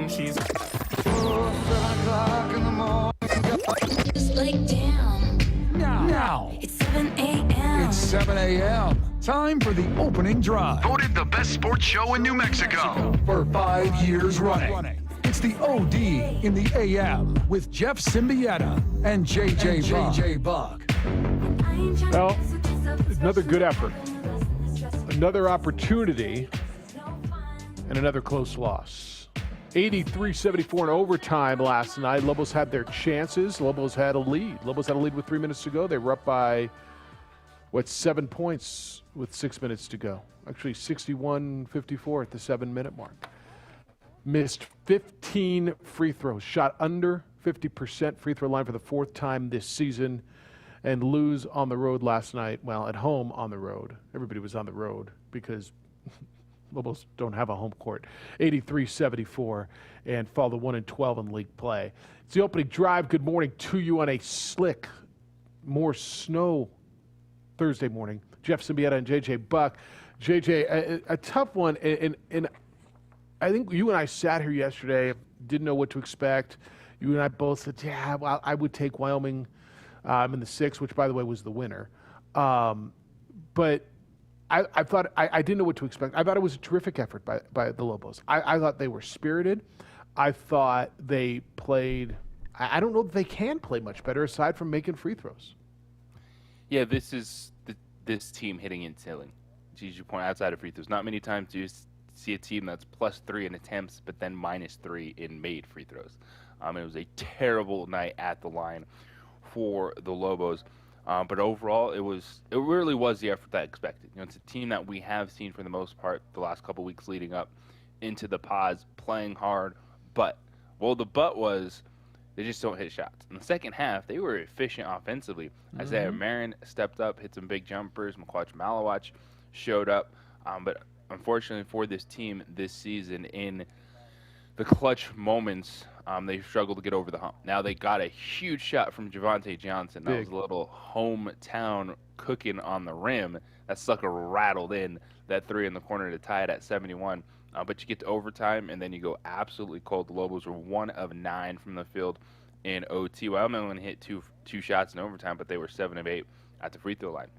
She's Just like down. Now. It's 7 a.m. It's 7 a.m. Time for the opening drive. Voted the best sports show in New Mexico For 5 years running. It's the OD in the AM with Jeff Siembieda and JJ Buck. Well, another good effort. Another opportunity and another close loss. 83-74 in overtime last night. Lobos had their chances. Lobos had a lead. Lobos had a lead with 3 minutes to go. They were up by, 7 points with 6 minutes to go. Actually, 61-54 at the 7-minute mark. Missed 15 free throws. Shot under 50% free throw line for the 4th time this season. And lose on the road last night. Well, at home on the road. Everybody was on the road because Lobos don't have a home court. 83-74 and fall to 1-12 in league play. It's the opening drive. Good morning to you on a slick, more snow Thursday morning. Jeff Siembieda and JJ Buck. JJ, a tough one, and I think you and I sat here yesterday, didn't know what to expect. You and I both said, yeah, well, I would take Wyoming in the 6, which, by the way, was the winner. But I thought I didn't know what to expect. I thought it was a terrific effort by the Lobos. I thought they were spirited. I thought they played. I don't know that they can play much better aside from making free throws. Yeah, this is this team hitting and ceiling. As you point outside of free throws, not many times do you see a team that's +3 in attempts, but then -3 in made free throws. It was a terrible night at the line for the Lobos. But overall, it really was the effort that I expected. It's a team that we have seen for the most part the last couple weeks leading up into the pods, playing hard. But, the but was they just don't hit shots. In the second half, they were efficient offensively. Isaiah Marin stepped up, hit some big jumpers. McQuatch Malawach showed up. But unfortunately for this team this season, in the clutch moments, they struggled to get over the hump. Now they got a huge shot from Javonte Johnson. That was a little hometown cooking on the rim. That sucker rattled in that 3 in the corner to tie it at 71. But you get to overtime, and then you go absolutely cold. The Lobos were 1 of 9 from the field in OT. Wyoming only hit two shots in overtime, but they were 7 of 8 at the free throw line.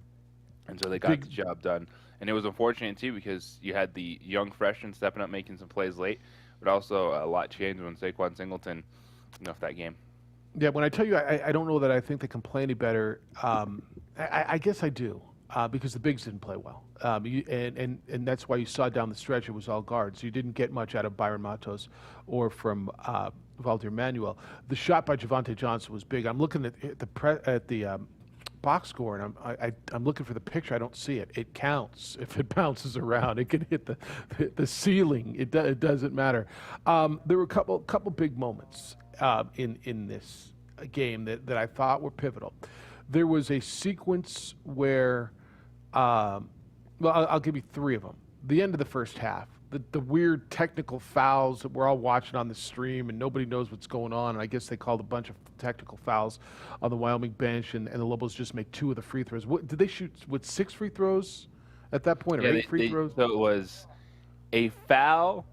And so they got the job done. And it was unfortunate, too, because you had the young freshman stepping up, making some plays late. But also a lot changed when Saquon Singleton left that game. Yeah, when I tell you I don't know that I think they can play any better, I guess I do because the bigs didn't play well. And that's why you saw down the stretch it was all guards. You didn't get much out of Byron Matos or from Valdir Manuel. The shot by Javonte Johnson was big. I'm looking at the box score, and I'm looking for the picture. I don't see it. It counts if it bounces around. It can hit the ceiling. It doesn't matter. There were a couple big moments in this game that I thought were pivotal. There was a sequence where, I'll give you 3 of them. The end of the first half. The weird technical fouls that we're all watching on the stream and nobody knows what's going on. And I guess they called a bunch of technical fouls on the Wyoming bench, and the Lobos just make 2 of the free throws. Did they shoot with 6 free throws at that point, or 8 free throws? So it was a foul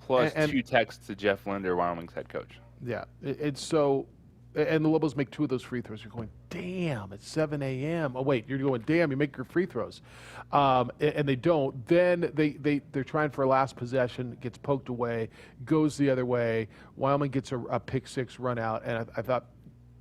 plus 2 texts to Jeff Linder, Wyoming's head coach. Yeah, and the Lobos make 2 of those free throws. You're going, damn, it's 7 a.m. Oh, wait, you're going, damn, you make your free throws. And they don't. Then they're trying for a last possession, gets poked away, goes the other way. Wyoming gets a pick 6 run out, and I thought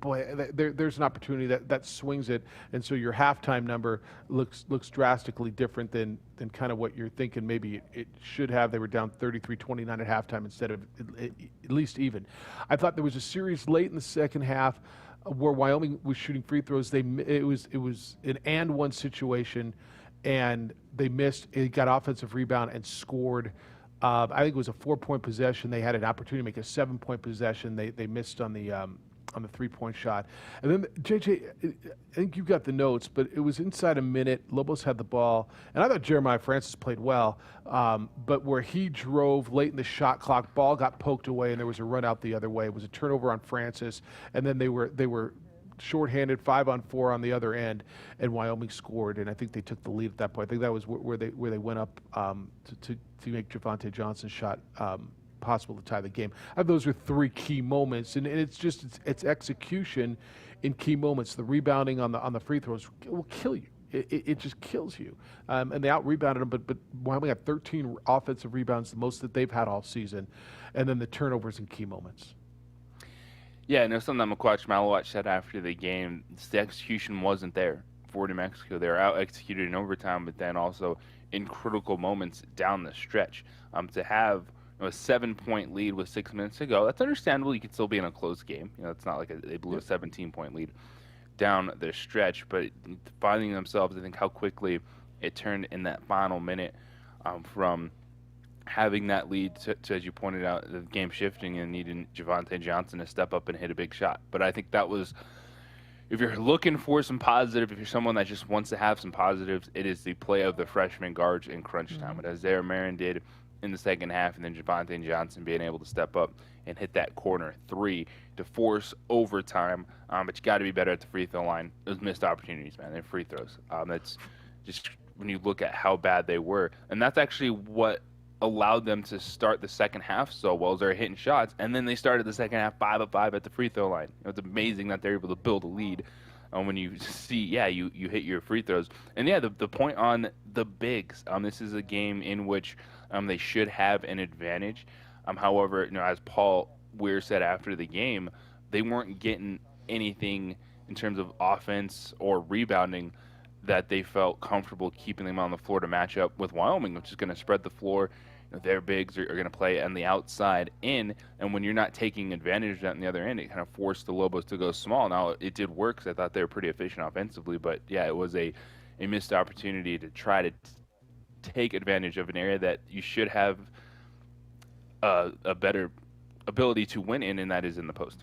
boy, there's an opportunity that swings it, and so your halftime number looks drastically different than kind of what you're thinking maybe it should have. They were down 33-29 at halftime instead of at least even. I thought there was a series late in the second half where Wyoming was shooting free throws. It was an and one situation, and they missed. It got offensive rebound and scored. I think it was a 4-point possession. They had an opportunity to make a 7-point possession. They missed on the 3-point shot. And then, JJ, I think you got the notes, but it was inside a minute. Lobos had the ball. And I thought Jeremiah Francis played well, but where he drove late in the shot clock, ball got poked away, and there was a run out the other way. It was a turnover on Francis, and then they were shorthanded 5-on-4 on the other end, and Wyoming scored, and I think they took the lead at that point. I think that was where they went up to make Javonte Johnson's shot possible to tie the game. Those are 3 key moments, and it's execution in key moments. The rebounding on the free throws will kill you. It just kills you. And they out-rebounded them, but Wyoming had 13 offensive rebounds, the most that they've had all season, and then the turnovers in key moments. Yeah, and it was something that McQuatch Malawatch said after the game. The execution wasn't there for New Mexico. They were out-executed in overtime, but then also in critical moments down the stretch. To have a 7-point lead with 6 minutes to go, that's understandable. You could still be in a close game. It's not like they blew a 17-point lead down the stretch, but finding themselves, I think, how quickly it turned in that final minute from having that lead to, as you pointed out, the game shifting and needing Javonte Johnson to step up and hit a big shot. But I think that was, if you're looking for some positive, if you're someone that just wants to have some positives, it is the play of the freshman guards in crunch time. But as Zaire Marin did in the second half, and then Javonte Johnson being able to step up and hit that corner 3 to force overtime. But you got to be better at the free throw line. Those missed opportunities, man, and free throws. That's just when you look at how bad they were. And that's actually what allowed them to start the second half so well, as they're hitting shots, and then they started the second half 5 of 5 at the free throw line. It's amazing that they're able to build a lead when you see, you hit your free throws. And the point on the bigs, this is a game in which they should have an advantage. However, as Paul Weir said after the game, they weren't getting anything in terms of offense or rebounding that they felt comfortable keeping them on the floor to match up with Wyoming, which is going to spread the floor. Their bigs are going to play on the outside in, and when you're not taking advantage of that on the other end, it kind of forced the Lobos to go small. Now, it did work because I thought they were pretty efficient offensively, but, yeah, it was a missed opportunity to try to take advantage of an area that you should have a better ability to win in, and that is in the post.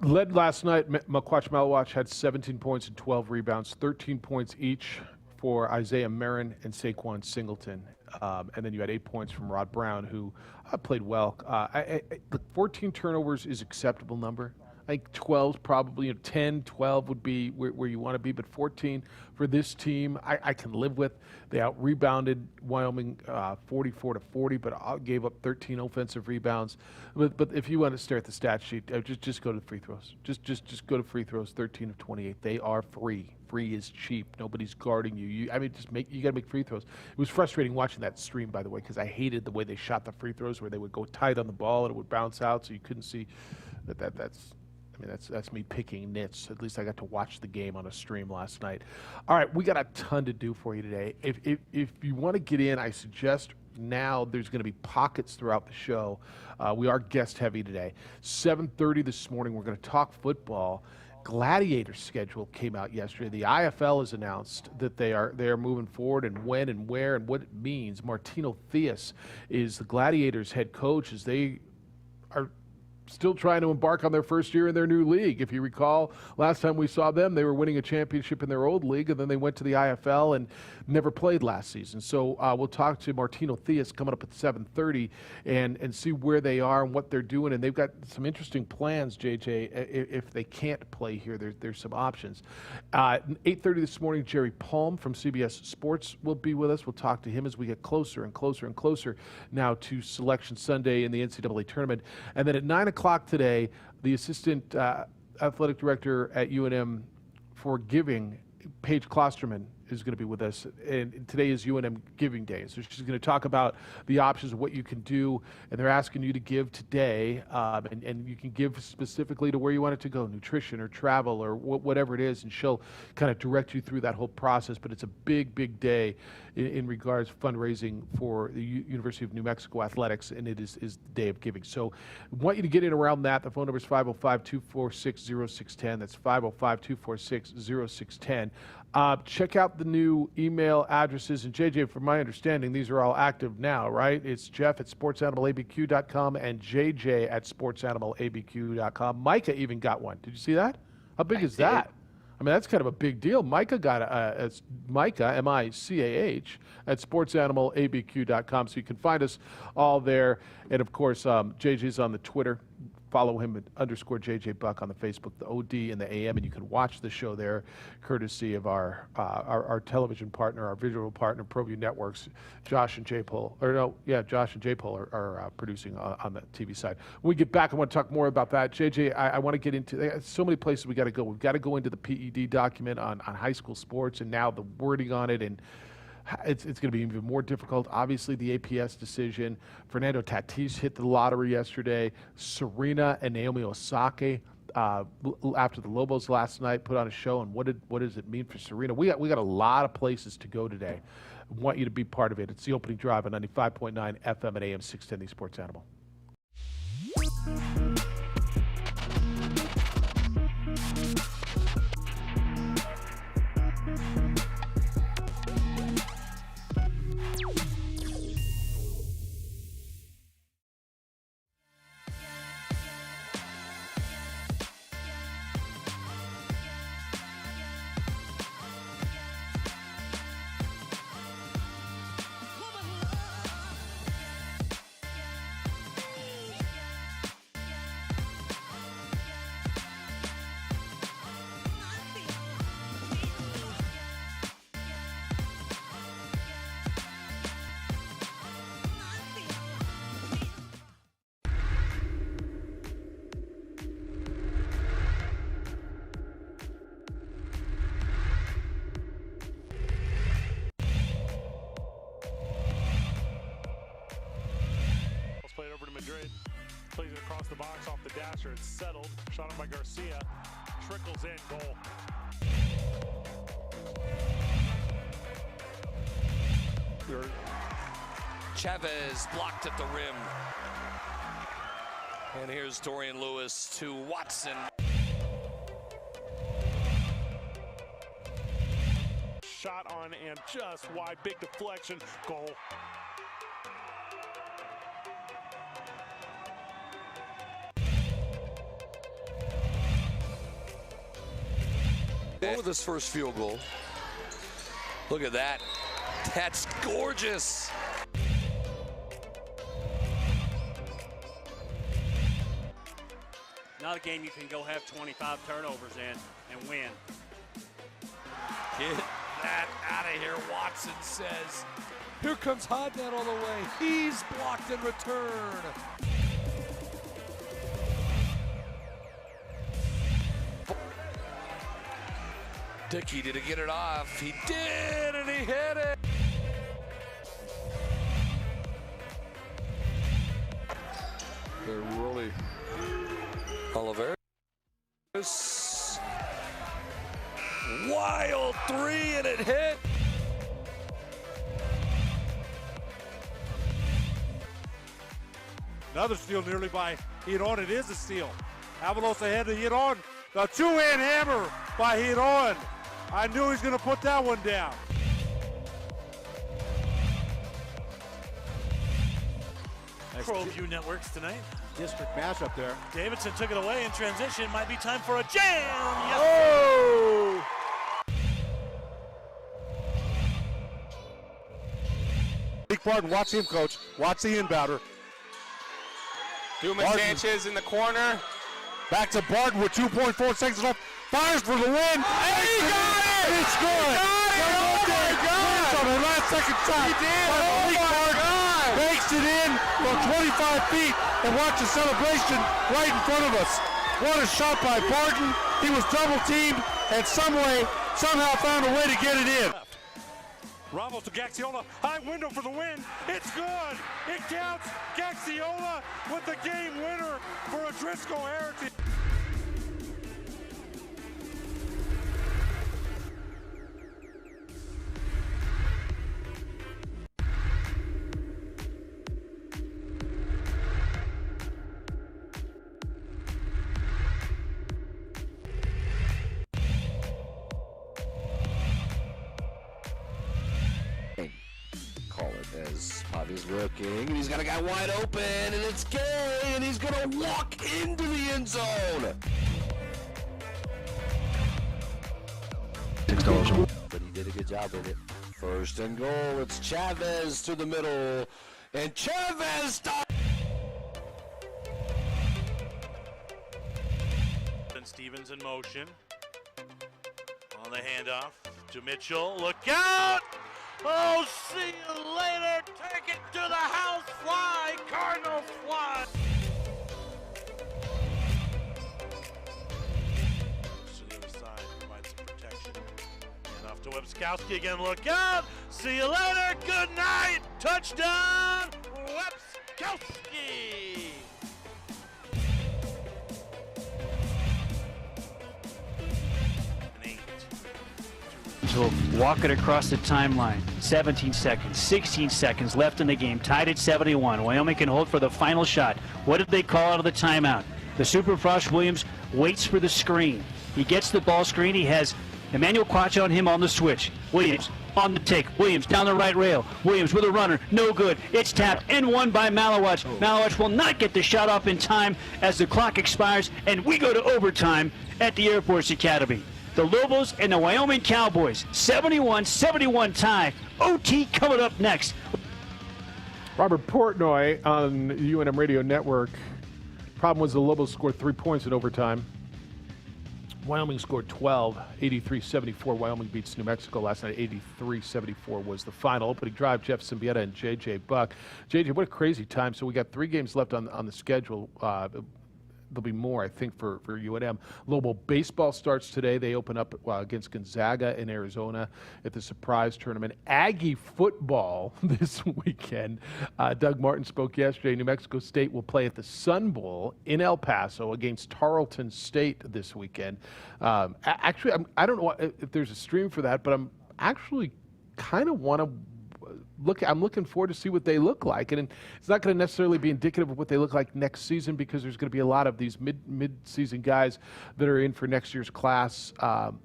Led last night, McQuatch Malawatch had 17 points and 12 rebounds, 13 points each for Isaiah Marin and Saquon Singleton. And then you had 8 points from Rod Brown, who played well. The 14 turnovers is acceptable number. I think 12 probably, 10, 12 would be where you want to be, but 14 for this team, I can live with. They out-rebounded Wyoming 44-40, but gave up 13 offensive rebounds. But if you want to stare at the stat sheet, just go to the free throws. Just go to free throws, 13 of 28. They are free. Free is cheap. Nobody's guarding you. You got to make free throws. It was frustrating watching that stream, by the way, because I hated the way they shot the free throws, where they would go tight on the ball and it would bounce out, so you couldn't see that's me picking nits. At least I got to watch the game on a stream last night. All right, we got a ton to do for you today. If you want to get in, I suggest now there's going to be pockets throughout the show. We are guest heavy today. 7:30 this morning, we're going to talk football. Gladiator schedule came out yesterday. The IFL has announced that they are moving forward, and when and where and what it means. Martino Theus is the Gladiators head coach, as they are still trying to embark on their first year in their new league. If you recall, last time we saw them, they were winning a championship in their old league, and then they went to the IFL and never played last season. So we'll talk to Martino Theus coming up at 7:30 and see where they are and what they're doing. And they've got some interesting plans, JJ. If they can't play here, there's some options. 8:30 this morning, Jerry Palm from CBS Sports will be with us. We'll talk to him as we get closer and closer and closer now to Selection Sunday in the NCAA tournament. And then at 9 o'clock today, the assistant athletic director at UNM for Giving, Paige Klosterman, is going to be with us, and today is UNM Giving Day. So she's going to talk about the options of what you can do, and they're asking you to give today, and you can give specifically to where you want it to go, nutrition or travel or whatever it is, and she'll kind of direct you through that whole process. But it's a big, big day in regards to fundraising for the University of New Mexico Athletics, and it is the day of giving. So I want you to get in around that. The phone number is 505-246-0610. That's 505-246-0610. Check out the new email addresses. And JJ, from my understanding, these are all active now, right? It's Jeff at sportsanimалabq.com and JJ at sportsanimалabq.com. Micah even got one. Did you see that? How big is that? I mean, that's kind of a big deal. Micah got it's Micah, M-I-C-A-H, at sportsanimалabq.com. So you can find us all there. And, of course, JJ's on the Twitter. Follow him at _JJ Buck on the Facebook, the OD and the AM, and you can watch the show there, courtesy of our television partner, our visual partner, ProView Networks. Josh and J Pole are producing on the TV side. When we get back, I want to talk more about that. JJ, I want to get into so many places we got to go. We've got to go into the PED document on high school sports, and now the wording on it, and it's going to be even more difficult. Obviously, the APS decision. Fernando Tatis hit the lottery yesterday. Serena and Naomi Osaka, after the Lobos last night, put on a show. And what does it mean for Serena? We got a lot of places to go today. I want you to be part of it. It's the opening drive on 95.9 FM and AM 610, the Sports Animal. Played over to Madrid, plays it across the box off the dasher. It's settled. Shot on by Garcia. Trickles in. Goal. Chavez blocked at the rim. And here's Dorian Lewis to Watson. Shot on and just wide. Big deflection. Goal. With this first field goal. Look at that. That's gorgeous. Not a game you can go have 25 turnovers in and win. Get that out of here, Watson says. Here comes Hodnett all the way. He's blocked in return. Dickey, did he get it off? He did, and he hit it. They're really Oliveras. Wild three, and it hit. Another steal nearly by Hiron. It is a steal. Avalos ahead to Hiron. The two-hand hammer by Hiron. I knew he was going to put that one down. ProView Networks tonight. District mashup there. Davidson took it away in transition. Might be time for a jam. Yes. Oh! Big Barton, watch him, coach. Watch the inbounder. Dumas Sanchez in the corner. Back to Barton with 2.4 seconds left. Fires for the win. And he got it! And it's good. Oh my God! On the last second shot. He did! Oh my God! Bakes it in from 25 feet and watch the celebration right in front of us. What a shot by Barton. He was double teamed and somehow found a way to get it in. Ramos to Gaxiola. High window for the win. It's good. It counts. Gaxiola with the game winner for a Driscoll Heritage. Call it as Javi's looking, and he's got a guy wide open, and it's Gay, and he's gonna walk into the end zone. $6. But he did a good job with it. First and goal, it's Chavez to the middle, and Chavez stops. And Stevens in motion. On the handoff to Mitchell. Look out! Oh, see you later. Take it to the house. Fly. Cardinals fly. To the other side. Provide some protection. And off to Webskowski again. Look out. See you later. Good night. Touchdown. Webskowski. Will walk it across the timeline. 17 seconds, 16 seconds left in the game. Tied at 71. Wyoming can hold for the final shot. What did they call out of the timeout? The Super Frosh Williams waits for the screen. He gets the ball screen. He has Emmanuel Quach on him on the switch. Williams on the take. Williams down the right rail. Williams with a runner. No good. It's tapped and won by Malawach. Malawach will not get the shot off in time as the clock expires, and we go to overtime at the Air Force Academy. The Lobos and the Wyoming Cowboys, 71-71 tie. OT coming up next. Robert Portnoy on UNM Radio Network. Problem was the Lobos scored 3 points in overtime. Wyoming scored 12, 83-74. Wyoming beats New Mexico last night. 83-74 was the final. Opening drive, Jeff Siembieda and J.J. Buck. J.J., what a crazy time. So we got 3 games left on the schedule. There'll be more, I think, for UNM. Lobo baseball starts today. They open up against Gonzaga in Arizona at the surprise tournament. Aggie football this weekend. Doug Martin spoke yesterday. New Mexico State will play at the Sun Bowl in El Paso against Tarleton State this weekend. Actually, I don't know if there's a stream for that, but I'm actually kind of want to I'm looking forward to see what they look like, and it's not going to necessarily be indicative of what they look like next season because there's going to be a lot of these mid-season guys that are in for next year's class.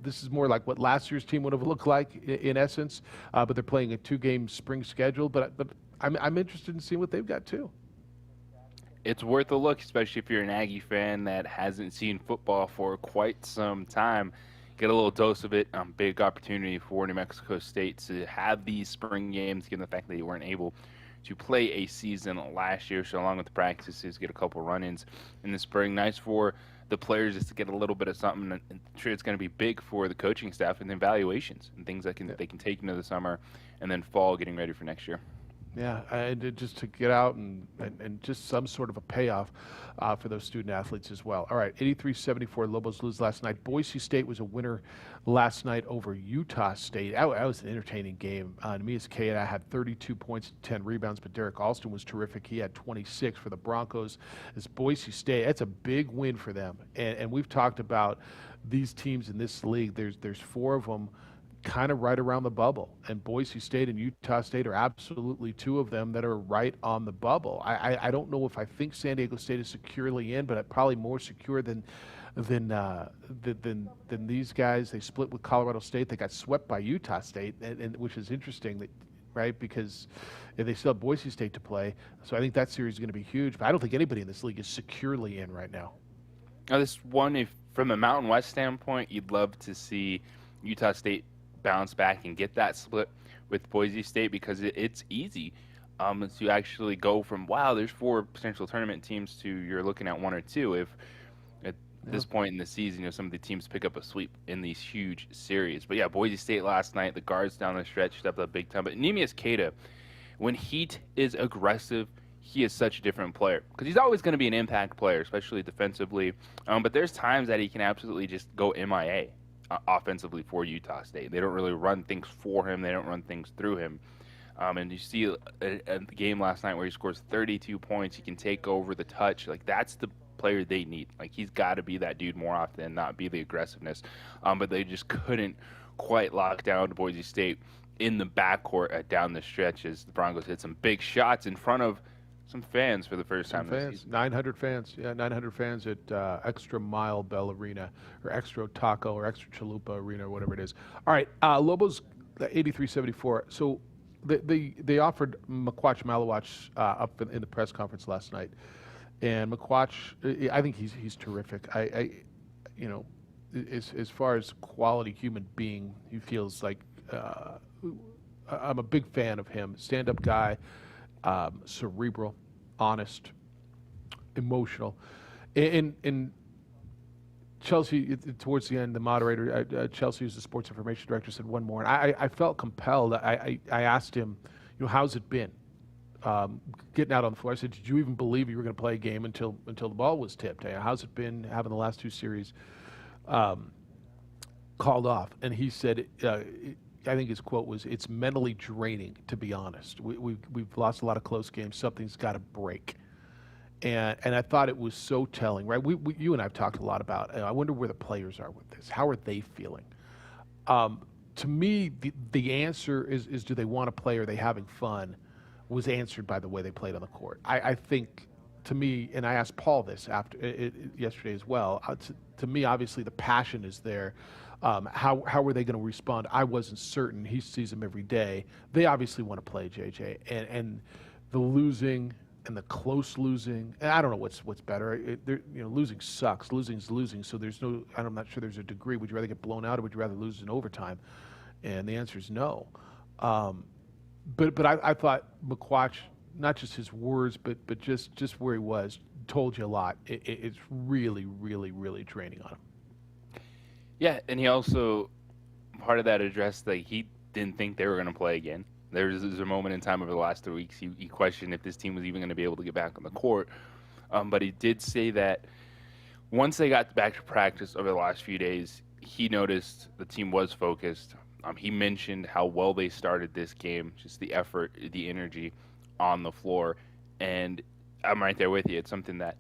This is more like what last year's team would have looked like in essence, but they're playing a 2-game spring schedule. But I'm interested in seeing what they've got too. It's worth a look, especially if you're an Aggie fan that hasn't seen football for quite some time. Get a little dose of it. Big opportunity for New Mexico State to have these spring games, given the fact that they weren't able to play a season last year. So along with the practices, get a couple run-ins in the spring. Nice for the players just to get a little bit of something. And I'm sure it's going to be big for the coaching staff and the evaluations and things that they can take into the summer and then fall, getting ready for next year. Yeah, and just to get out and just some sort of a payoff for those student athletes as well. All right, 83-74, Lobos lose last night. Boise State was a winner last night over Utah State. That was an entertaining game. Nemias Queta had 32 points, 10 rebounds, but Derek Alston was terrific. He had 26 for the Broncos. As Boise State, that's a big win for them. And we've talked about these teams in this league. There's 4 of them kind of right around the bubble, and Boise State and Utah State are absolutely 2 of them that are right on the bubble. I don't know if I think San Diego State is securely in, but probably more secure than these guys. They split with Colorado State. They got swept by Utah State, and which is interesting, that, right? Because they still have Boise State to play. So I think that series is going to be huge. But I don't think anybody in this league is securely in right now. Now, this one, if from a Mountain West standpoint, you'd love to see Utah State bounce back and get that split with Boise State, because it's easy to actually go from, wow, there's 4 potential tournament teams to you're looking at 1 or 2 if at this point in the season, some of the teams pick up a sweep in these huge series. But yeah, Boise State last night, the guards down the stretch stepped up big time. But Nemias Queta, when Heat is aggressive, he is such a different player, because he's always going to be an impact player, especially defensively. But there's times that he can absolutely just go MIA. offensively for Utah State. They don't really run things for him. They don't run things through him. And you see a game last night where he scores 32 points. He can take over the touch. Like, that's the player they need. Like, he's got to be that dude more often and not be the aggressiveness. But they just couldn't quite lock down Boise State in the backcourt down the stretch as the Broncos hit some big shots in front of some fans for the first time this season. 900 fans. Yeah, 900 fans at Extra Mile Bell Arena or Extra Taco or Extra Chalupa Arena or whatever it is. All right, Lobos 83-74. So they offered McQuatch Malawach up in the press conference last night, and McQuatch, I think he's terrific. I you know, as far as quality human being, he feels like I'm a big fan of him. Stand-up guy, cerebral, honest, emotional. And Chelsea, towards the end, the moderator, Chelsea, who's the sports information director, said one more. And I felt compelled. I asked him, how's it been getting out on the floor? I said, did you even believe you were going to play a game until the ball was tipped? How's it been having the last two series called off? And he said, I think his quote was, "It's mentally draining, to be honest. We've lost a lot of close games. Something's got to break." And I thought it was so telling, right? You and I have talked a lot about, I wonder where the players are with this. How are they feeling? To me, the answer is do they want to play? Are they having fun? Was answered by the way they played on the court. I think, to me, and I asked Paul this after yesterday as well, to me, obviously, the passion is there. How were they going to respond? I wasn't certain. He sees them every day. They obviously want to play, JJ. And the losing and the close losing, and I don't know what's better. Losing sucks. Losing's losing. So I'm not sure there's a degree. Would you rather get blown out or would you rather lose in overtime? And the answer is no. But I thought McQuatch, not just his words, but just where he was, told you a lot. It's really, really, really draining on him. Yeah, and he also, part of that addressed that he didn't think they were going to play again. There was a moment in time over the last 3 weeks he questioned if this team was even going to be able to get back on the court. But he did say that once they got back to practice over the last few days, he noticed the team was focused. He mentioned how well they started this game, just the effort, the energy on the floor. And I'm right there with you. It's something that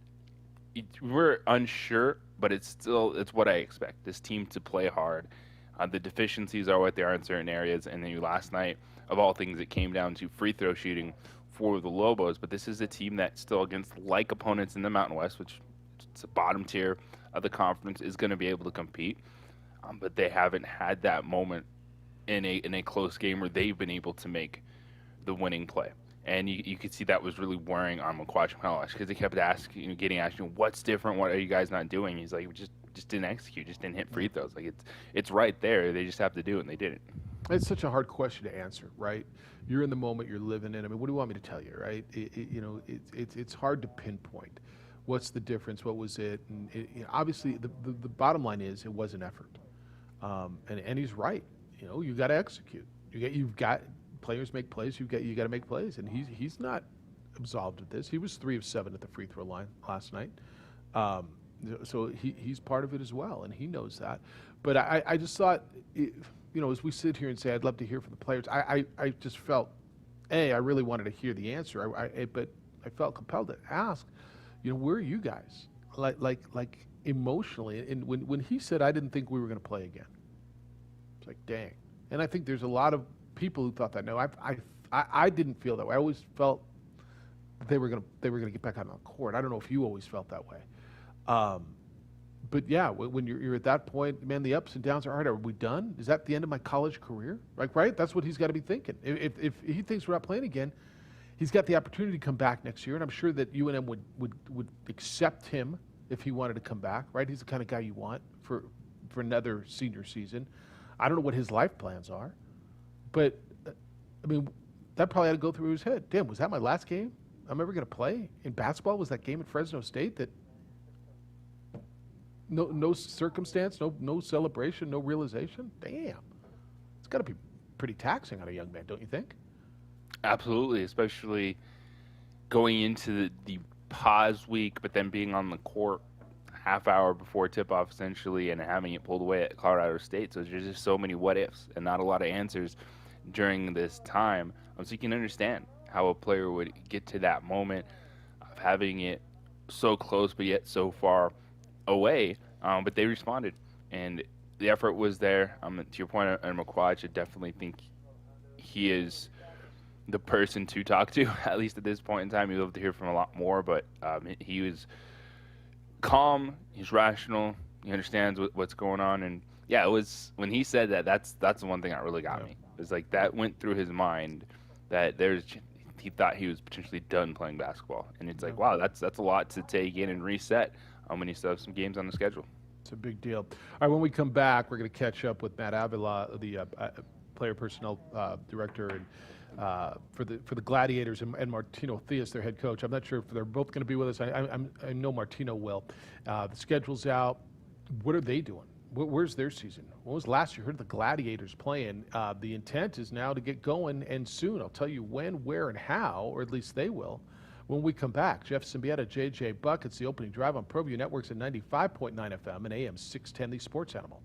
we're unsure, but it's what I expect. This team to play hard. The deficiencies are what they are in certain areas. And then last night, of all things, it came down to free throw shooting for the Lobos. But this is a team that still, against like opponents in the Mountain West, which is the bottom tier of the conference, is going to be able to compete. But they haven't had that moment in a close game where they've been able to make the winning play. And you could see that was really wearing on McQuatch because they kept getting asked, what's different? What are you guys not doing? He's like, just didn't execute, just didn't hit free throws. Like it's right there. They just have to do it, and they didn't. It's such a hard question to answer, right? You're in the moment, you're living in. I mean, what do you want me to tell you, right? It's hard to pinpoint. What's the difference? What was it? And obviously, the bottom line is it was an effort, and he's right. You got to execute. You've got. Players make plays. You got to make plays, and he's not absolved of this. He was 3 of 7 at the free throw line last night, so he's part of it as well, and he knows that. But I just thought, as we sit here and say, I'd love to hear from the players. I just felt, I really wanted to hear the answer. But I felt compelled to ask, where are you guys, like emotionally? And when he said, I didn't think we were going to play again, it's like, dang. And I think there's a lot of people who thought that. No, I didn't feel that way. I always felt they were gonna get back on the court. I don't know if you always felt that way, but yeah, when you're at that point, man, the ups and downs are hard. Are we done? Is that the end of my college career? Right? That's what he's got to be thinking. If he thinks we're not playing again, he's got the opportunity to come back next year, and I'm sure that UNM would accept him if he wanted to come back. Right? He's the kind of guy you want for another senior season. I don't know what his life plans are. But, I mean, that probably had to go through his head. Damn, was that my last game I'm ever going to play in basketball? Was that game at Fresno State that no circumstance, no celebration, no realization? Damn. It's got to be pretty taxing on a young man, don't you think? Absolutely, especially going into the pause week, but then being on the court. half hour before tip-off essentially and having it pulled away at Colorado State. So there's just so many what-ifs and not a lot of answers during this time. So you can understand how a player would get to that moment of having it so close but yet so far away. But they responded, and the effort was there. To your point on McQuad, I should definitely think he is the person to talk to, at least at this point in time. You'd love to hear from a lot more, but he was calm, he's rational, he understands what's going on. And yeah, it was when he said that, that's the one thing that really got me. It's like that went through his mind that he thought he was potentially done playing basketball. And it's like, wow, that's a lot to take in and reset when you still have some games on the schedule. It's a big deal. All right, when we come back, we're going to catch up with Matt Avila, the player personnel director, and for the Gladiators, and Martino Theus, their head coach. I'm not sure if they're both going to be with us. I know Martino will. The schedule's out. What are they doing? Where's their season? What was last year? Heard the Gladiators playing. The intent is now to get going, and soon. I'll tell you when, where, and how, or at least they will, when we come back. Jeff Siembieda, JJ Buck. It's the opening drive on ProView Networks at 95.9 FM and AM 610, the Sports Animal.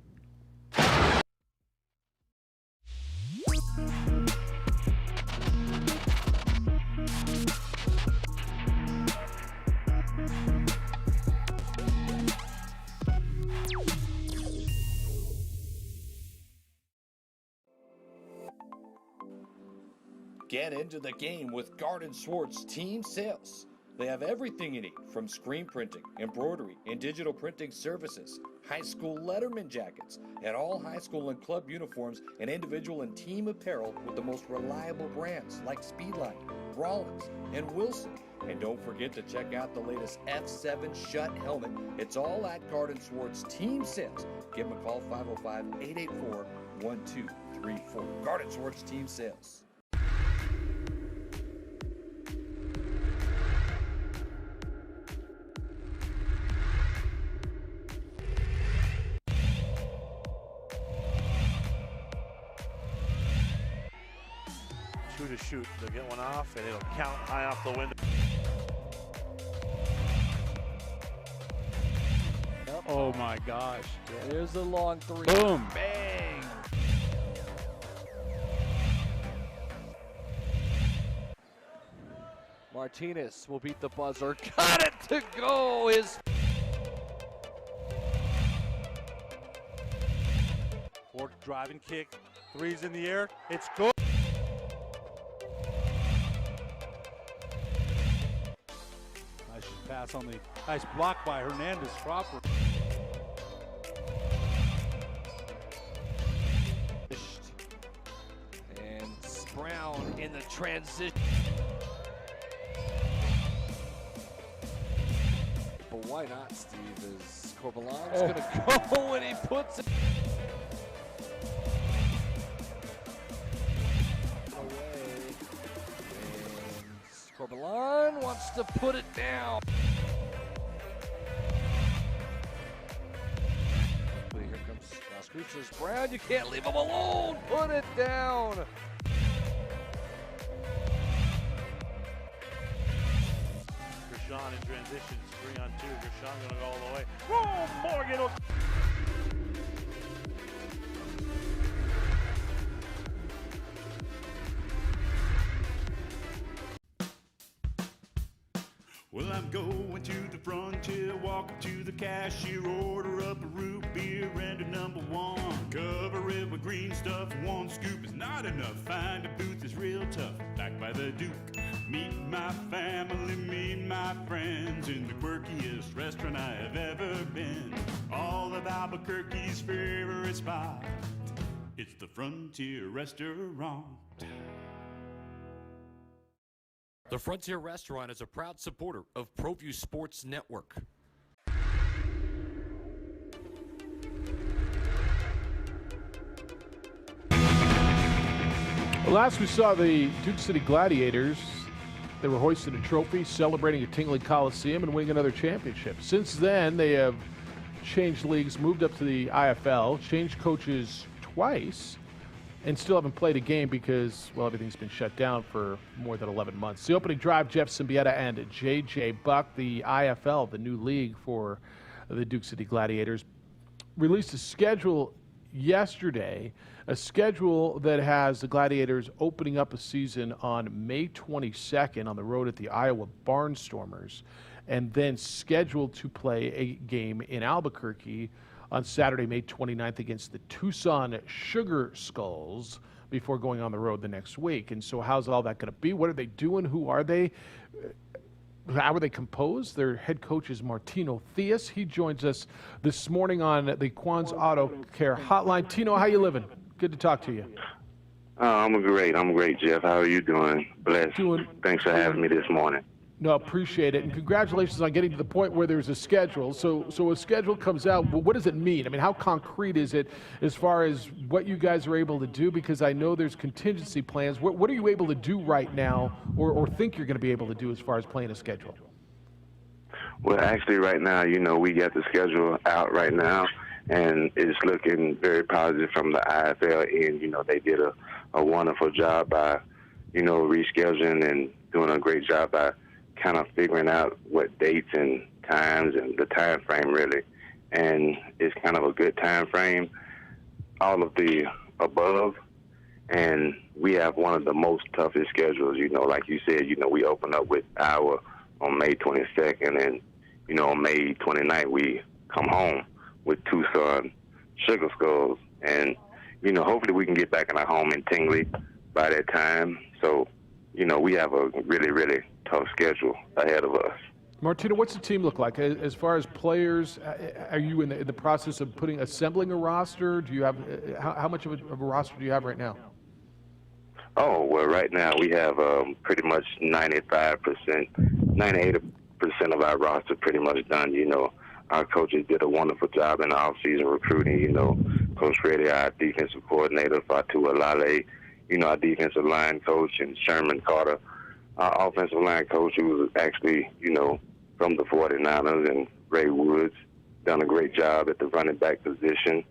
Get into the game with Garden Swartz Team Sales. They have everything you need, from screen printing, embroidery, and digital printing services, high school letterman jackets, and all high school and club uniforms, and individual and team apparel with the most reliable brands like Speedline, Rawlins, and Wilson. And don't forget to check out the latest F7 Shut helmet. It's all at Garden Swartz Team Sales. Give them a call, 505-884-1234. Garden Swartz Team Sales. Shoot. They'll get one off, and it'll count high off the window. Oh my gosh. There's the long three. Boom. Bang. Martinez will beat the buzzer. Got it to go. Fork driving kick. Three's in the air. It's good. Pass on the nice block by Hernandez Crawford. And Brown in the transition. But why not, Steve? Is Corbalan's going to go when he puts it away. And Corbalan wants to put it down. Here comes Las Brown. You can't leave him alone. Put it down. Gershon in transition. 3-on-2. Gershon going to go all the way. Oh, Morgan. Well, I'm going to the frontier, walk up to the cashier, order up a root beer and a number one. Cover it with green stuff, one scoop is not enough. Find a booth is real tough, back by the Duke. Meet my family, meet my friends in the quirkiest restaurant I have ever been. All of Albuquerque's favorite spot, it's the Frontier Restaurant. The Frontier Restaurant is a proud supporter of ProView Sports Network. Well, last we saw the Duke City Gladiators, they were hoisting a trophy, celebrating at Tingley Coliseum, and winning another championship. Since then, they have changed leagues, moved up to the IFL, changed coaches twice, and still haven't played a game because, well, everything's been shut down for more than 11 months. The opening drive, Jeff Siembieda and JJ Buck, the IFL, the new league for the Duke City Gladiators, released a schedule yesterday, a schedule that has the Gladiators opening up a season on May 22nd on the road at the Iowa Barnstormers, and then scheduled to play a game in Albuquerque on Saturday, May 29th against the Tucson Sugar Skulls before going on the road the next week. And so how's all that going to be? What are they doing? Who are they? How are they composed? Their head coach is Martino Theus. He joins us this morning on the Quan's Auto Care Hotline. Tino, how you living? Good to talk to you. I'm great, Jeff. How are you doing? Blessed. Thanks for having me this morning. No, appreciate it. And congratulations on getting to the point where there's a schedule. So a schedule comes out. What does it mean? I mean, how concrete is it as far as what you guys are able to do? Because I know there's contingency plans. What are you able to do right now or think you're going to be able to do as far as playing a schedule? Well, actually, right now, we got the schedule out right now, and it's looking very positive from the IFL end. They did a wonderful job by, rescheduling and doing a great job by kind of figuring out what dates and times and the time frame, really. And it's kind of a good time frame, all of the above. And we have one of the most toughest schedules, like you said, we open up with Iowa on May 22nd, and, on May 29th, we come home with Tucson Sugar Skulls. And, hopefully we can get back in our home in Tingley by that time. So, we have a really, really tough schedule ahead of us. Martino, what's the team look like as far as players? Are you in the process of assembling a roster? Do you have how much of a roster do you have right now? Oh, well, right now we have pretty much 98% of our roster pretty much done. Our coaches did a wonderful job in the off-season recruiting. Coach Reddy, our defensive coordinator, Fatu Alale, our defensive line coach, and Sherman Carter, our offensive line coach, who was actually, from the 49ers, and Ray Woods, done a great job at the running back position.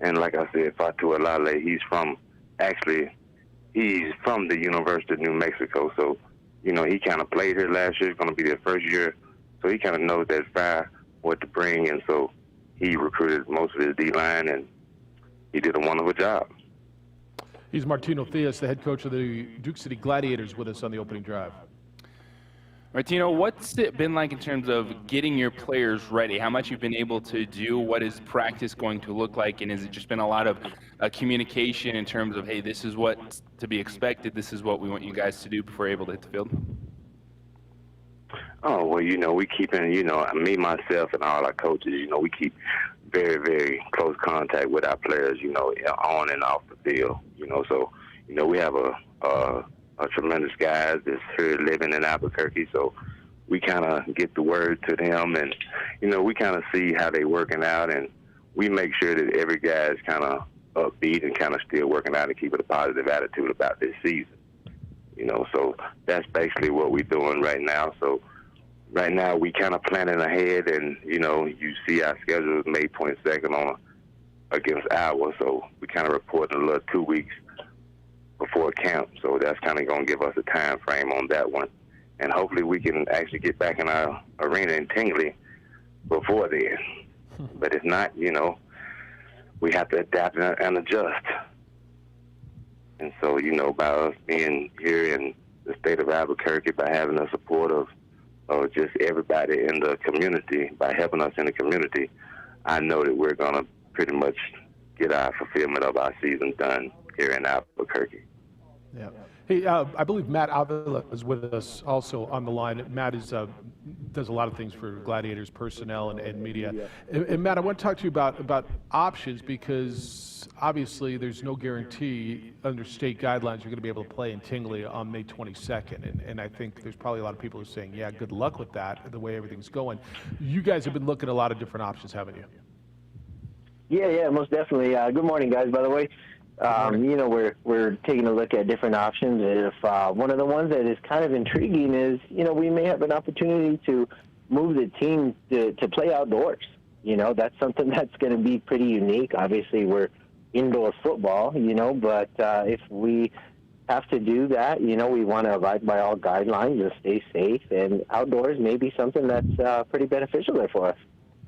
And like I said, Fatu Alale, he's from the University of New Mexico. So, he kind of played here last year. It's going to be their first year. So he kind of knows that fire, what to bring. And so he recruited most of his D-line, and he did a wonderful job. He's Martino Theus, the head coach of the Duke City Gladiators, with us on the opening drive. Martino, what's it been like in terms of getting your players ready? How much you've been able to do? What is practice going to look like? And has it just been a lot of communication in terms of, hey, this is what's to be expected, this is what we want you guys to do before you're able to hit the field? Oh, well, we keep in, me, myself, and all our coaches, we keep very, very close contact with our players, on and off the field, So, we have a tremendous guys that's here living in Albuquerque, so we kind of get the word to them, and, we kind of see how they working out, and we make sure that every guy is kind of upbeat and kind of still working out and keeping a positive attitude about this season, So that's basically what we're doing right now. So right now we kind of planning ahead, and, you see our schedule is May 22nd against Iowa, so we kind of reporting a little 2 weeks before camp, so that's kind of going to give us a time frame on that one. And hopefully we can actually get back in our arena in Tingley before then. But if not, we have to adapt and adjust. And so, by us being here in the state of Albuquerque, by having the support of just everybody in the community, by helping us in the community, I know that we're going to pretty much get our fulfillment of our season done here in Albuquerque. Yeah. Hey, I believe Matt Avila is with us also on the line. Matt does a lot of things for Gladiators personnel and media. And Matt, I want to talk to you about options, because obviously there's no guarantee under state guidelines you're going to be able to play in Tingley on May 22nd. And I think there's probably a lot of people who are saying, yeah, good luck with that, the way everything's going. You guys have been looking at a lot of different options, haven't you? Yeah, most definitely. Good morning, guys, by the way. We're taking a look at different options. If one of the ones that is kind of intriguing is, we may have an opportunity to move the team to play outdoors. That's something that's going to be pretty unique. Obviously, we're indoor football, but if we have to do that, we want to abide by all guidelines and stay safe. And outdoors may be something that's pretty beneficial there for us.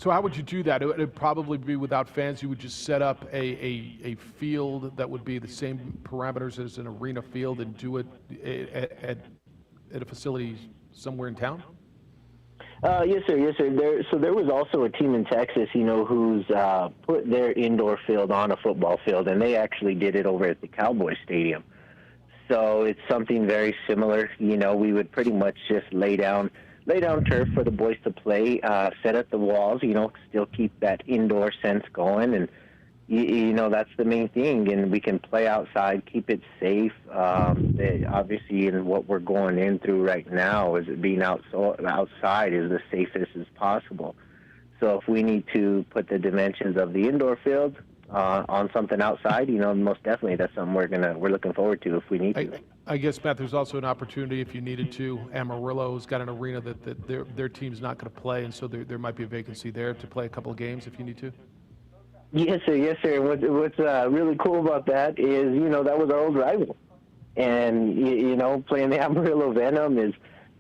So how would you do that? It would probably be without fans. You would just set up a field that would be the same parameters as an arena field and do it at a facility somewhere in town? Yes, sir. Yes, sir. There was also a team in Texas, who's put their indoor field on a football field, and they actually did it over at the Cowboy Stadium. So it's something very similar. We would pretty much just lay down turf for the boys to play, set up the walls, still keep that indoor sense going, and that's the main thing. And we can play outside, keep it safe. Obviously, in what we're going in through right now, is being outside is the safest as possible. So if we need to put the dimensions of the indoor field on something outside, most definitely that's something we're looking forward to if we need to. I guess, Matt, there's also an opportunity if you needed to. Amarillo's got an arena that their team's not going to play, and so there might be a vacancy there to play a couple of games if you need to. Yes, sir. Yes, sir. What's really cool about that is, that was our old rival. And, playing the Amarillo Venom is,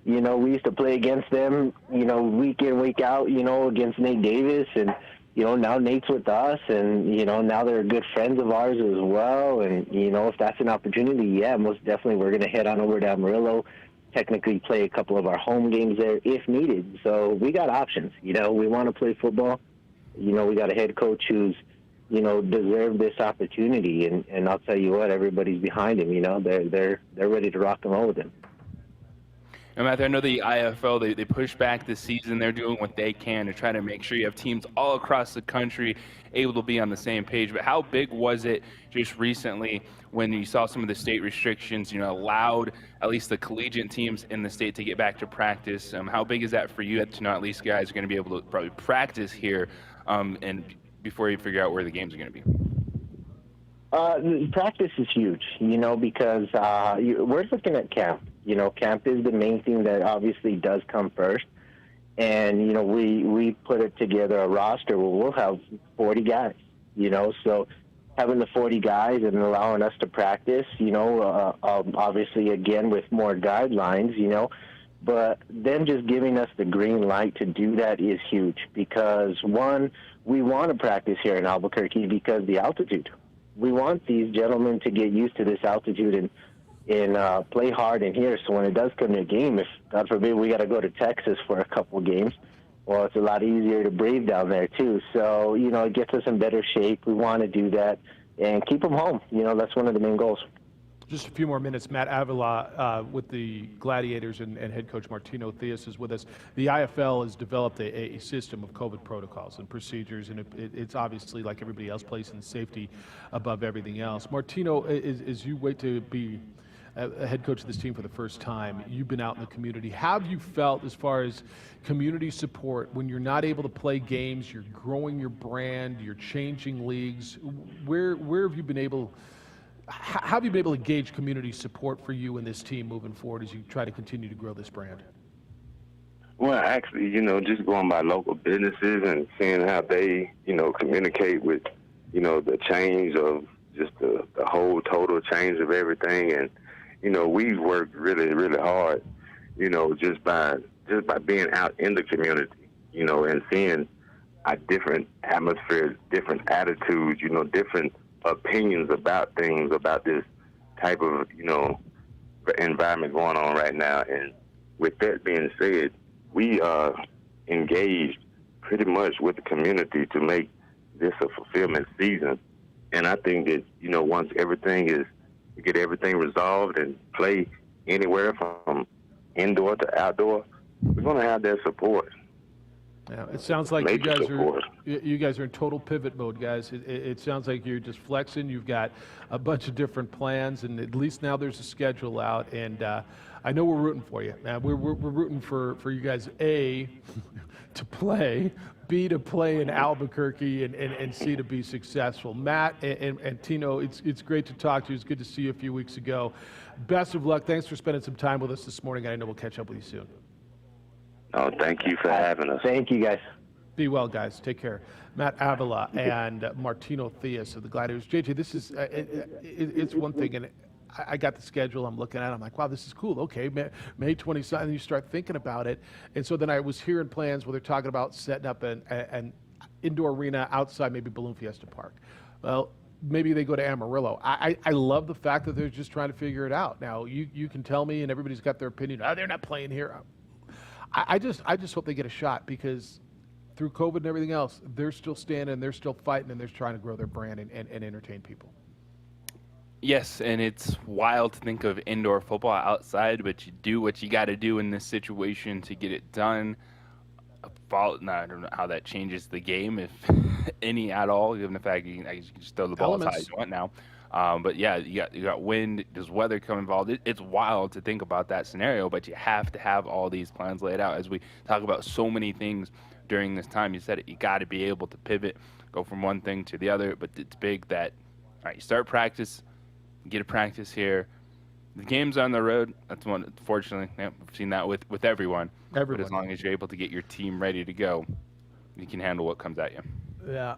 we used to play against them, week in, week out, against Nate Davis. And, now Nate's with us. And, now they're good friends of ours as well. And, if that's an opportunity, yeah, most definitely we're going to head on over to Amarillo, technically play a couple of our home games there if needed. So we got options. We want to play football. We got a head coach who's, deserved this opportunity, and I'll tell you what, everybody's behind him. They're ready to rock and roll with him. And Matthew, I know the IFL, they push back this season. They're doing what they can to try to make sure you have teams all across the country able to be on the same page. But how big was it just recently when you saw some of the state restrictions, allowed at least the collegiate teams in the state to get back to practice? How big is that for you to know at least guys are going to be able to probably practice here and before you figure out where the games are going to be? Practice is huge, because we're looking at camp. Camp is the main thing that obviously does come first. And, we put it together a roster where we'll have 40 guys, so having the 40 guys and allowing us to practice, obviously, again, with more guidelines, but them just giving us the green light to do that is huge because, one, we want to practice here in Albuquerque because the altitude. We want these gentlemen to get used to this altitude and play hard in here. So when it does come to a game, if, God forbid, we got to go to Texas for a couple of games, well, it's a lot easier to breathe down there, too. So, it gets us in better shape. We want to do that and keep them home. That's one of the main goals. Just a few more minutes. Matt Avila with the Gladiators and head coach Martino Theus is with us. The IFL has developed a system of COVID protocols and procedures, and it's obviously, like everybody else, placing safety above everything else. Martino, as you wait to be a head coach of this team for the first time, you've been out in the community. How have you felt as far as community support when you're not able to play games, you're growing your brand, you're changing leagues? Where have you been able How have you been able to gauge community support for you and this team moving forward as you try to continue to grow this brand? Well, actually, just going by local businesses and seeing how they, communicate with, the change of just the whole total change of everything. And, we've worked really, really hard, just by being out in the community, and seeing our different atmospheres, different attitudes, different opinions about things, about this type of, environment going on right now. And with that being said, we are engaged pretty much with the community to make this a fulfillment season. And I think that, once we get everything resolved and play anywhere from indoor to outdoor, we're going to have their support. Yeah, it sounds like you guys are in total pivot mode, guys. It sounds like you're just flexing. You've got a bunch of different plans, and at least now there's a schedule out. And I know we're rooting for you. We're rooting for you guys, A, to play, B, to play in Albuquerque, and C, to be successful. Matt and Tino, it's great to talk to you. It's good to see you a few weeks ago. Best of luck. Thanks for spending some time with us this morning. I know we'll catch up with you soon. Oh, thank you for having us. Thank you, guys. Be well, guys. Take care. Matt Avila and Martino Theus of the Gladiators. JJ, this is it's one thing, and I got the schedule. I'm looking at it. I'm like, wow, this is cool. Okay, May 27th, and you start thinking about it. And so then I was hearing plans where they're talking about setting up an indoor arena outside maybe Balloon Fiesta Park. Well, maybe they go to Amarillo. I love the fact that they're just trying to figure it out. Now, you can tell me, and everybody's got their opinion, they're not playing here. I just hope they get a shot, because through COVID and everything else, they're still standing, they're still fighting, and they're trying to grow their brand and entertain people. Yes, and it's wild to think of indoor football outside, but you do what you got to do in this situation to get it done. I don't know how that changes the game, if any at all, given the fact you can just throw the ball as high as you want now. But yeah, you got wind, there's weather come involved. It's wild to think about that scenario, but you have to have all these plans laid out. As we talk about so many things during this time, you said it, you got to be able to pivot, go from one thing to the other. But it's big that, all right, you start practice, get a practice here. The game's on the road. That's one, unfortunately. Yeah, we've seen that with everyone. But as long as you're able to get your team ready to go, you can handle what comes at you. Yeah.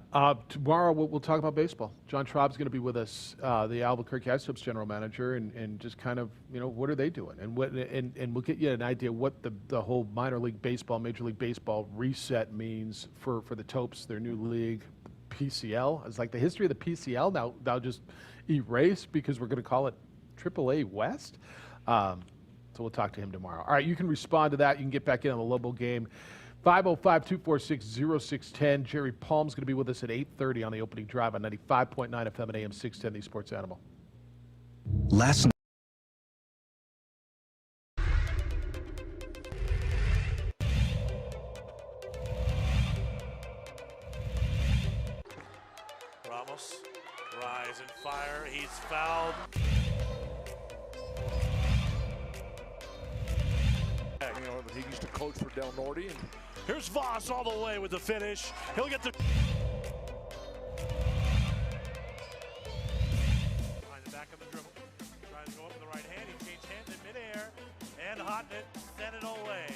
Tomorrow we'll talk about baseball. John Traub's going to be with us, the Albuquerque Isotopes general manager, and just kind of, what are they doing? And we'll get you an idea what the whole minor league baseball, major league baseball reset means for the Topes, their new league, PCL. It's like the history of the PCL now just erased because we're going to call it AAA West. So we'll talk to him tomorrow. All right, you can respond to that. You can get back in on the Lobo game. 505-246-0610. Jerry Palm's going to be with us at 8:30 on the opening drive on 95.9 FM and AM 610, the Sports Animal. Last night. Ramos, rise and fire. He's fouled. He used to coach for Del Norte. And here's Voss all the way with the finish. He'll get the... Behind the back of the dribble. Trying to go up with the right hand. He changed hands in midair. And hotting it. Sent it away.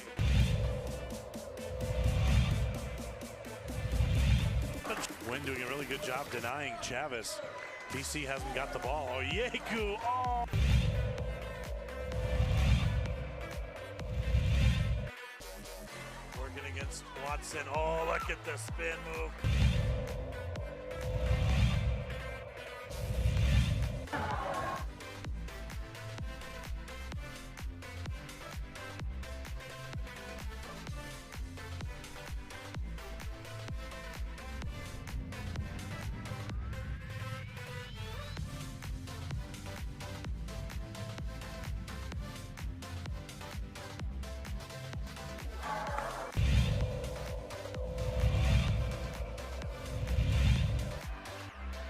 Wynn doing a really good job denying Chavez. BC hasn't got the ball. Oh, Yeku. Oh! Against Watson. Oh, look at the spin move.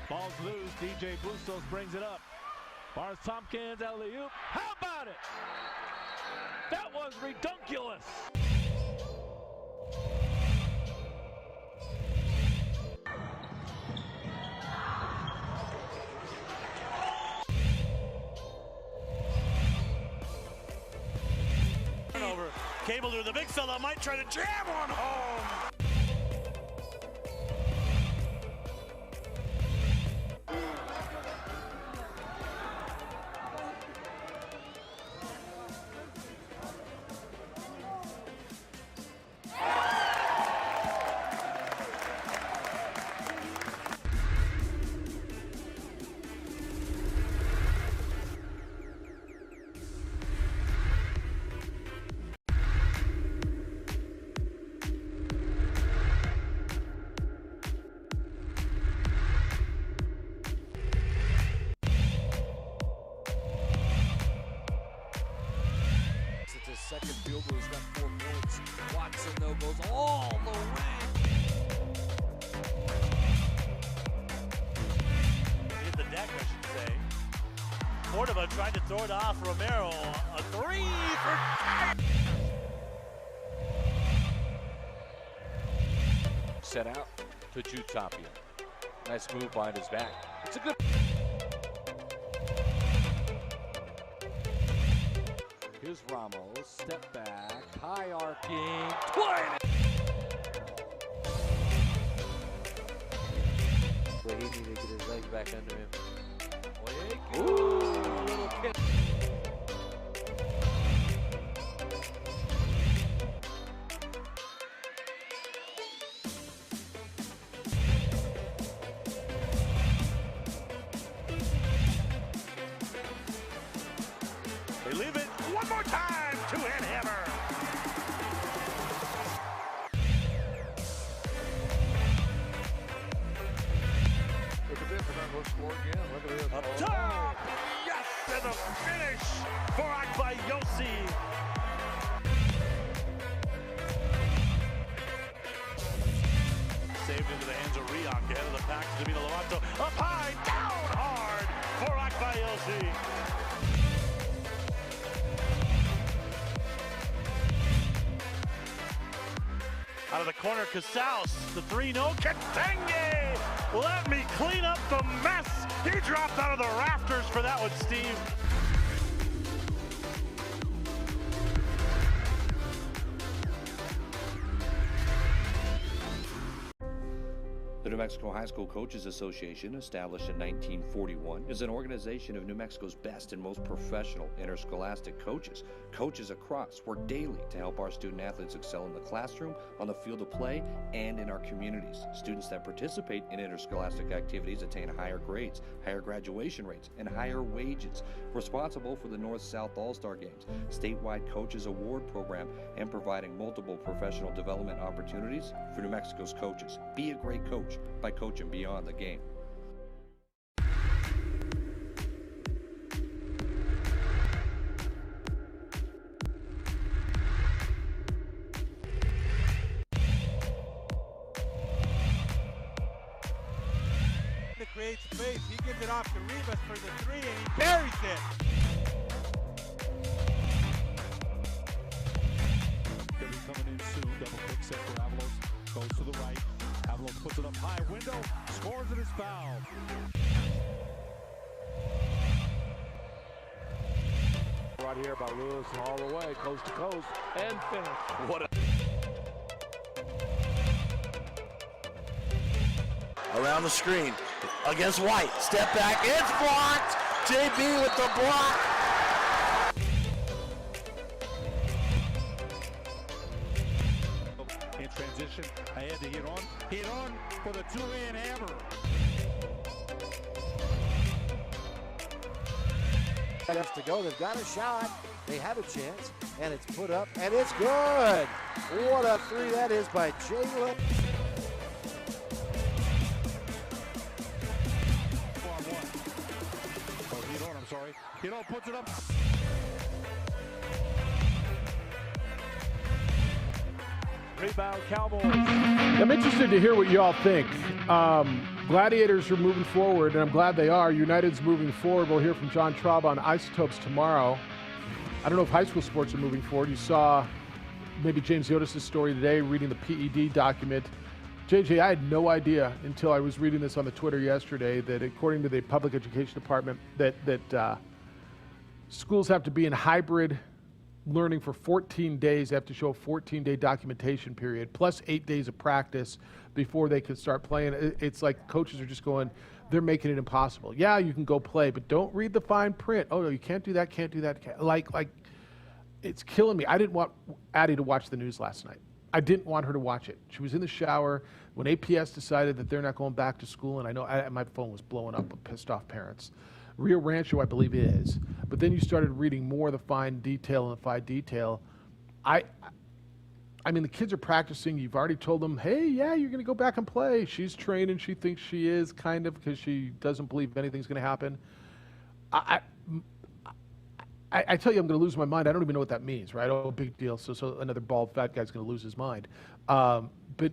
Ball's loose. DJ Bustos brings it up. Bars Tompkins, alley-oop. How about it? That was redunculous. Turnover. Cable to the big fella might try to jam on home. Second field goal, he's got 4 points. Watson, though, goes all the way. Hit the deck, I should say. Cordova tried to throw it off. Romero, a 3 for... Set out to Jutapia. Nice move behind his back. It's a good... Here's Ramos, step back, high arcing, twine. But he needed to get his legs back under him. Ooh, a little kidding. They leave it one more time. Two-hand hammer. Look at this, and then we'll score again. Look at this. Up top. Yes, and the finish for Akbayosi. Saved into the hands of Riak. Ahead of the pack to Davina Levanto. Up high, down hard for Akbayosi. Out of the corner, Casals, the 3-0, Katenge! Let me clean up the mess! He dropped out of the rafters for that one, Steve. The New Mexico High School Coaches Association, established in 1941, is an organization of New Mexico's best and most professional interscholastic coaches. Coaches across work daily to help our student athletes excel in the classroom, on the field of play, and in our communities. Students that participate in interscholastic activities attain higher grades, higher graduation rates, and higher wages. Responsible for the North-South All-Star Games, statewide Coaches Award Program, and providing multiple professional development opportunities for New Mexico's coaches. Be a great coach by coaching beyond the game. To create space, he gives it off to Rivas for the 3, and he buries it. Coming in soon, double pick set for Avalos, goes to the right. Avalos puts it up high, window, scores it as foul. Right here by Lewis all the way, coast to coast, and finish. What a... Around the screen, against White, step back, it's blocked! JB with the block! In transition, ahead to hit on for the two-hand hammer. Minutes to go. They've got a shot. They have a chance, and it's put up, and it's good. What a three that is by Jalen. 4-on-1. Oh, Hidon, I'm sorry. Hidon puts it up. Rebound, Cowboys. I'm interested to hear what y'all think. Gladiators are moving forward, and I'm glad they are. United's moving forward. We'll hear from John Traub on Isotopes tomorrow. I don't know if high school sports are moving forward. You saw maybe James Yotis' story today, reading the PED document. JJ, I had no idea until I was reading this on the Twitter yesterday that according to the Public Education Department, that schools have to be in hybrid learning for 14 days. They have to show a 14-day documentation period, plus 8 days of practice before they can start playing. It's like coaches are just going, they're making it impossible. Yeah, you can go play, but don't read the fine print. Oh, no, you can't do that, can't do that. Like, it's killing me. I didn't want Addie to watch the news last night. I didn't want her to watch it. She was in the shower when APS decided that they're not going back to school, and I know my phone was blowing up with pissed off parents. Rio Rancho, I believe it is. But then you started reading more of the fine detail and the fine detail. I mean, the kids are practicing. You've already told them, hey, yeah, you're going to go back and play. She's training. She thinks she is, kind of, because she doesn't believe anything's going to happen. I tell you I'm going to lose my mind. I don't even know what that means, right? Oh, big deal. So another bald fat guy's going to lose his mind. But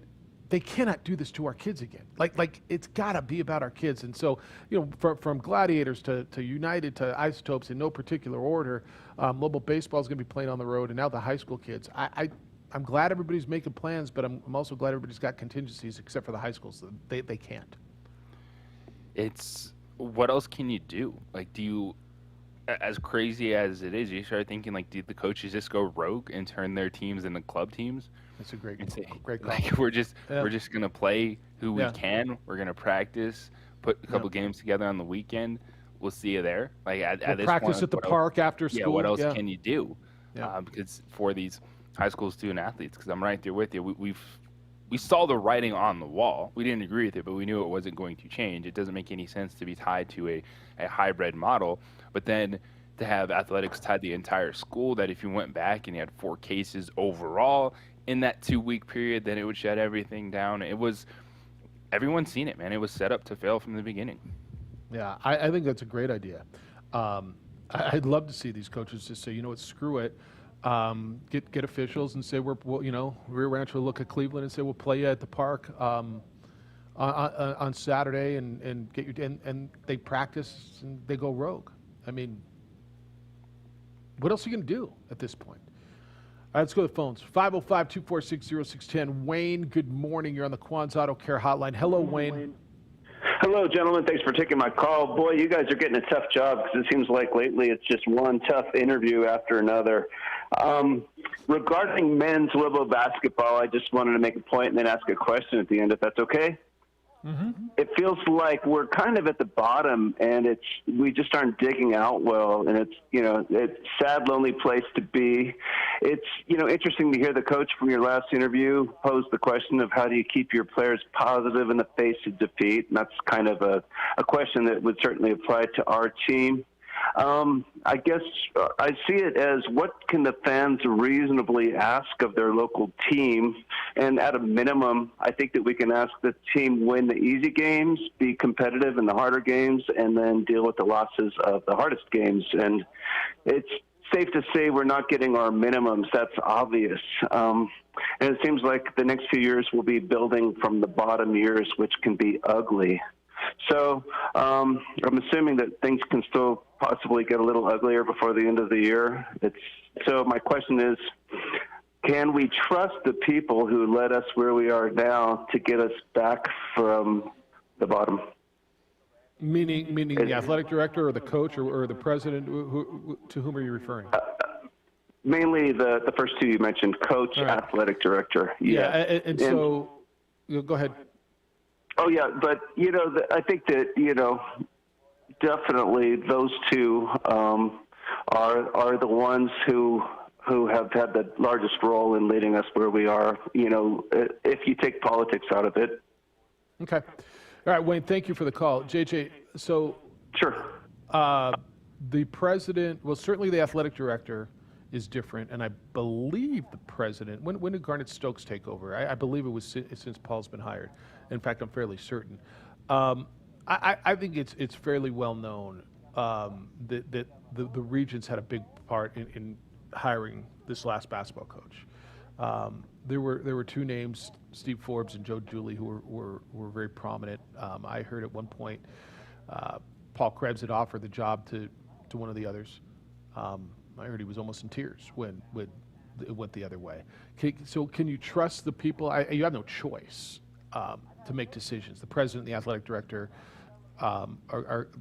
they cannot do this to our kids again. Like it's got to be about our kids. And so, you know, from Gladiators to United to Isotopes in no particular order, Lobel Baseball is going to be playing on the road, and now the high school kids. I'm glad everybody's making plans, but I'm also glad everybody's got contingencies except for the high schools. They can't. It's what else can you do? Like, do you, as crazy as it is, you start thinking, like, do the coaches just go rogue and turn their teams into club teams? That's a great call. Like, we're just gonna play who we can. We're gonna practice, put a couple games together on the weekend. we'll see you there. Like at this practice point, at the park after school. Yeah, what else can you do? Yeah. Because for these high school student athletes, because I'm right there with you, we saw the writing on the wall. We didn't agree with it, but we knew it wasn't going to change. It doesn't make any sense to be tied to a hybrid model, but then to have athletics tied the entire school, that if you went back and you had 4 cases overall in that 2-week period, then it would shut everything down. Everyone's seen it, man. It was set up to fail from the beginning. Yeah, I think that's a great idea. I'd love to see these coaches just say, you know what, screw it. Get officials and say Rio Rancho will look at Cleveland and say we'll play you at the park on Saturday and get you and they practice and they go rogue. I mean, what else are you going to do at this point? All right, let's go to the phones. 505-246-0610. Wayne, good morning. You're on the Quan's Auto Care Hotline. Hello, Wayne. Hello, gentlemen. Thanks for taking my call. Boy, you guys are getting a tough job because it seems like lately it's just one tough interview after another. Regarding men's Lobo basketball, I just wanted to make a point and then ask a question at the end, if that's okay. Mm-hmm. It feels like we're kind of at the bottom, and we just aren't digging out well, and it's a sad, lonely place to be. It's interesting to hear the coach from your last interview pose the question of how do you keep your players positive in the face of defeat, and that's kind of a question that would certainly apply to our team. I guess I see it as what can the fans reasonably ask of their local team? And at a minimum, I think that we can ask the team win the easy games, be competitive in the harder games, and then deal with the losses of the hardest games. And it's safe to say we're not getting our minimums. That's obvious. And it seems like the next few years will be building from the bottom years, which can be ugly. So I'm assuming that things can still possibly get a little uglier before the end of the year. So my question is, can we trust the people who led us where we are now to get us back from the bottom? Meaning the athletic director or the coach or the president? To whom are you referring? Mainly the first two you mentioned, coach, right. Athletic director. Yeah, and so go ahead. Oh, yeah, but, I think that, definitely those two are the ones who have had the largest role in leading us where we are, if you take politics out of it. Okay. All right, Wayne, thank you for the call. JJ, so sure. The president, well, certainly the athletic director is different, and I believe the president, when did Garnet Stokes take over? I believe it was since Paul's been hired. In fact, I'm fairly certain. I think it's fairly well known that the Regents had a big part in hiring this last basketball coach. There were 2 names, Steve Forbes and Joe Dooley, who were very prominent. I heard at one point Paul Krebs had offered the job to one of the others. I heard he was almost in tears when it went the other way. So can you trust the people? You have no choice to make decisions. The president and the athletic director,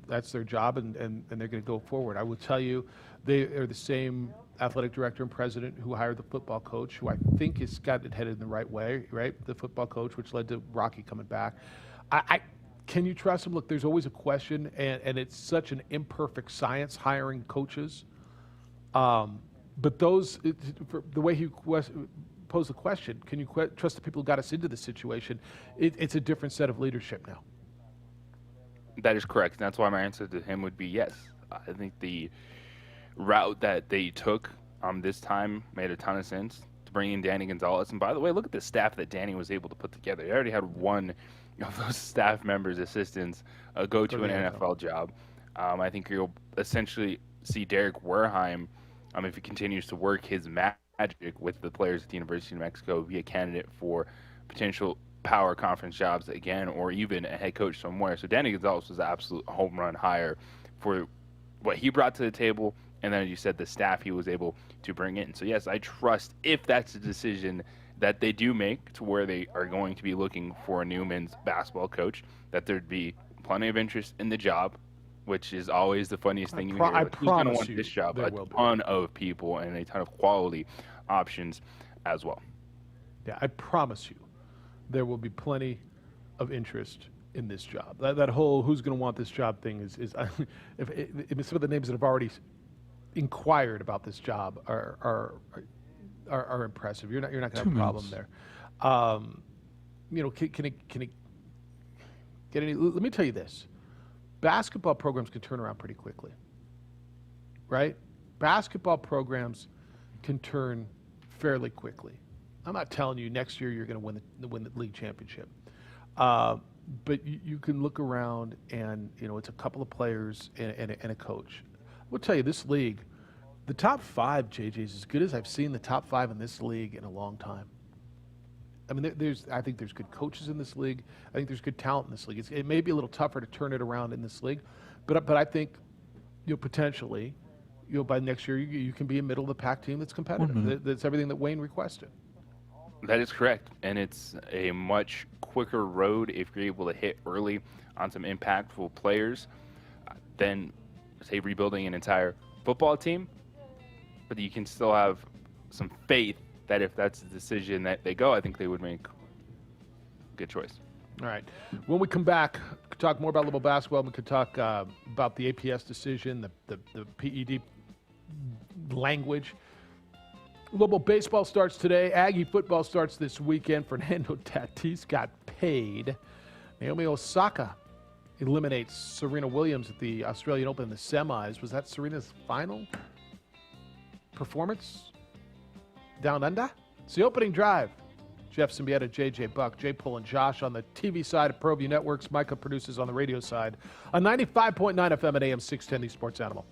that's their job, and they're going to go forward. I will tell you, they are the same athletic director and president who hired the football coach, who I think has got it headed in the right way, right? The football coach, which led to Rocky coming back. Can you trust him? Look, there's always a question, and it's such an imperfect science hiring coaches. But the way he posed the question, can you trust the people who got us into this situation? It's a different set of leadership now. That is correct. That's why my answer to him would be yes. I think the route that they took this time made a ton of sense to bring in Danny Gonzalez. And by the way, look at the staff that Danny was able to put together. He already had one of those staff members, assistants, go to an NFL job. I think you'll essentially see Derek Werheim, if he continues to work his magic with the players at the University of New Mexico, be a candidate for potential power conference jobs again, or even a head coach somewhere. So Danny Gonzalez was an absolute home run hire for what he brought to the table, and then, as you said, the staff he was able to bring in. So yes, I trust, if that's a decision that they do make to where they are going to be looking for a new men's basketball coach, that there'd be plenty of interest in the job, which is always the funniest thing you hear. I Who's going to promise want you this job? there A will be. ton of people and a ton of quality options as well. Yeah, I promise you there will be plenty of interest in this job. That whole who's going to want this job thing is if some of the names that have already inquired about this job are impressive. You're not going to have a problem there. Can it get any? Let me tell you this: basketball programs can turn around pretty quickly, right? Basketball programs can turn fairly quickly. I'm not telling you next year you're going to win the league championship, but you can look around and it's a couple of players and a coach. I will tell you, this league, the top 5, JJ, is as good as I've seen the top 5 in this league in a long time. I mean, I think there's good coaches in this league. I think there's good talent in this league. It may be a little tougher to turn it around in this league, but I think potentially, by next year you can be a middle of the pack team that's competitive. That's everything that Wayne requested. That is correct, and it's a much quicker road if you're able to hit early on some impactful players than, say, rebuilding an entire football team. But you can still have some faith that if that's the decision that they go, I think they would make a good choice. All right. When we come back, we could talk more about Level basketball. We could talk about the APS decision, the PED language. Global baseball starts today. Aggie football starts this weekend. Fernando Tatis got paid. Naomi Osaka eliminates Serena Williams at the Australian Open in the semis. Was that Serena's final performance down under? It's the opening drive. Jeff Siembieda, JJ Buck, Jay Pull, and Josh on the TV side of ProView Networks. Micah produces on the radio side on 95.9 FM and AM 610, the Sports Animal.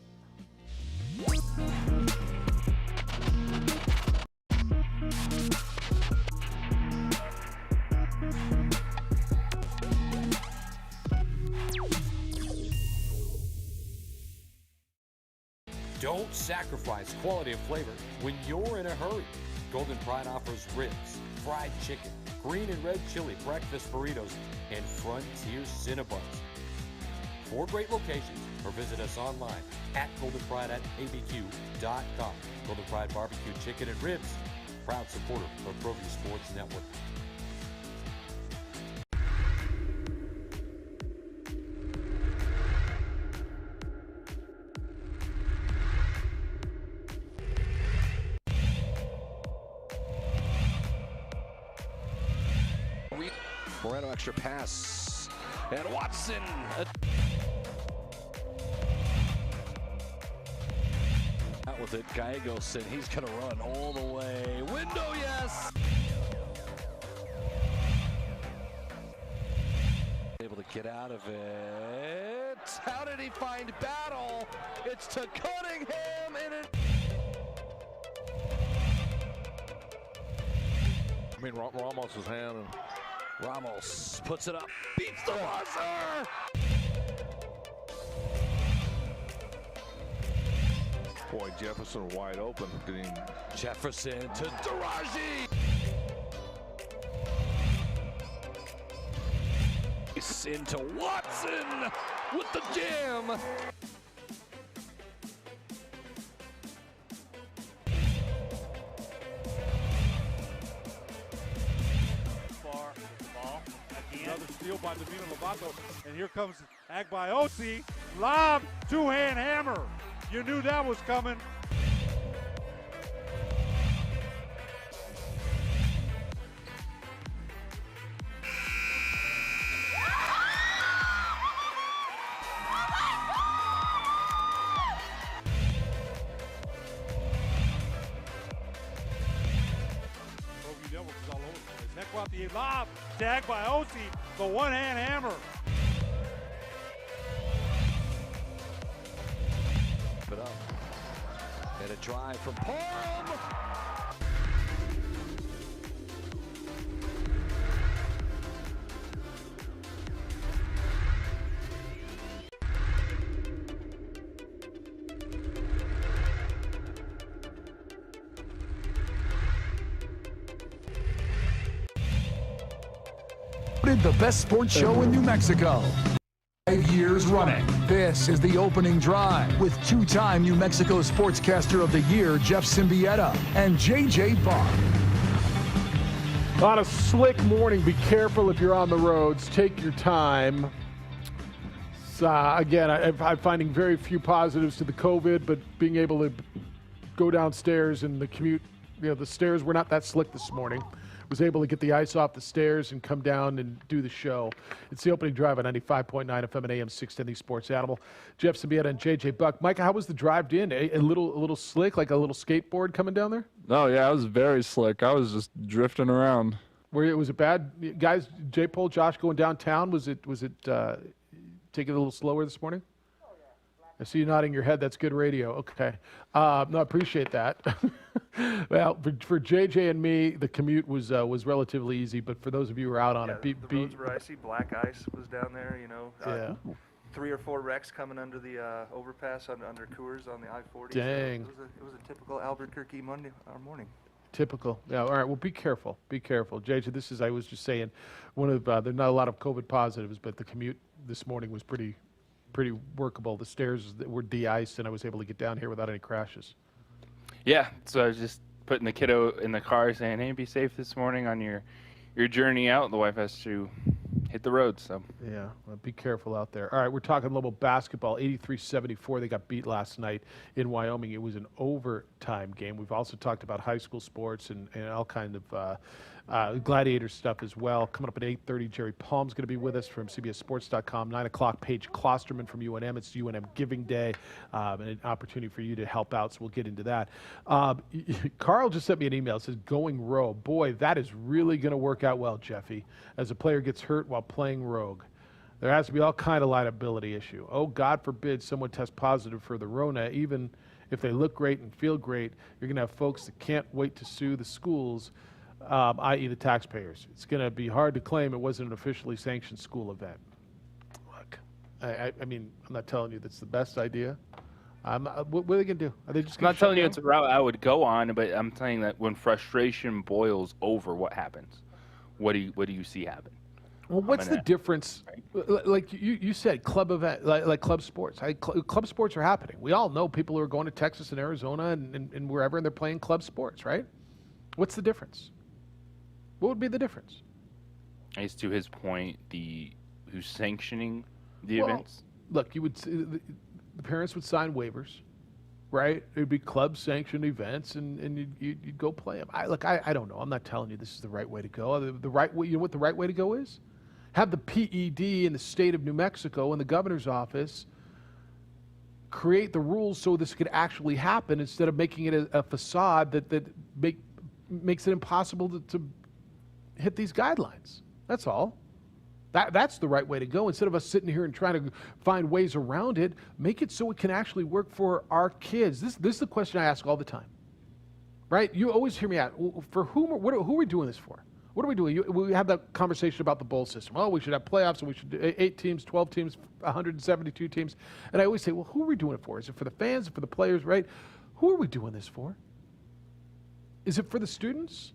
Don't sacrifice quality and flavor when you're in a hurry. Golden Pride offers ribs, fried chicken, green and red chili breakfast burritos, and Frontier Cinnabons. 4 great locations, or visit us online at goldenpride@abq.com. Golden Pride Barbecue Chicken and Ribs, proud supporter of ProView Sports Network. Moreno extra pass, and Watson. Out with it, Gallegos, and he's going to run all the way. Window, yes! Able to get out of it. How did he find Battle? It's to Cunningham, and it... Ramos' hand. Ramos puts it up, beats the buzzer! Boy, Jefferson wide open. Jefferson to Daraji! Into Watson with the jam! Another steal by Davina Lovato, and here comes Agbaiosi. Lob, two-hand hammer. You knew that was coming. The lob to Agbaiosi, the one-hand hammer. Put up. And a drive from Parham. The best sports show in New Mexico. 5 years running. This is the opening drive with 2-time New Mexico Sportscaster of the Year, Jeff Siembieda, and JJ Buck. On a slick morning, be careful if you're on the roads. Take your time. Again, I'm finding very few positives to the COVID, but being able to go downstairs and the commute, the stairs were not that slick this morning. Was able to get the ice off the stairs and come down and do the show. It's the opening drive on 95.9 FM and AM 610 Sports Animal. Jeff Siembieda and JJ Buck. Micah, how was the drive in? A little slick, like a little skateboard coming down there? No, yeah, it was very slick. I was just drifting around. Was it bad? Guys, J-Pole, Josh going downtown, was it taking it a little slower this morning? I see you nodding your head. That's good radio. Okay. No, I appreciate that. Well, for JJ and me, the commute was relatively easy, but for those of you who are out on it, the roads were icy. Black ice was down there, Yeah. 3 or 4 wrecks coming under the overpass under Coors on the I-40. Dang. So it was a typical Albuquerque morning. Typical. Yeah. All right. Well, be careful. Be careful. JJ, I was just saying, there's not a lot of COVID positives, but the commute this morning was pretty workable. The stairs were de-iced, and I was able to get down here without any crashes. Yeah. So I was just putting the kiddo in the car saying, hey, be safe this morning on your journey out. The wife has to hit the road, so. Yeah, well, be careful out there. All right, we're talking Lobo basketball, 83-74. They got beat last night in Wyoming. It was an overtime game. We've also talked about high school sports and all kind of gladiator stuff as well. Coming up at 8:30, Jerry Palm's going to be with us from CBSSports.com. 9 o'clock, Paige Klosterman from UNM. It's UNM Giving Day, and an opportunity for you to help out, so we'll get into that. Carl just sent me an email. It says, going rogue. Boy, that is really going to work out well, Jeffy, as a player gets hurt while playing rogue. There has to be all kind of liability issue. Oh, God forbid someone tests positive for the Rona. Even if they look great and feel great, you're going to have folks that can't wait to sue the schools, i.e. the taxpayers. It's going to be hard to claim it wasn't an officially sanctioned school event. Look, I mean, I'm not telling you that's the best idea. What are they going to do? Are they just I'm not telling you it's a route I would go on, but I'm saying that when frustration boils over, what happens? What do you see happen? Well, what's the difference? Like you said, club event, like club sports. Club sports are happening. We all know people who are going to Texas and Arizona and wherever, and they're playing club sports, right? What's the difference? What would be the difference? I guess to his point, who's sanctioning the events? Look, the parents would sign waivers, right? It'd be club-sanctioned events, and you'd go play them. I don't know. I'm not telling you this is the right way to go. The right way, you know what the right way to go is? Have the PED in the state of New Mexico and the governor's office create the rules so this could actually happen instead of making it a facade that makes it impossible to hit these guidelines. That's all. That's the right way to go. Instead of us sitting here and trying to find ways around it, make it so it can actually work for our kids. This is the question I ask all the time, right? You always hear me out. For whom? Who are we doing this for? What are we doing? We have that conversation about the bowl system. Oh, we should have playoffs, and we should do 8 teams, 12 teams, 172 teams. And I always say, well, who are we doing it for? Is it for the fans? Is it for the players, right? Who are we doing this for? Is it for the students?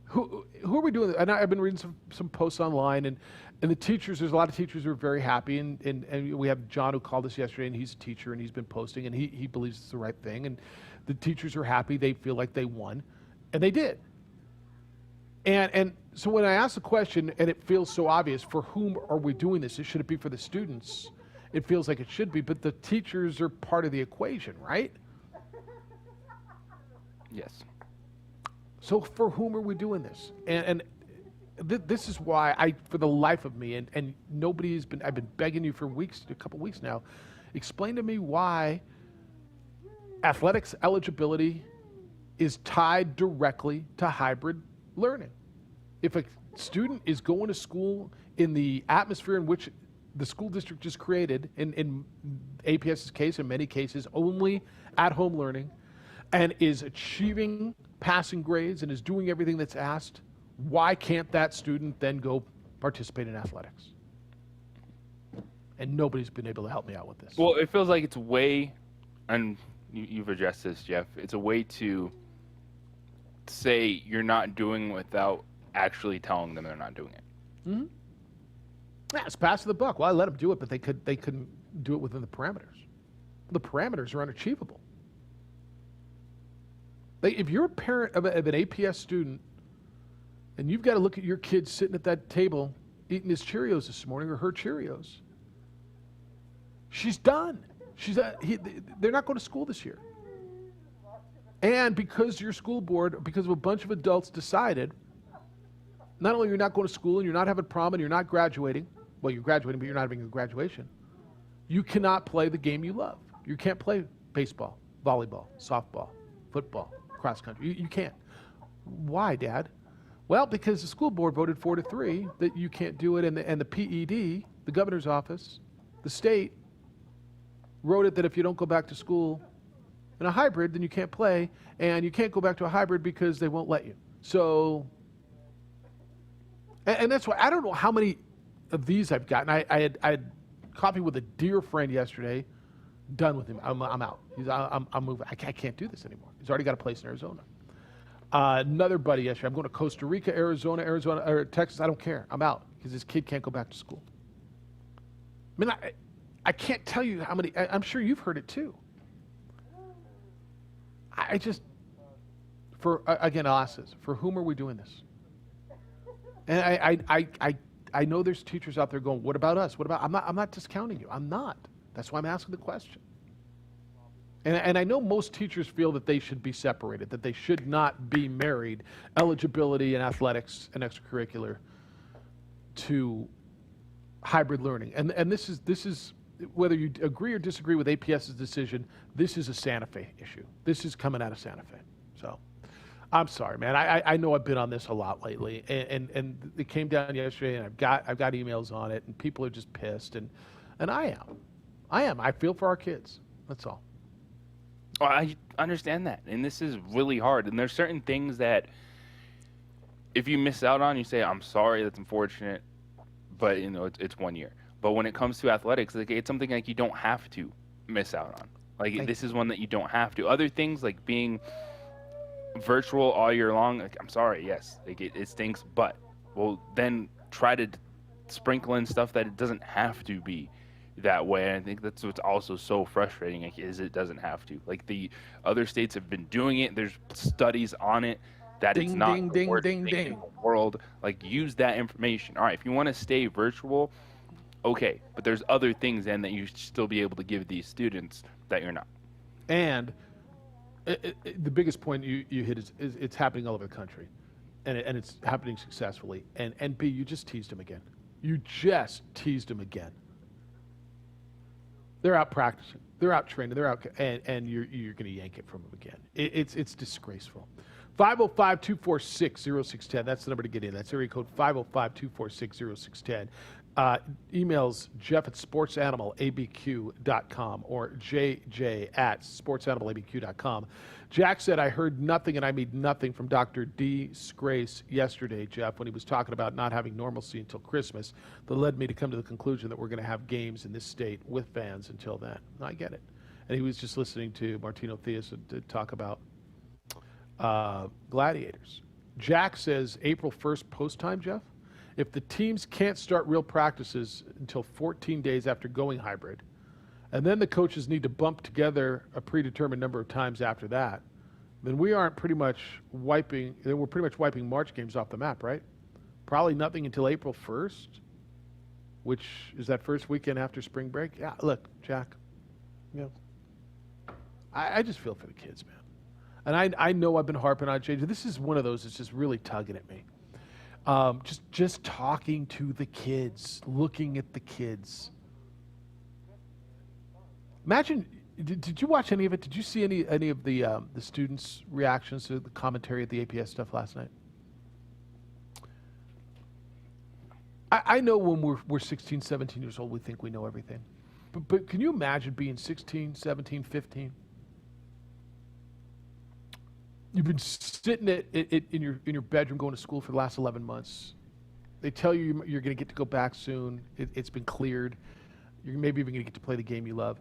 Who are we doing? And I've been reading some posts online, and the teachers, there's a lot of teachers who are very happy, and we have John who called us yesterday, and he's a teacher, and he's been posting, and he believes it's the right thing, and the teachers are happy. They feel like they won, and they did. And so when I ask the question, and it feels so obvious, for whom are we doing this? Should it be for the students? It feels like it should be, but the teachers are part of the equation, right? Yes. So for whom are we doing this? And this is why for the life of me, and nobody's been, I've been begging you for a couple weeks now, explain to me why athletics eligibility is tied directly to hybrid learning. If a student is going to school in the atmosphere in which the school district is created, in APS's case, in many cases, only at-home learning, and is achieving passing grades and is doing everything that's asked, why can't that student then go participate in athletics? And nobody's been able to help me out with this. Well, it feels like it's a way, and you've addressed this, Jeff, it's a way to say you're not doing without actually telling them they're not doing it. Mm-hmm. Yeah, it's passing the buck. Well, I let them do it, but they couldn't do it within the parameters. The parameters are unachievable. If you're a parent of an APS student And you've got to look at your kid sitting at that table eating his Cheerios this morning, or her Cheerios. She's done. They're not going to school this year. And because your school board, because of a bunch of adults decided, not only you're not going to school and you're not having prom and you're not graduating, well, you're graduating, but you're not having a graduation, you cannot play the game you love. You can't play baseball, volleyball, softball, football, cross country. You can't. Why, Dad? Well, because the school board voted 4-3 that you can't do it, and the PED, the governor's office, the state, wrote it that if you don't go back to school in a hybrid, then you can't play, and you can't go back to a hybrid because they won't let you. So, and that's why I don't know how many of these I've gotten. I had coffee with a dear friend yesterday. Done with him. I'm out. I'm moving. I can't do this anymore. He's already got a place in Arizona. Another buddy yesterday. I'm going to Costa Rica, Arizona, or Texas. I don't care. I'm out because this kid can't go back to school. I mean, I can't tell you how many. I'm sure you've heard it too. I just, again, I'll ask this: for whom are we doing this? And I know there's teachers out there going, "What about us? What about?" I'm not discounting you. I'm not. That's why I'm asking the question. And I know most teachers feel that they should be separated, that they should not be married, eligibility in athletics and extracurricular, to hybrid learning. And this is whether you agree or disagree with APS's decision, this is a Santa Fe issue. This is coming out of Santa Fe. So I'm sorry, man. I know I've been on this a lot lately, and it came down yesterday, and I've got emails on it, and people are just pissed, and I am. I feel for our kids. That's all. Well, I understand that, and this is really hard. And there's certain things that if you miss out on, you say, "I'm sorry, that's unfortunate," but it's 1 year. But when it comes to athletics, it's something like you don't have to miss out on. Like this is one that you don't have to. Other things like being virtual all year long, I'm sorry, yes, it stinks, but well, then try to sprinkle in stuff that it doesn't have to be that way. And I think that's what's also so frustrating, is it doesn't have to. Like the other states have been doing it. There's studies on it that it's not the worst thing in the world. Like use that information. All right, if you want to stay virtual, okay, but there's other things then that you should still be able to give these students that you're not. And the biggest point you hit is it's happening all over the country, and it's happening successfully. And B, you just teased him again. You just teased him again. They're out practicing. They're out training. They're out, and you're going to yank it from them again. It's disgraceful. 505-246-0610. That's the number to get in. That's area code 505-246-0610. Emails jeff@sportsanimalabq.com or jj@sportsanimalabq.com. Jack said, "I heard nothing and I made nothing from Dr. D. Scrace yesterday, Jeff, when he was talking about not having normalcy until Christmas. That led me to come to the conclusion that we're going to have games in this state with fans until then." I get it. And he was just listening to Martino Theus to talk about Gladiators. Jack says, April 1st post time, Jeff? If the teams can't start real practices until 14 days after going hybrid, and then the coaches need to bump together a predetermined number of times after that, then we're pretty much wiping March games off the map, right? Probably nothing until April 1st, which is that first weekend after spring break. Yeah, look, Jack, I just feel for the kids, man. And I know I've been harping on JJ. This is one of those that's just really tugging at me. Just talking to the kids, looking at the kids. Imagine, did you watch any of it? Did you see any of the students' reactions to the commentary at the APS stuff last night? I know when we're 16, 17 years old, we think we know everything. But can you imagine being 16, 17, 15? You've been sitting in your bedroom going to school for the last 11 months. They tell you you're going to get to go back soon. It's been cleared. You're maybe even going to get to play the game you love.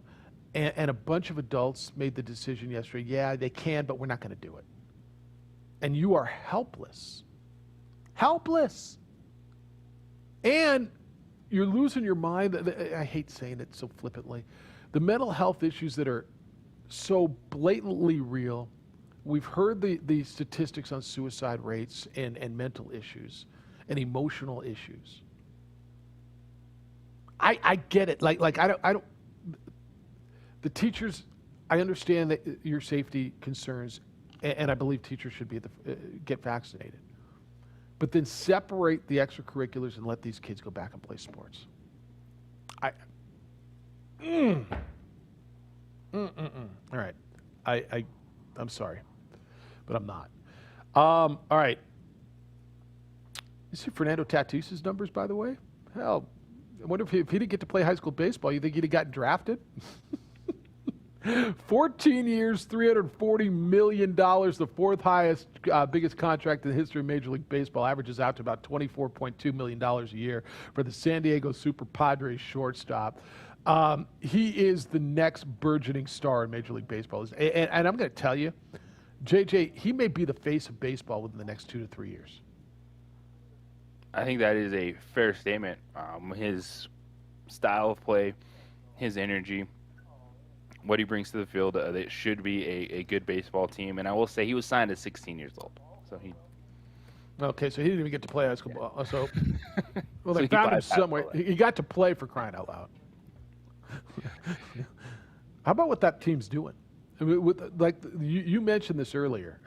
And a bunch of adults made the decision yesterday, yeah, they can, but we're not going to do it. And you are helpless. Helpless. And you're losing your mind. I hate saying it so flippantly. The mental health issues that are so blatantly real we've heard the statistics on suicide rates and mental issues and emotional issues. I get it. Like I don't. The teachers, I understand that your safety concerns, and I believe teachers should be get vaccinated. But then separate the extracurriculars and let these kids go back and play sports. All right. I'm sorry, but I'm not. All right. You see Fernando Tatis's numbers, by the way? Hell, I wonder if he didn't get to play high school baseball, you think he'd have gotten drafted? 14 years, $340 million, the fourth highest, biggest contract in the history of Major League Baseball, averages out to about $24.2 million a year for the San Diego Super Padres shortstop. He is the next burgeoning star in Major League Baseball. And I'm going to tell you, JJ, he may be the face of baseball within the next 2 to 3 years. I think that is a fair statement. His style of play, his energy, what he brings to the field, it should be a good baseball team. And I will say he was signed at 16 years old. So Okay, so he didn't even get to play high school ball. So, well, they So found him somewhere. He got to play, for crying out loud. How about what that team's doing? I mean, you mentioned this earlier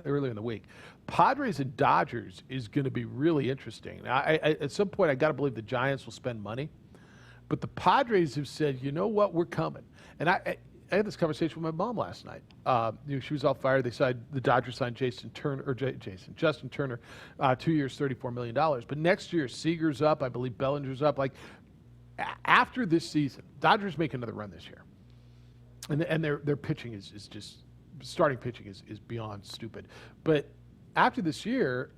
in the week. Padres and Dodgers is going to be really interesting. At some point, I got to believe the Giants will spend money. But the Padres have said, you know what, we're coming. And I had this conversation with my mom last night. She was all fired. The Dodgers signed Justin Turner, 2 years, $34 million. But next year, Seager's up. I believe Bellinger's up. Like, after this season, Dodgers make another run this year. And their pitching is just, starting pitching is beyond stupid. But after this year,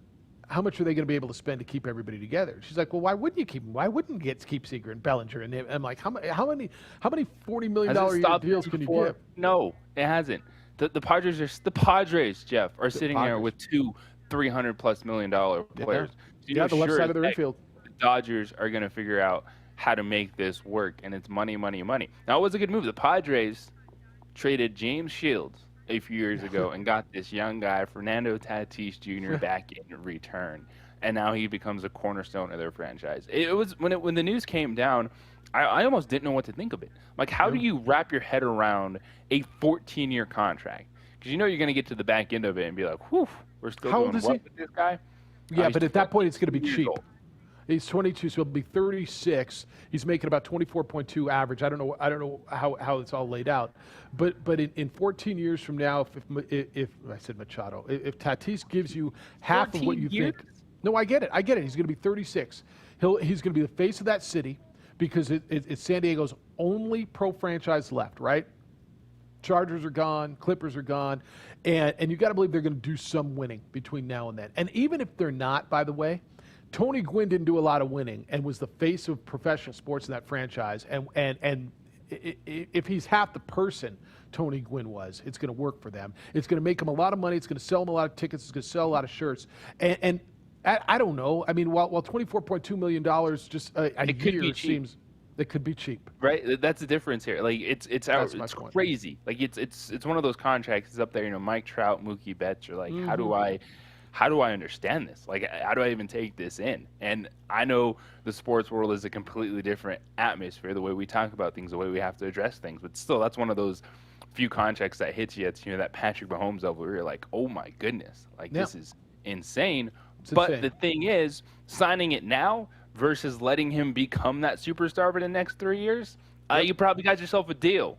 how much are they going to be able to spend to keep everybody together? She's like, well, why wouldn't you keep them? Why wouldn't you keep Seager and Bellinger? And I'm like, how many $40 million a year deals can you give? No, it hasn't. The Padres, Jeff, are sitting there with two $300+ million players. Yeah, the left side of the infield. The Dodgers are going to figure out how to make this work, and it's money, money, money. Now, it was a good move. The Padres traded James Shields a few years ago and got this young guy, Fernando Tatis Jr., back in return, and now he becomes a cornerstone of their franchise. It was when the news came down, I almost didn't know what to think of it. Like, how do you wrap your head around a 14-year contract? Because you know you're going to get to the back end of it and be like, whew, we're still doing what with this guy? Yeah, but at that point, it's going to be cheap. He's 22, so he'll be 36. He's making about 24.2 average. I don't know how it's all laid out, but in 14 years from now, if I said Machado, if Tatis gives you half of what you think, no, I get it. He's going to be 36. He's going to be the face of that city because it's San Diego's only pro franchise left, right? Chargers are gone, Clippers are gone, and you got to believe they're going to do some winning between now and then. And even if they're not, by the way, Tony Gwynn didn't do a lot of winning and was the face of professional sports in that franchise. And if he's half the person Tony Gwynn was, it's going to work for them. It's going to make him a lot of money. It's going to sell them a lot of tickets. It's going to sell a lot of shirts. And I don't know. I mean, while $24.2 million just a year seems, it could be cheap. Right, that's the difference here. Like it's crazy. Like it's one of those contracts. It's up there. You know, Mike Trout, Mookie Betts are like, how do I understand this? Like, how do I even take this in? And I know the sports world is a completely different atmosphere, the way we talk about things, the way we have to address things. But still, that's one of those few contracts that hits you. It's, that Patrick Mahomes level where you're like, oh my goodness, this is insane. But the thing is, signing it now versus letting him become that superstar for the next 3 years, you probably got yourself a deal.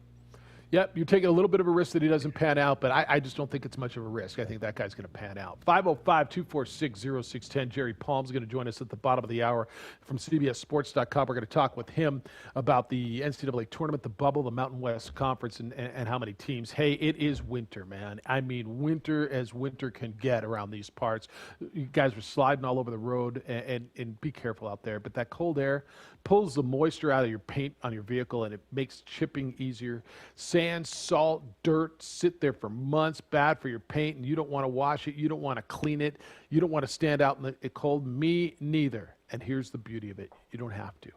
Yep, you're taking a little bit of a risk that he doesn't pan out, but I just don't think it's much of a risk. I think that guy's going to pan out. 505-246-0610. Jerry Palm's going to join us at the bottom of the hour from CBSSports.com. We're going to talk with him about the NCAA tournament, the bubble, the Mountain West Conference, and how many teams. Hey, it is winter, man. I mean, winter as winter can get around these parts. You guys are sliding all over the road, and be careful out there. But that cold air pulls the moisture out of your paint on your vehicle, and it makes chipping easier. Sand, salt, dirt sit there for months, bad for your paint, and you don't want to wash it. You don't want to clean it. You don't want to stand out in the cold. Me neither. And here's the beauty of it. You don't have to.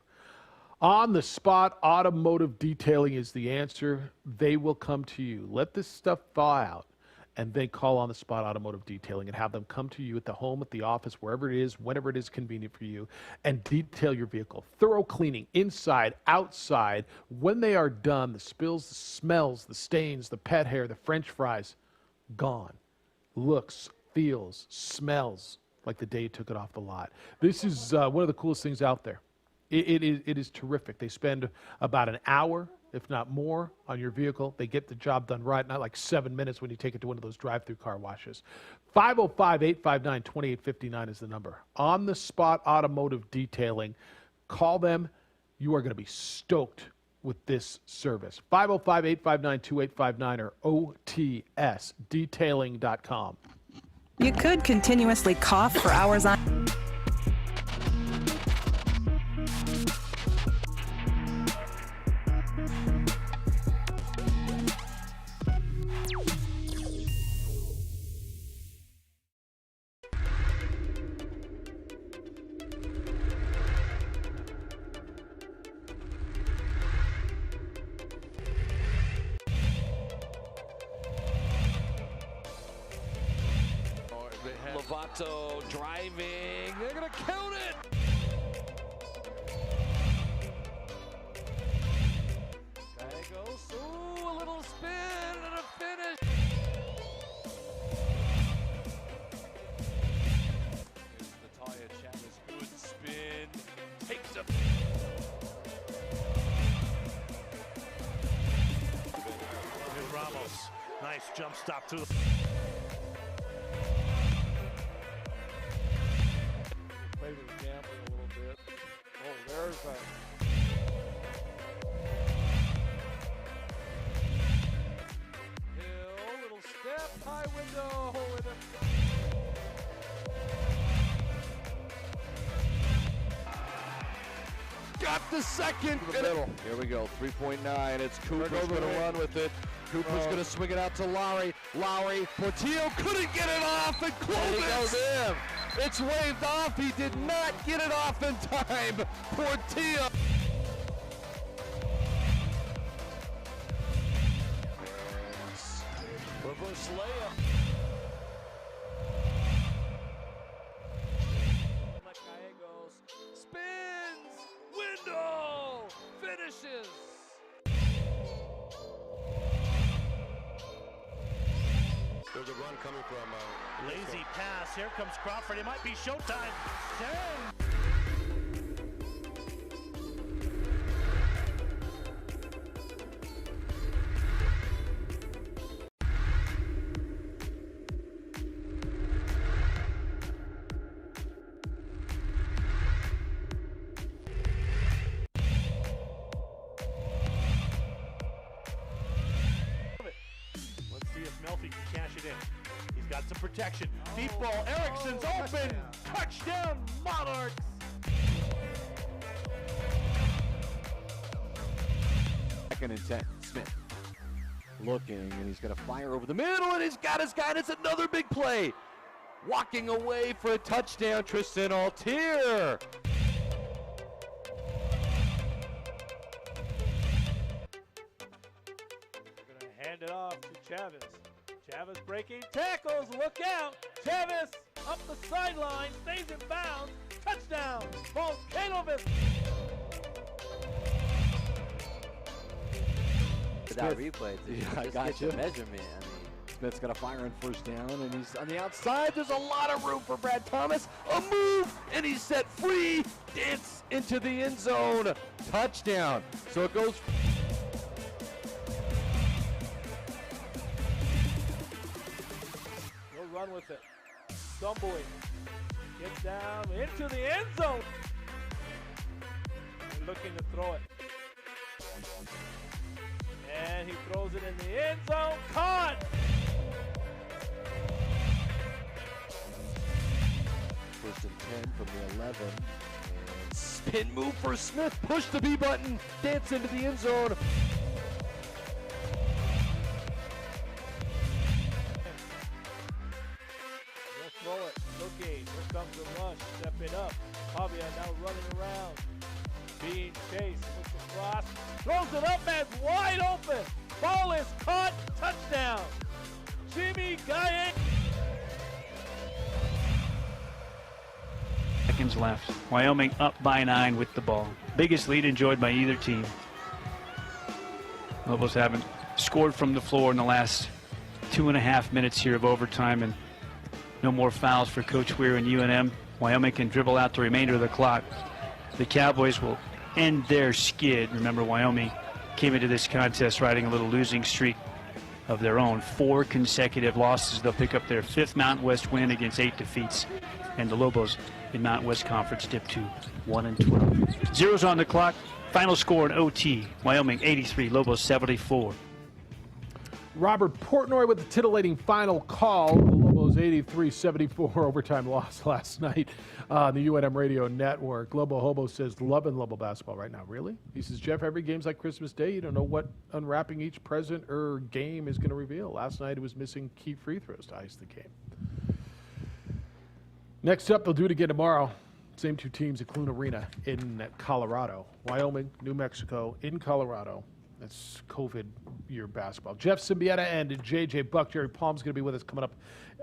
On the spot, automotive detailing is the answer. They will come to you. Let this stuff thaw out, and then call On the Spot Automotive Detailing and have them come to you at the home, at the office, wherever it is, whenever it is convenient for you, and detail your vehicle. Thorough cleaning, inside, outside. When they are done, the spills, the smells, the stains, the pet hair, the French fries, gone. Looks, feels, smells like the day you took it off the lot. This is one of the coolest things out there. It is terrific. They spend about an hour, if not more, on your vehicle. They get the job done right, not like 7 minutes when you take it to one of those drive-through car washes. 505-859-2859 is the number. On the Spot Automotive Detailing. Call them. You are going to be stoked with this service. 505-859-2859 or otsdetailing.com. You could continuously cough for hours on. Lovato driving. They're going to count it. Gallegos. Ooh, a little spin and a finish. Here's Natalia Chavez. Good spin. Takes a... Here's Ramos. Nice jump stop through the... Play with gambling a little bit. Oh, there's a... Hill, little step, high window, with a... Got the second. The middle. Here we go. 3.9. It's Cooper's going to run with it. Cooper's going to swing it out to Lowry. Lowry. Portillo couldn't get it off, and Clovis goes in. It's waved off. He did not get it off in time. Portillo. Reverse layup. Gallegos spins. Window. Finishes. There's a run coming from lazy pass. Here comes Crawford. It might be showtime. Let's see if Melfi can cash it in. He's got some protection. Deep ball. Erickson's open. Touchdown, Monarchs. Second and 10. Smith looking, and he's going to fire over the middle, and he's got his guy, and it's another big play. Walking away for a touchdown, Tristan Altier. Hand it off to Chavez. Chavez breaking tackles. Look out. Chavez up the sideline. Stays in bounds. Touchdown. Volcanovic. That replay. I got you. Measurement. I mean, Smith's got a fire on first down, and he's on the outside. There's a lot of room for Brad Thomas. A move, and he's set free. Dance into the end zone. Touchdown. So it goes. He'll run with it. Stumbling. Gets down into the end zone. And looking to throw it. And he throws it in the end zone. Caught! First and 10 from the 11. And spin move for Smith. Push the B button. Dance into the end zone. He'll throw it. Looking. Here comes the rush. Stepping up. Pavia now running around. Being chased. Looks across. Throws it up and wide open. Ball is caught. Touchdown. Jimmy Gaye. Seconds left. Wyoming up by 9 with the ball. Biggest lead enjoyed by either team. Lobos haven't scored from the floor in the last 2.5 minutes here of overtime, and no more fouls for Coach Weir and UNM. Wyoming can dribble out the remainder of the clock. The Cowboys will end their skid. Remember, Wyoming came into this contest riding a little losing streak of their own. 4 consecutive losses. They'll pick up their 5th Mountain West win against 8 defeats. And the Lobos in Mountain West Conference dip to 1-12. Zeros on the clock. Final score in OT. Wyoming 83, Lobos 74. Robert Portnoy with the titillating final call. The Lobos 83-74 overtime loss last night on the UNM Radio Network. Lobo Hobo says, loving Lobo basketball right now. Really? He says, Jeff, every game's like Christmas Day. You don't know what unwrapping each present or game is going to reveal. Last night it was missing key free throws to ice the game. Next up, they'll do it again tomorrow. Same 2 teams at Clune Arena in Colorado. Wyoming, New Mexico, in Colorado. That's COVID year basketball. Jeff Siembieda and JJ Buck. Jerry Palm's going to be with us coming up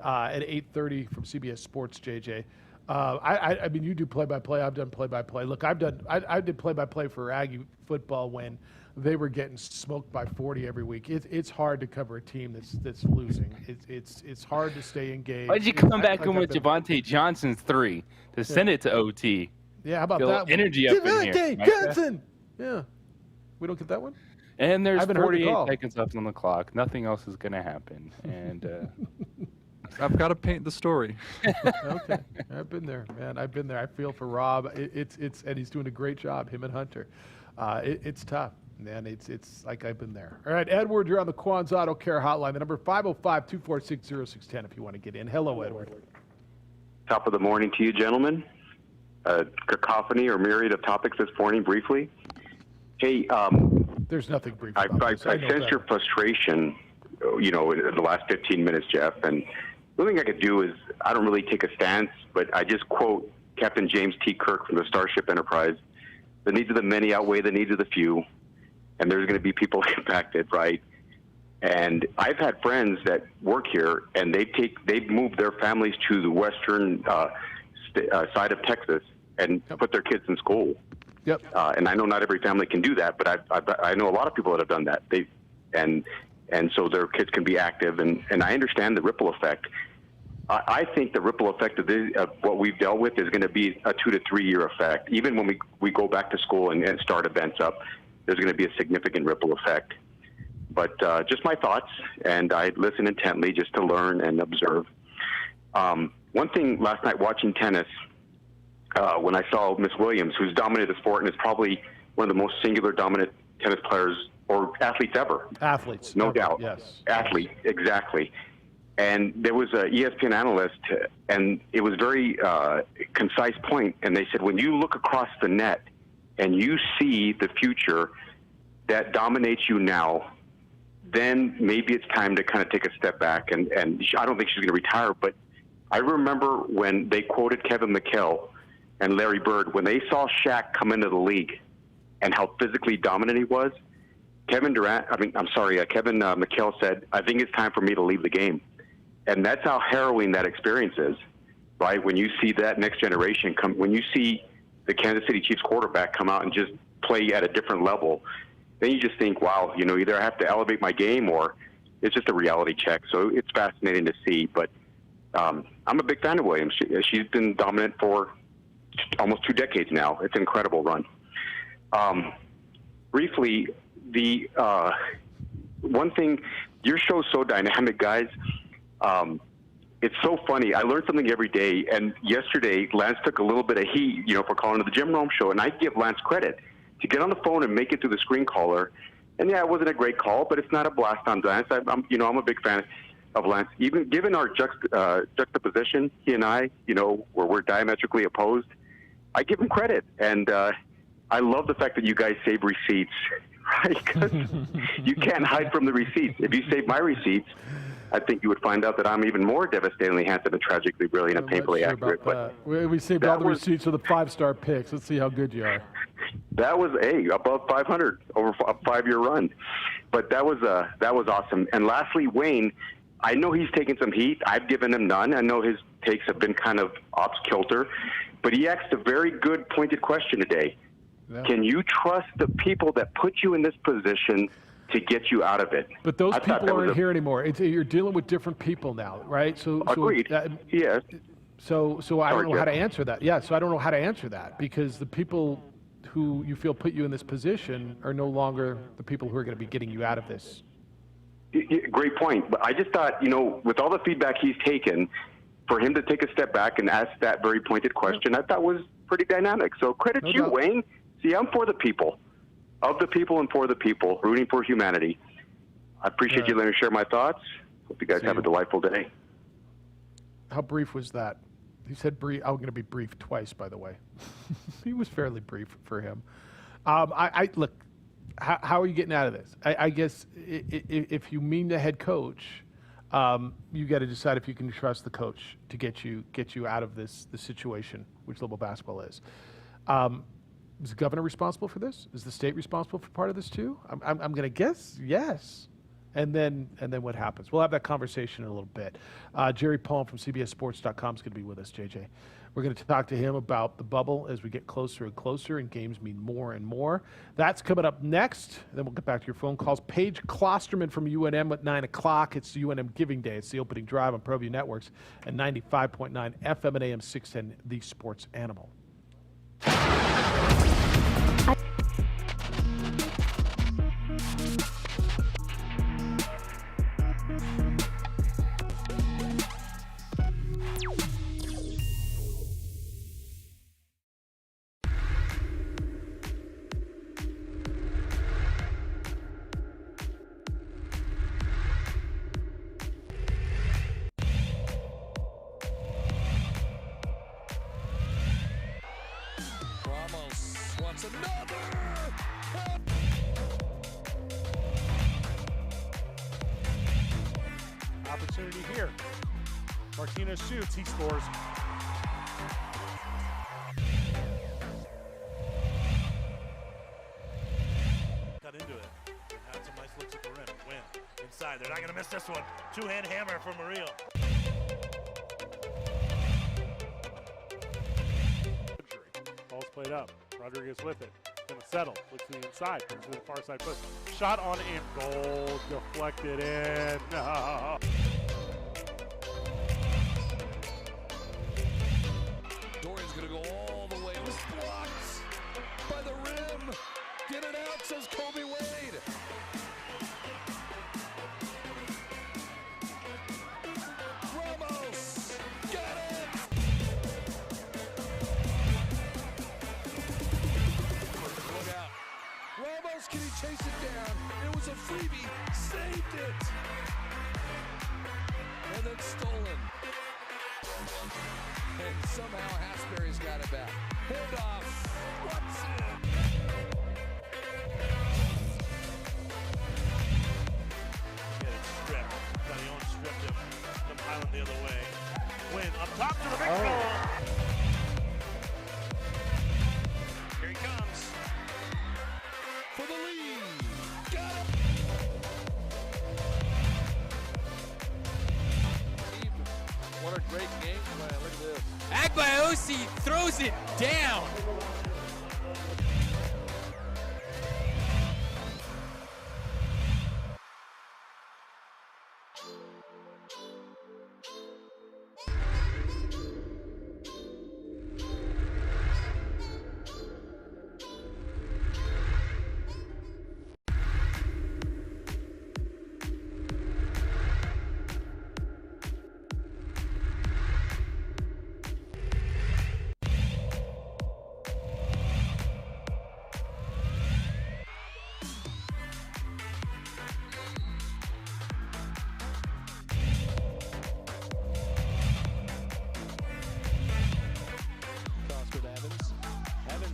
at 8:30 from CBS Sports, JJ. I mean, you do play-by-play. I've done play-by-play. Look, I did play-by-play for Aggie football when they were getting smoked by 40 every week. It's hard to cover a team that's losing. It's hard to stay engaged. Why'd you come back in with Javonte Johnson's 3 to send it to OT? Yeah, how about Feel that? Energy up in here. Javonte Johnson. Yeah, we don't get that one. And there's 48 seconds left on the clock. Nothing else is going to happen. And I've got to paint the story. Okay, I've been there, man. I've been there. I feel for Rob. And he's doing a great job. Him and Hunter. It's tough, man. It's like I've been there. All right, Edward, you're on the Quan's Auto Care Hotline. The number 505-246-0610 if you want to get in. Hello, Edward. Top of the morning to you, gentlemen. Cacophony or myriad of topics this morning, briefly. Hey, there's nothing brief. I sense your frustration, in the last 15 minutes, Jeff. And the only thing I could do is, I don't really take a stance, but I just quote Captain James T. Kirk from the Starship Enterprise. The needs of the many outweigh the needs of the few, and there's going to be people impacted, right? And I've had friends that work here, and they've moved their families to the western side of Texas and put their kids in school. Yep. And I know not every family can do that, but I know a lot of people that have done that. And so their kids can be active, and I understand the ripple effect. I think the ripple effect of what we've dealt with is going to be a 2 to 3 year effect. Even when we go back to school and start events up, there's going to be a significant ripple effect. But just my thoughts, and I listen intently just to learn and observe. One thing last night watching tennis, when I saw Miss Williams, who's dominated the sport and is probably one of the most singular dominant tennis players or athletes ever. Athletes. No ever, doubt. Yes. Athlete, exactly. And there was an ESPN analyst, and it was very concise point, and they said, when you look across the net and you see the future that dominates you now, then maybe it's time to kind of take a step back. And I don't think she's going to retire, but I remember when they quoted Kevin McHale and Larry Bird, when they saw Shaq come into the league and how physically dominant he was, Kevin McHale said, I think it's time for me to leave the game. And that's how harrowing that experience is, right? When you see that next generation come, when you see the Kansas City Chiefs quarterback come out and just play at a different level, then you just think, wow, either I have to elevate my game or it's just a reality check. So it's fascinating to see. But I'm a big fan of Williams. She's been dominant for almost 2 decades now. It's an incredible run. Briefly, the one thing, your show's so dynamic, guys. It's so funny. I learn something every day. And yesterday, Lance took a little bit of heat, for calling it the Jim Rome show. And I give Lance credit to get on the phone and make it through the screen caller. And yeah, it wasn't a great call, but it's not a blast on Lance. I'm a big fan of Lance. Even given our juxtaposition, he and I, where we're diametrically opposed, I give him credit. And I love the fact that you guys save receipts, right? Because you can't hide from the receipts. If you save my receipts, I think you would find out that I'm even more devastatingly handsome and tragically brilliant and painfully accurate. But we saved all the receipts of the 5-star picks. Let's see how good you are. That was above 500 over a 5-year run. But that was awesome. And lastly, Wayne, I know he's taken some heat. I've given him none. I know his takes have been kind of off kilter, but he asked a very good, pointed question today. Yeah. Can you trust the people that put you in this position to get you out of it? But those people aren't here anymore. You're dealing with different people now, right? Agreed. Yes. So I don't know how to answer that. Yeah, so I don't know how to answer that because the people who you feel put you in this position are no longer the people who are going to be getting you out of this. Great point. But I just thought, with all the feedback he's taken, for him to take a step back and ask that very pointed question, I thought was pretty dynamic. So credit to you, Wayne. See, I'm for the people, of the people and for the people, rooting for humanity. I appreciate you letting me share my thoughts. Hope you guys have a delightful day. How brief was that? He said brief. I'm going to be brief twice, by the way. He was fairly brief for him. Look, how are you getting out of this? I guess if you mean the head coach, you got to decide if you can trust the coach to get you out of this situation, which Louisville basketball is. Is the governor responsible for this? Is the state responsible for part of this too? I'm going to guess yes. And then what happens? We'll have that conversation in a little bit. Jerry Palm from CBSSports.com is going to be with us, JJ. We're going to talk to him about the bubble as we get closer and closer, and games mean more and more. That's coming up next. Then we'll get back to your phone calls. Paige Klosterman from UNM at 9 o'clock. It's UNM Giving Day. It's the opening drive on ProView Networks and 95.9 FM and AM 610, The Sports Animal. Opportunity here. Martinez shoots, he scores. Got into it. Had some nice looks at the rim. Win. Inside. They're not going to miss this one. Two-hand hammer from Murillo. Ball's played up. Rodriguez with it. Gonna settle. Looks to the inside. Brings to the far side push. Shot on in. Goal. Deflected in. No. Dorian's gonna go all the way. It was blocked by the rim. Get it out, says Kobe Wade. Ramos. Got it. Look out. Ramos, can he chase it down? It was a freebie. Saved it. And then stolen. And somehow Hasbury's got it back. Handoff. Watson. Get it stripped. Danion stripped him. Come Highland the other way. Win up top to the big goal. Here he comes. For the lead. Got him. What a great game plan. Look at this. Agbayosi throws it down.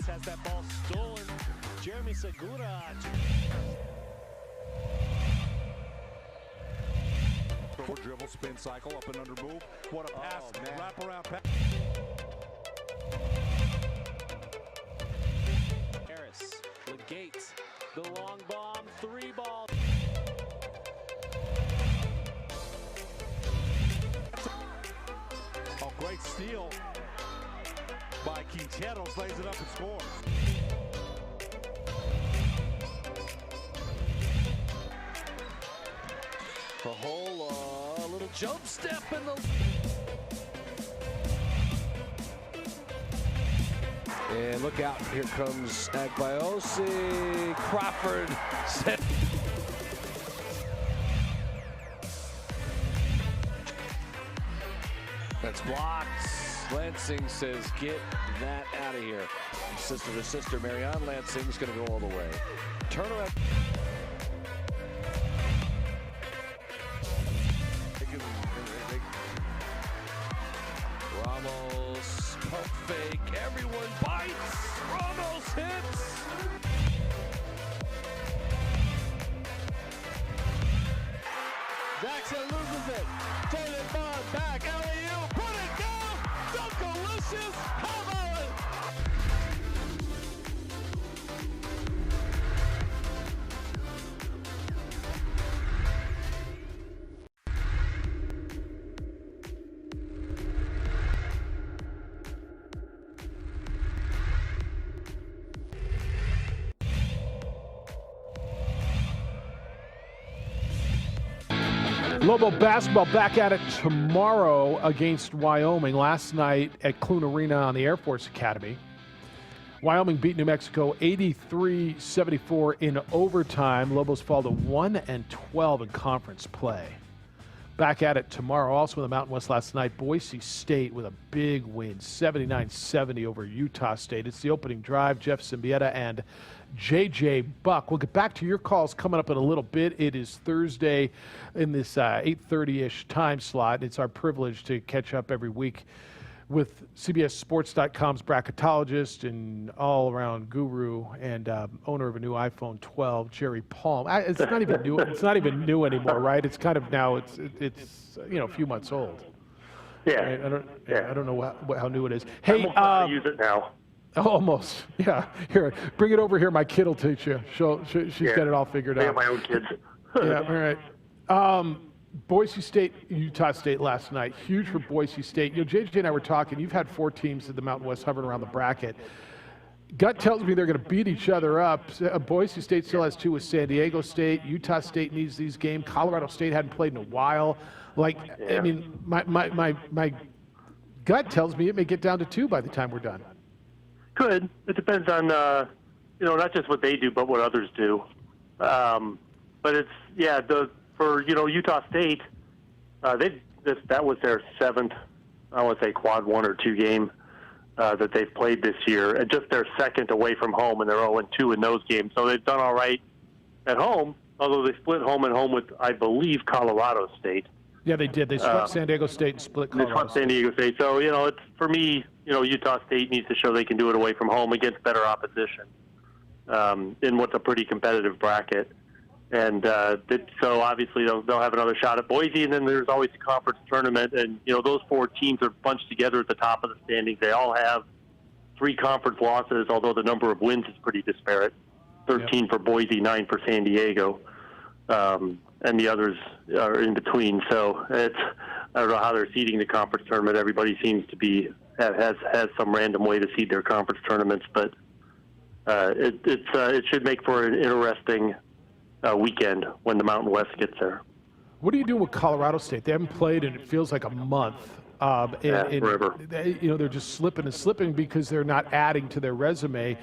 Has that ball stolen. Jeremy Segura. Forward dribble, spin cycle, up and under move. What a pass. Wrap around pass. Harris, Legate, the long bomb, 3 ball. steal by Quinteros, lays it up and scores. The whole little jump step in the... And look out, here comes Agbayosi. Crawford set. That's blocked. Lansing says, get that out of here. Sister to sister, Marianne Lansing's going to go all the way. Turnaround. Ramos, pump fake, everyone bites. Ramos hits. Jackson loses it. Jalen Bond back, alley-oop, put it down. Dunkalicious, how about it? Lobo basketball back at it tomorrow against Wyoming. Last night at Clune Arena on the Air Force Academy. Wyoming beat New Mexico 83-74 in overtime. Lobos fall to 1-12 in conference play. Back at it tomorrow. Also in the Mountain West last night, Boise State with a big win, 79-70 over Utah State. It's the opening drive. Jeff Siembieda and JJ Buck. We'll get back to your calls coming up in a little bit. It is Thursday in this 8:30-ish time slot. It's our privilege to catch up every week with CBSSports.com's bracketologist and all-around guru and owner of a new iPhone 12, Jerry Palm. It's not even new. It's not even new anymore, right? It's kind of now. It's a few months old. Yeah. Right? I don't know how new it is. Hey, I use it now. Almost, yeah. Here, bring it over here. My kid will teach you. She's got it all figured out. I have my own kids. Yeah, all right. Boise State, Utah State last night. Huge for Boise State. JJ and I were talking. You've had 4 teams in the Mountain West hovering around the bracket. Gut tells me they're going to beat each other up. Boise State still has 2 with San Diego State. Utah State needs these games. Colorado State hadn't played in a while. I mean, my gut tells me it may get down to 2 by the time we're done. Could. It depends on, not just what they do, but what others do. But it's, for Utah State, that was their 7th, I want to say quad 1 or 2 game that they've played this year, and just their 2nd away from home, and they're 0-2 in those games. So they've done all right at home, although they split home and home with, I believe, Colorado State. Yeah, they did. They swept San Diego State and split Colorado. They swept San Diego State. So, it's for me, Utah State needs to show they can do it away from home against better opposition in what's a pretty competitive bracket. And so obviously they'll have another shot at Boise, and then there's always the conference tournament. And, those 4 teams are bunched together at the top of the standings. They all have 3 conference losses, although the number of wins is pretty disparate. 13 for Boise, 9 for San Diego. And the others are in between. So I don't know how they're seeding the conference tournament. Everybody seems to has some random way to seed their conference tournaments, but it should make for an interesting weekend when the Mountain West gets there. What do you do with Colorado State? They haven't played in, it feels like, a month. Forever. They're just slipping and slipping because they're not adding to their resume.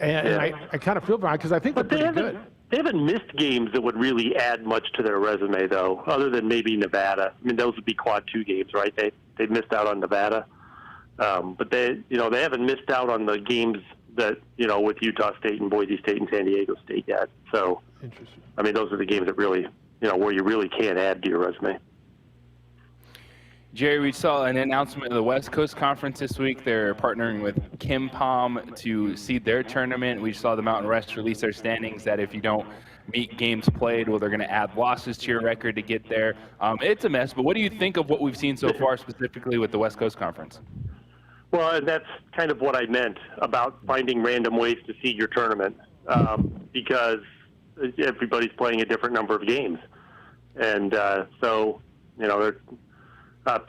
And I kind of feel bad because I think they're pretty good. They haven't missed games that would really add much to their resume, though, other than maybe Nevada. I mean, those would be quad 2 games, right? They missed out on Nevada. But they haven't missed out on the games that, with Utah State and Boise State and San Diego State yet. So, interesting. I mean, those are the games that really, where you really can't add to your resume. Jerry, we saw an announcement of the West Coast Conference this week. They're partnering with Kim Palm to seed their tournament. We saw the Mountain West release their standings that if you don't meet games played, they're going to add losses to your record to get there. It's a mess, but what do you think of what we've seen so far specifically with the West Coast Conference? Well, and that's kind of what I meant about finding random ways to seed your tournament because everybody's playing a different number of games. And so,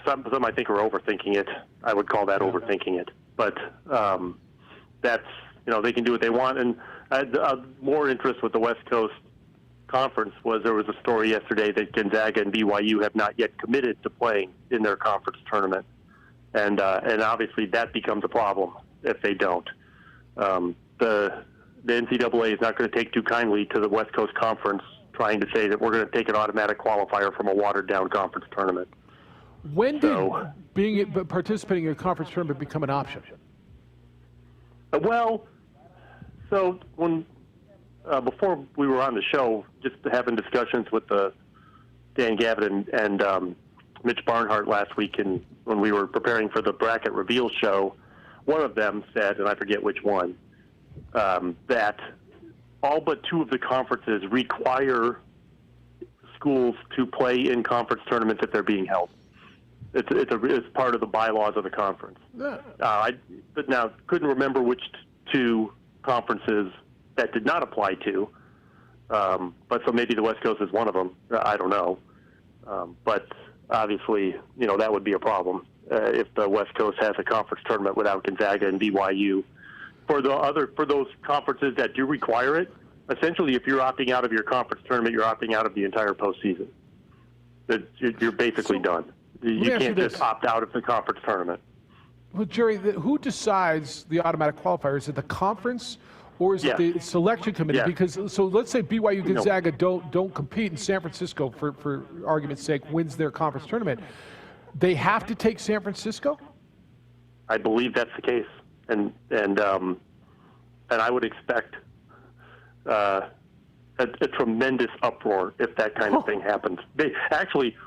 Some I think are overthinking it. I would call that overthinking it. But that's, they can do what they want. And more interest with the West Coast Conference was there was a story yesterday that Gonzaga and BYU have not yet committed to playing in their conference tournament. And obviously that becomes a problem if they don't. The NCAA is not going to take too kindly to the West Coast Conference trying to say that we're going to take an automatic qualifier from a watered-down conference tournament. When did participating in a conference tournament become an option? Well, so when before we were on the show, just having discussions with Dan Gavin and Mitch Barnhart last week, and when we were preparing for the bracket reveal show, one of them said, and I forget which one, that all but 2 of the conferences require schools to play in conference tournaments if they're being held. It's part of the bylaws of the conference. But now couldn't remember which 2 conferences that did not apply to. But so maybe the West Coast is one of them. I don't know. But obviously, that would be a problem if the West Coast has a conference tournament without Gonzaga and BYU. For those conferences that do require it, essentially, if you're opting out of your conference tournament, you're opting out of the entire postseason. You're basically done. You can't just opt out of the conference tournament. Well, Jerry, who decides the automatic qualifier? Is it the conference or is it the selection committee? Because so let's say BYU Gonzaga don't compete in San Francisco for argument's sake wins their conference tournament. They have to take San Francisco? I believe that's the case. And I would expect a tremendous uproar if that kind of thing happens.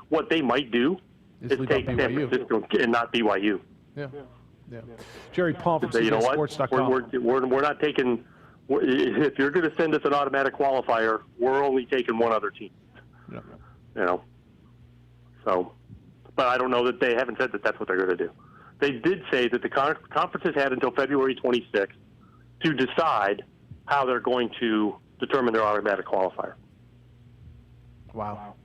What they might do is take San Francisco and not BYU. Yeah. Jerry Palm from CBSSports.com. We're not taking. If you're going to send us an automatic qualifier, we're only taking one other team. So, but I don't know that they haven't said that that's what they're going to do. They did say that the conferences had until February 26th to decide how they're going to determine their automatic qualifier. Wow.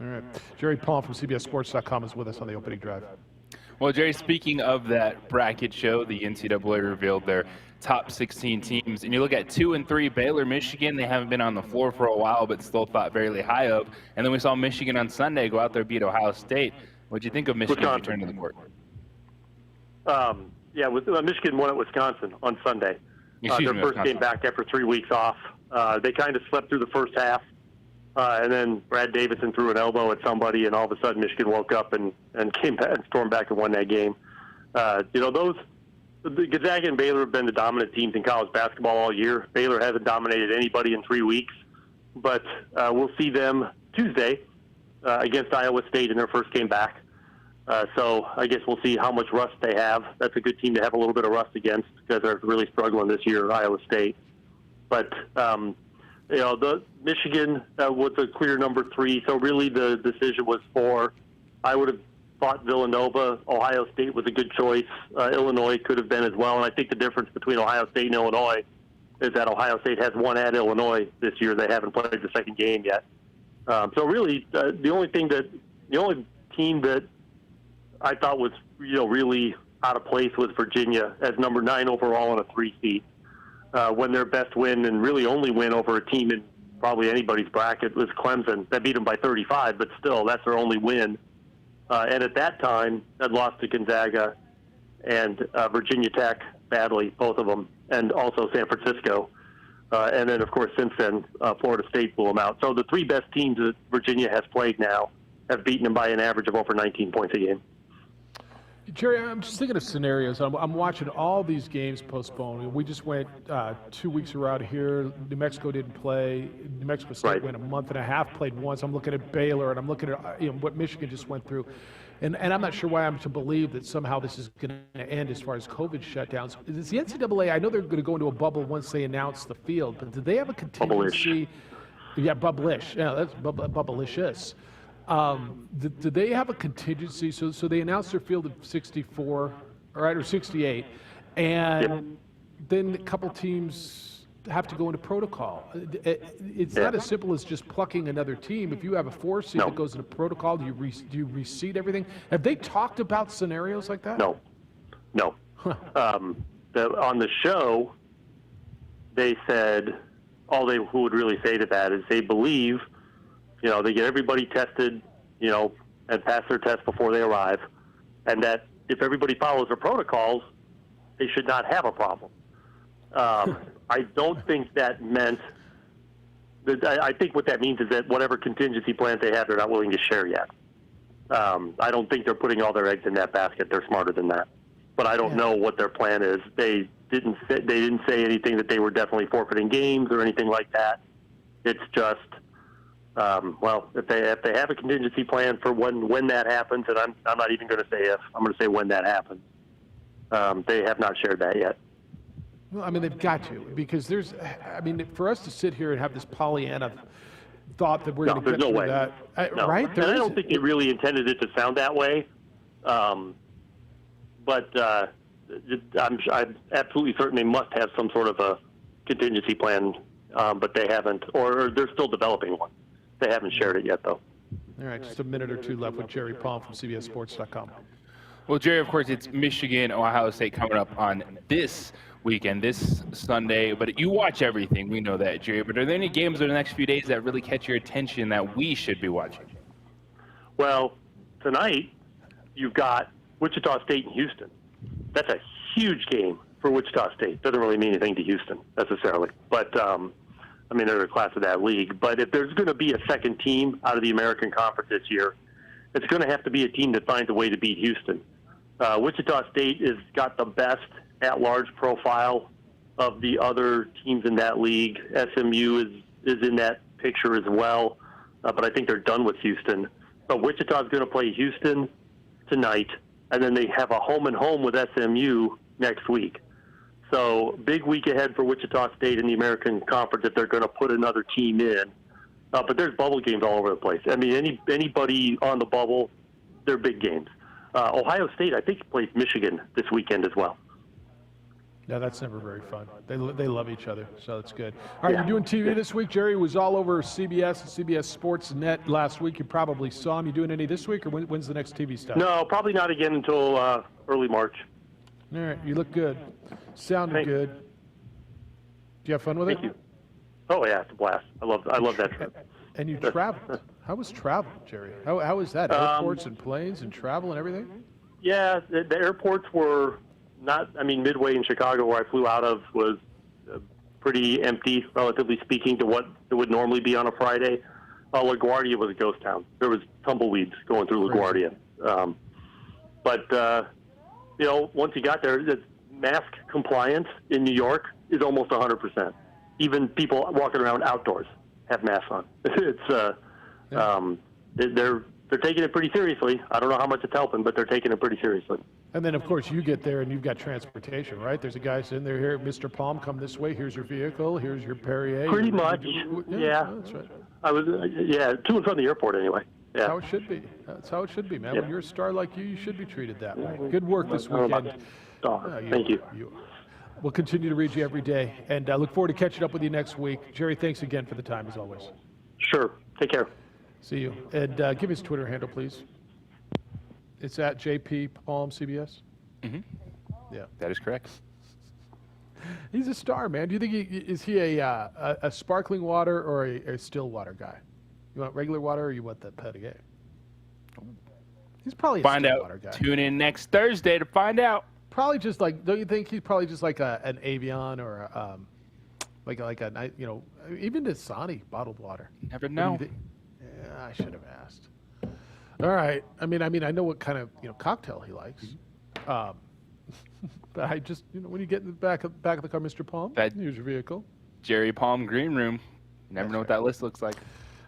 All right. Jerry Palm from CBSSports.com is with us on the opening drive. Well, Jerry, speaking of that bracket show, the NCAA revealed their top 16 teams. And you look at 2 and 3, Baylor, Michigan, they haven't been on the floor for a while, but still thought fairly high of. And then we saw Michigan on Sunday go out there, beat Ohio State. What do you think of Michigan's return to the court? Michigan won at Wisconsin on Sunday. Their first game back after 3 weeks off. They kind of slept through the first half, and then Brad Davison threw an elbow at somebody, and all of a sudden Michigan woke up and came back and stormed back and won that game. The Gonzaga and Baylor have been the dominant teams in college basketball all year. Baylor hasn't dominated anybody in 3 weeks, but we'll see them Tuesday against Iowa State in their first game back. So I guess we'll see how much rust they have. That's a good team to have a little bit of rust against because they're really struggling this year, Iowa State. But, the Michigan was a clear number 3, so really the decision was 4. I would have thought Villanova. Ohio State was a good choice. Illinois could have been as well. And I think the difference between Ohio State and Illinois is that Ohio State has won at Illinois this year. They haven't played the second game yet. So really, the only team that I thought was really out of place was Virginia as number 9 overall on a 3 seed. When their best win and really only win over a team in probably anybody's bracket was Clemson. That beat them by 35, but still, that's their only win. And at that time, had lost to Gonzaga and Virginia Tech badly, both of them, and also San Francisco. And then, of course, since then, Florida State blew them out. So the 3 best teams that Virginia has played now have beaten them by an average of over 19 points a game. Jerry, I'm just thinking of scenarios. I'm watching all these games postponed. We just went 2 weeks around here. New Mexico didn't play. New Mexico State went a month and a half, played once. I'm looking at Baylor, and I'm looking at what Michigan just went through. And I'm not sure why I'm to believe that somehow this is going to end as far as COVID shutdowns. Is the NCAA, I know they're going to go into a bubble once they announce the field, but do they have a contingency? Bubblish. Yeah, that's bubblicious. Do they have a contingency? So they announced their field of 64, right, or 68, and then a couple teams have to go into protocol. It's not as simple as just plucking another team. If you have a 4 seed that goes into protocol, do you reseed everything? Have they talked about scenarios like that? No. On the show, they said all they would really say to that is they believe, they get everybody tested, and pass their test before they arrive, and that if everybody follows their protocols, they should not have a problem. I don't think that meant that. I think what that means is that whatever contingency plans they have, they're not willing to share yet. I don't think they're putting all their eggs in that basket. They're smarter than that. But I don't know what their plan is. They didn't say anything that they were definitely forfeiting games or anything like that. It's just, if they have a contingency plan for when that happens, and I'm not even going to say if, I'm going to say when that happens. They have not shared that yet. Well, I mean, they've got to, because for us to sit here and have this Pollyanna thought that we're going to get through that, right? And I don't think they really intended it to sound that way. But I'm absolutely certain they must have some sort of a contingency plan, but they haven't, or they're still developing one. They haven't shared it yet, though. All right, just a minute or two left with Jerry Palm from CBSSports.com. Well, Jerry, of course, it's Michigan, Ohio State coming up on this weekend, this Sunday. But you watch everything. We know that, Jerry. But are there any games over the next few days that really catch your attention that we should be watching? Well, tonight you've got Wichita State and Houston. That's a huge game for Wichita State. Doesn't really mean anything to Houston necessarily. But, they're a class of that league. But if there's going to be a second team out of the American Conference this year, it's going to have to be a team that finds a way to beat Houston. Wichita State has got the best at-large profile of the other teams in that league. SMU is in that picture as well, but I think they're done with Houston. But Wichita is going to play Houston tonight, and then they have a home-and-home with SMU next week. So big week ahead for Wichita State in the American Conference if they're going to put another team in. But there's bubble games all over the place. I mean, anybody on the bubble, they're big games. Ohio State, I think, plays Michigan this weekend as well. Yeah, that's never very fun. They love each other, so that's good. All right, you're doing TV this week. Jerry was all over CBS and CBS Sports Net last week. You probably saw him. You doing any this week, or when's the next TV stuff? No, probably not again until early March. All right, you look good. Sounded good. Do you have fun with it? Thank you. Oh, yeah, it's a blast. I love that trip. And you traveled. How was travel, Jerry? How was that? Airports and planes and travel and everything? Yeah, the airports were not, Midway in Chicago, where I flew out of, was pretty empty, relatively speaking, to what it would normally be on a Friday. LaGuardia was a ghost town. There was tumbleweeds going through LaGuardia. But once you got there, the mask compliance in New York is almost 100%. Even people walking around outdoors have masks on. It's they're taking it pretty seriously. I don't know how much it's helping, but they're taking it pretty seriously. And then, of course, you get there and you've got transportation, right? There's a guy sitting there here, Mr. Palm, come this way. Here's your vehicle. Here's your Perrier. Pretty much, yeah. That's right. I was, to and from the airport anyway. Yeah. That's how it should be. That's how it should be, man. Yeah. When you're a star like you should be treated that way. Good work this weekend. Thank you. We'll continue to read you every day, and I look forward to catching up with you next week. Jerry, thanks again for the time, as always. Sure. Take care. See you. And give his Twitter handle, please. It's at JP Palm CBS. Mm-hmm. Yeah, that is correct. He's a star, man. Do you think is he a sparkling water or a still water guy? You want regular water or you want the Perrier? He's probably a still water guy. Tune in next Thursday to find out. Probably just like, don't you think he's probably just like an Evian or like a even Dasani bottled water? Never know. Yeah, I should have asked. All right. I know what kind of cocktail he likes. But I just when you get in the back of the car, Mr. Palm, here's your vehicle. Jerry Palm Green Room. Never know what that list looks like.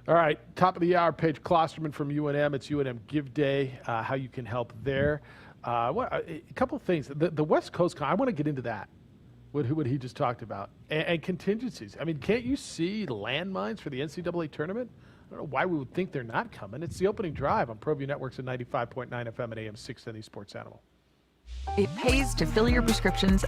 All right, top of the hour, Paige Klosterman from UNM. It's UNM Give Day. How you can help there. A couple of things. The West Coast, I want to get into that. What he just talked about and contingencies. Can't you see landmines for the NCAA tournament? I don't know why we would think they're not coming. It's the opening drive on ProView Networks at 95.9 FM and AM 670 Sports Animal. It pays to fill your prescriptions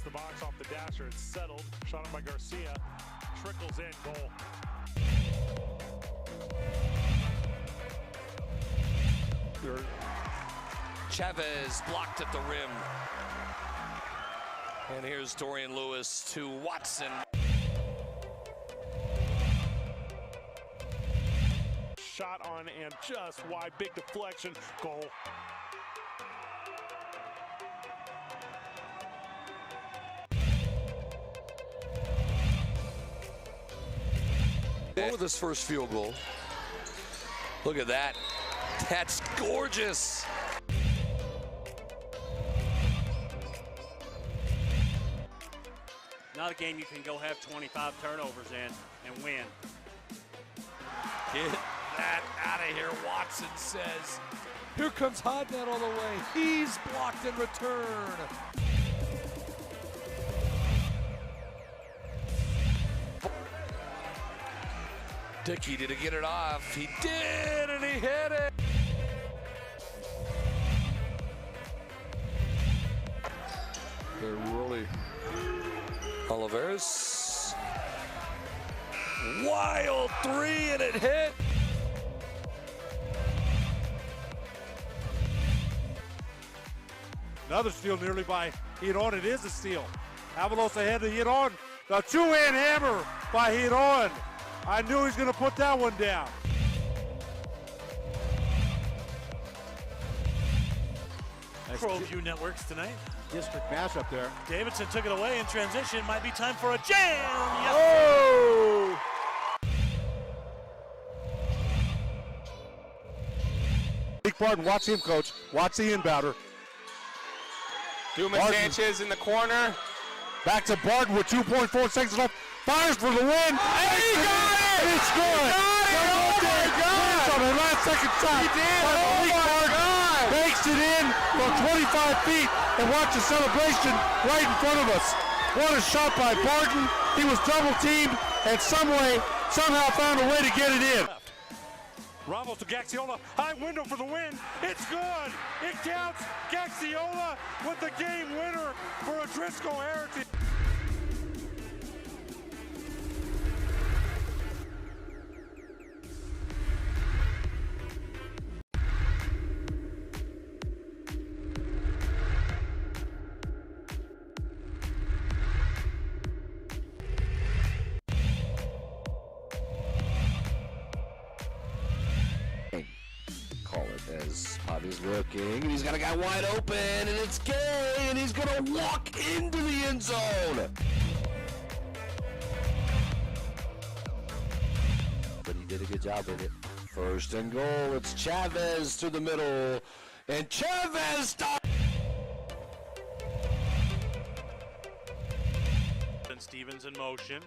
across the box off the dasher. It's settled. Shot on by Garcia. Trickles in. Goal. Chavez blocked at the rim. And here's Dorian Lewis to Watson. Shot on and just wide. Big deflection. Goal. With his first field goal. Look at that. That's gorgeous. Not a game you can go have 25 turnovers in and win. Get that out of here, Watson says. Here comes Hodnett all the way. He's blocked in return. Dickey, did he get it off? He did, and he hit it. They're really... Oliveras. Wild three, and it hit. Another steal nearly by Hiron. It is a steal. Avalos ahead to Hiron. The two-hand hammer by Hiron. I knew he was going to put that one down. ProView Networks tonight. District mashup there. Davidson took it away in transition. Might be time for a jam. Yes. Oh! Big Barton, watch him, coach. Watch the inbounder. Dumas Sanchez in the corner. Back to Barton with 2.4 seconds left. Fires for the win. And he got it! And it's good. Oh my God! On the last second shot. He did! Oh my God! Bakes it in from 25 feet and watch the celebration right in front of us. What a shot by Barton. He was double teamed and somehow found a way to get it in. Ramos to Gaxiola, high window for the win. It's good. It counts. Gaxiola with the game winner for a Driscoll Heritage. Call it as Bobby's looking, and he's got a guy wide open, and it's Gay, and he's gonna walk into the end zone. But he did a good job with it. First and goal, it's Chavez to the middle, and Chavez stops. And Stevens in motion.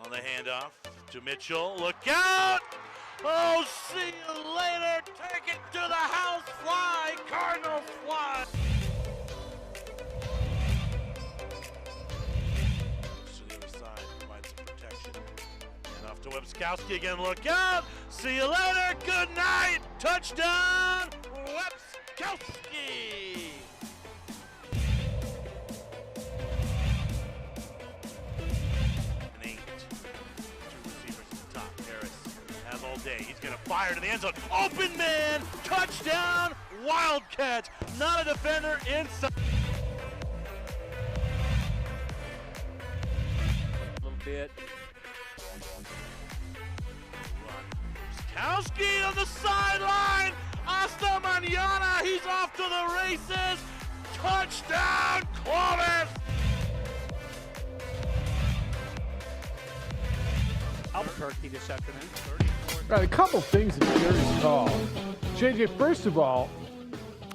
On the handoff to Mitchell. Look out! Oh, see you later. Take it to the house. Fly. Cardinals fly. To the other side. Provide some protection. And off to Webskowski again. Look out. See you later. Good night. Touchdown. Webskowski. All day. He's going to fire to the end zone. Open man! Touchdown! Wild catch! Not a defender inside. A little bit. Kowski on the sideline! Hasta mañana! He's off to the races! Touchdown, Clovis! Albuquerque this afternoon. All right, a couple things in Jerry's call. JJ, first of all,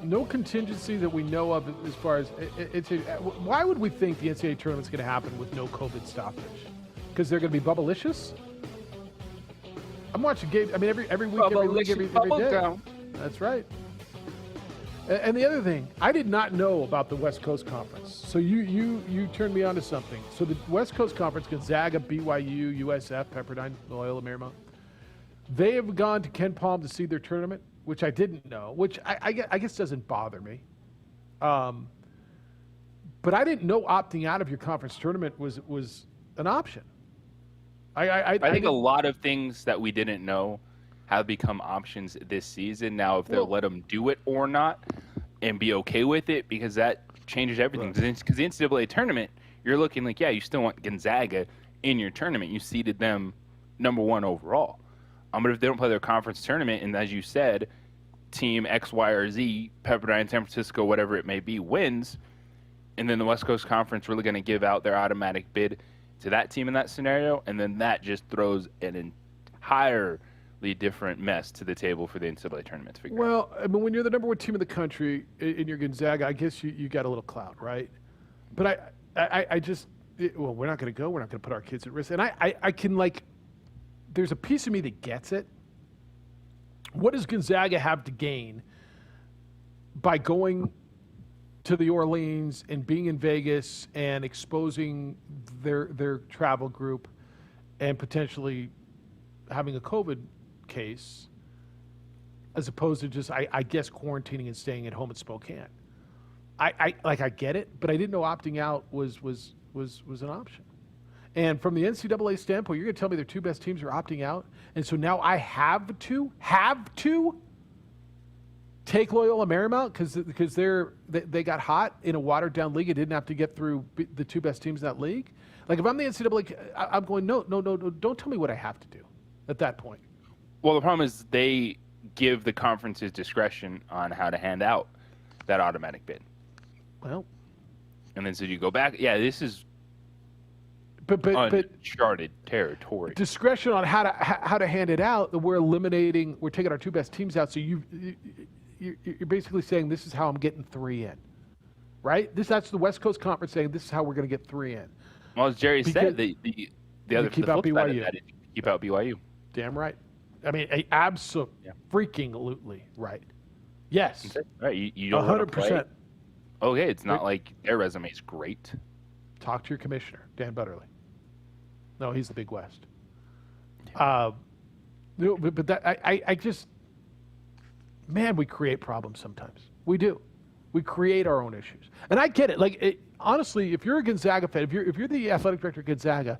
no contingency that we know of as far as why would we think the NCAA tournament's going to happen with no COVID stoppage? Because they're going to be bubblicious? I'm watching games. I mean, every week, every week, every day. That's right. And the other thing, I did not know about the West Coast Conference. So you turned me on to something. So the West Coast Conference, Gonzaga, BYU, USF, Pepperdine, Loyola Marymount, they have gone to Ken Palm to see their tournament, which I didn't know, which I guess doesn't bother me. But I didn't know opting out of your conference tournament was an option. I think a lot of things that we didn't know have become options this season. Now, if they'll let them do it or not and be okay with it, because that changes everything. Because the NCAA tournament, you're looking like, yeah, you still want Gonzaga in your tournament. You seeded them #1 overall. But if they don't play their conference tournament, and as you said, team X, Y, or Z, Pepperdine, San Francisco, whatever it may be, wins, and then the West Coast Conference really going to give out their automatic bid to that team in that scenario, and then that just throws an entirely different mess to the table for the NCAA tournament to figure out. Well, I mean, when you're the #1 team in the country and you're Gonzaga, I guess you got a little clout, right? But I just, we're not going to go. We're not going to put our kids at risk. And I can, like, there's a piece of me that gets it. What does Gonzaga have to gain by going to the Orleans and being in Vegas and exposing their travel group and potentially having a COVID case, as opposed to just, I guess, quarantining and staying at home in Spokane? I get it, but I didn't know opting out was an option. And from the NCAA standpoint, you're going to tell me their 2 best teams are opting out, and so now I have to take Loyola Marymount because they got hot in a watered-down league and didn't have to get through the 2 best teams in that league. Like, if I'm the NCAA, I'm going, no, don't tell me what I have to do at that point. Well, the problem is they give the conferences discretion on how to hand out that automatic bid. Well, and then so you go back. Yeah, this is but uncharted territory. Discretion on how to hand it out. We're taking our 2 best teams out. So you're basically saying this is how I'm getting 3 in, right? That's the West Coast Conference saying this is how we're going to get 3 in. Well, as Jerry said, the other keep the out flip side of BYU. that is keep out BYU. Damn right. I mean, freaking right. Yes. Right. You don't 100%. Okay, it's not like their resume is great. Talk to your commissioner, Dan Butterly. No, he's the Big West. But that I just, man, we create problems sometimes. We do. We create our own issues, and I get it. Like, honestly, if you're a Gonzaga fan, if you're the athletic director of Gonzaga,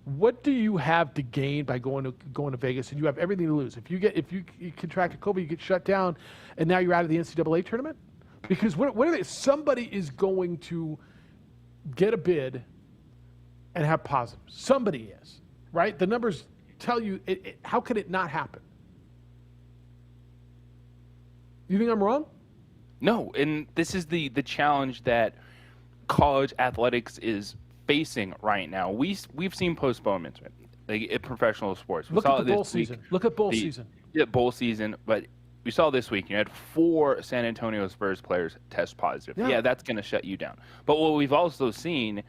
what do you have to gain by going to Vegas, and you have everything to lose? If you contract a COVID, you get shut down, and now you're out of the NCAA tournament. Because what are they? Somebody is going to get a bid and have positives. Somebody is, right? The numbers tell you. How could it not happen? You think I'm wrong? No, and this is the challenge that college athletics is facing right now. We've seen postponements, right? Like in professional sports. Look at the bowl season. Look at bowl season. Yeah, bowl season, but we saw this week, you had 4 San Antonio Spurs players test positive. Yeah, that's going to shut you down. But what we've also seen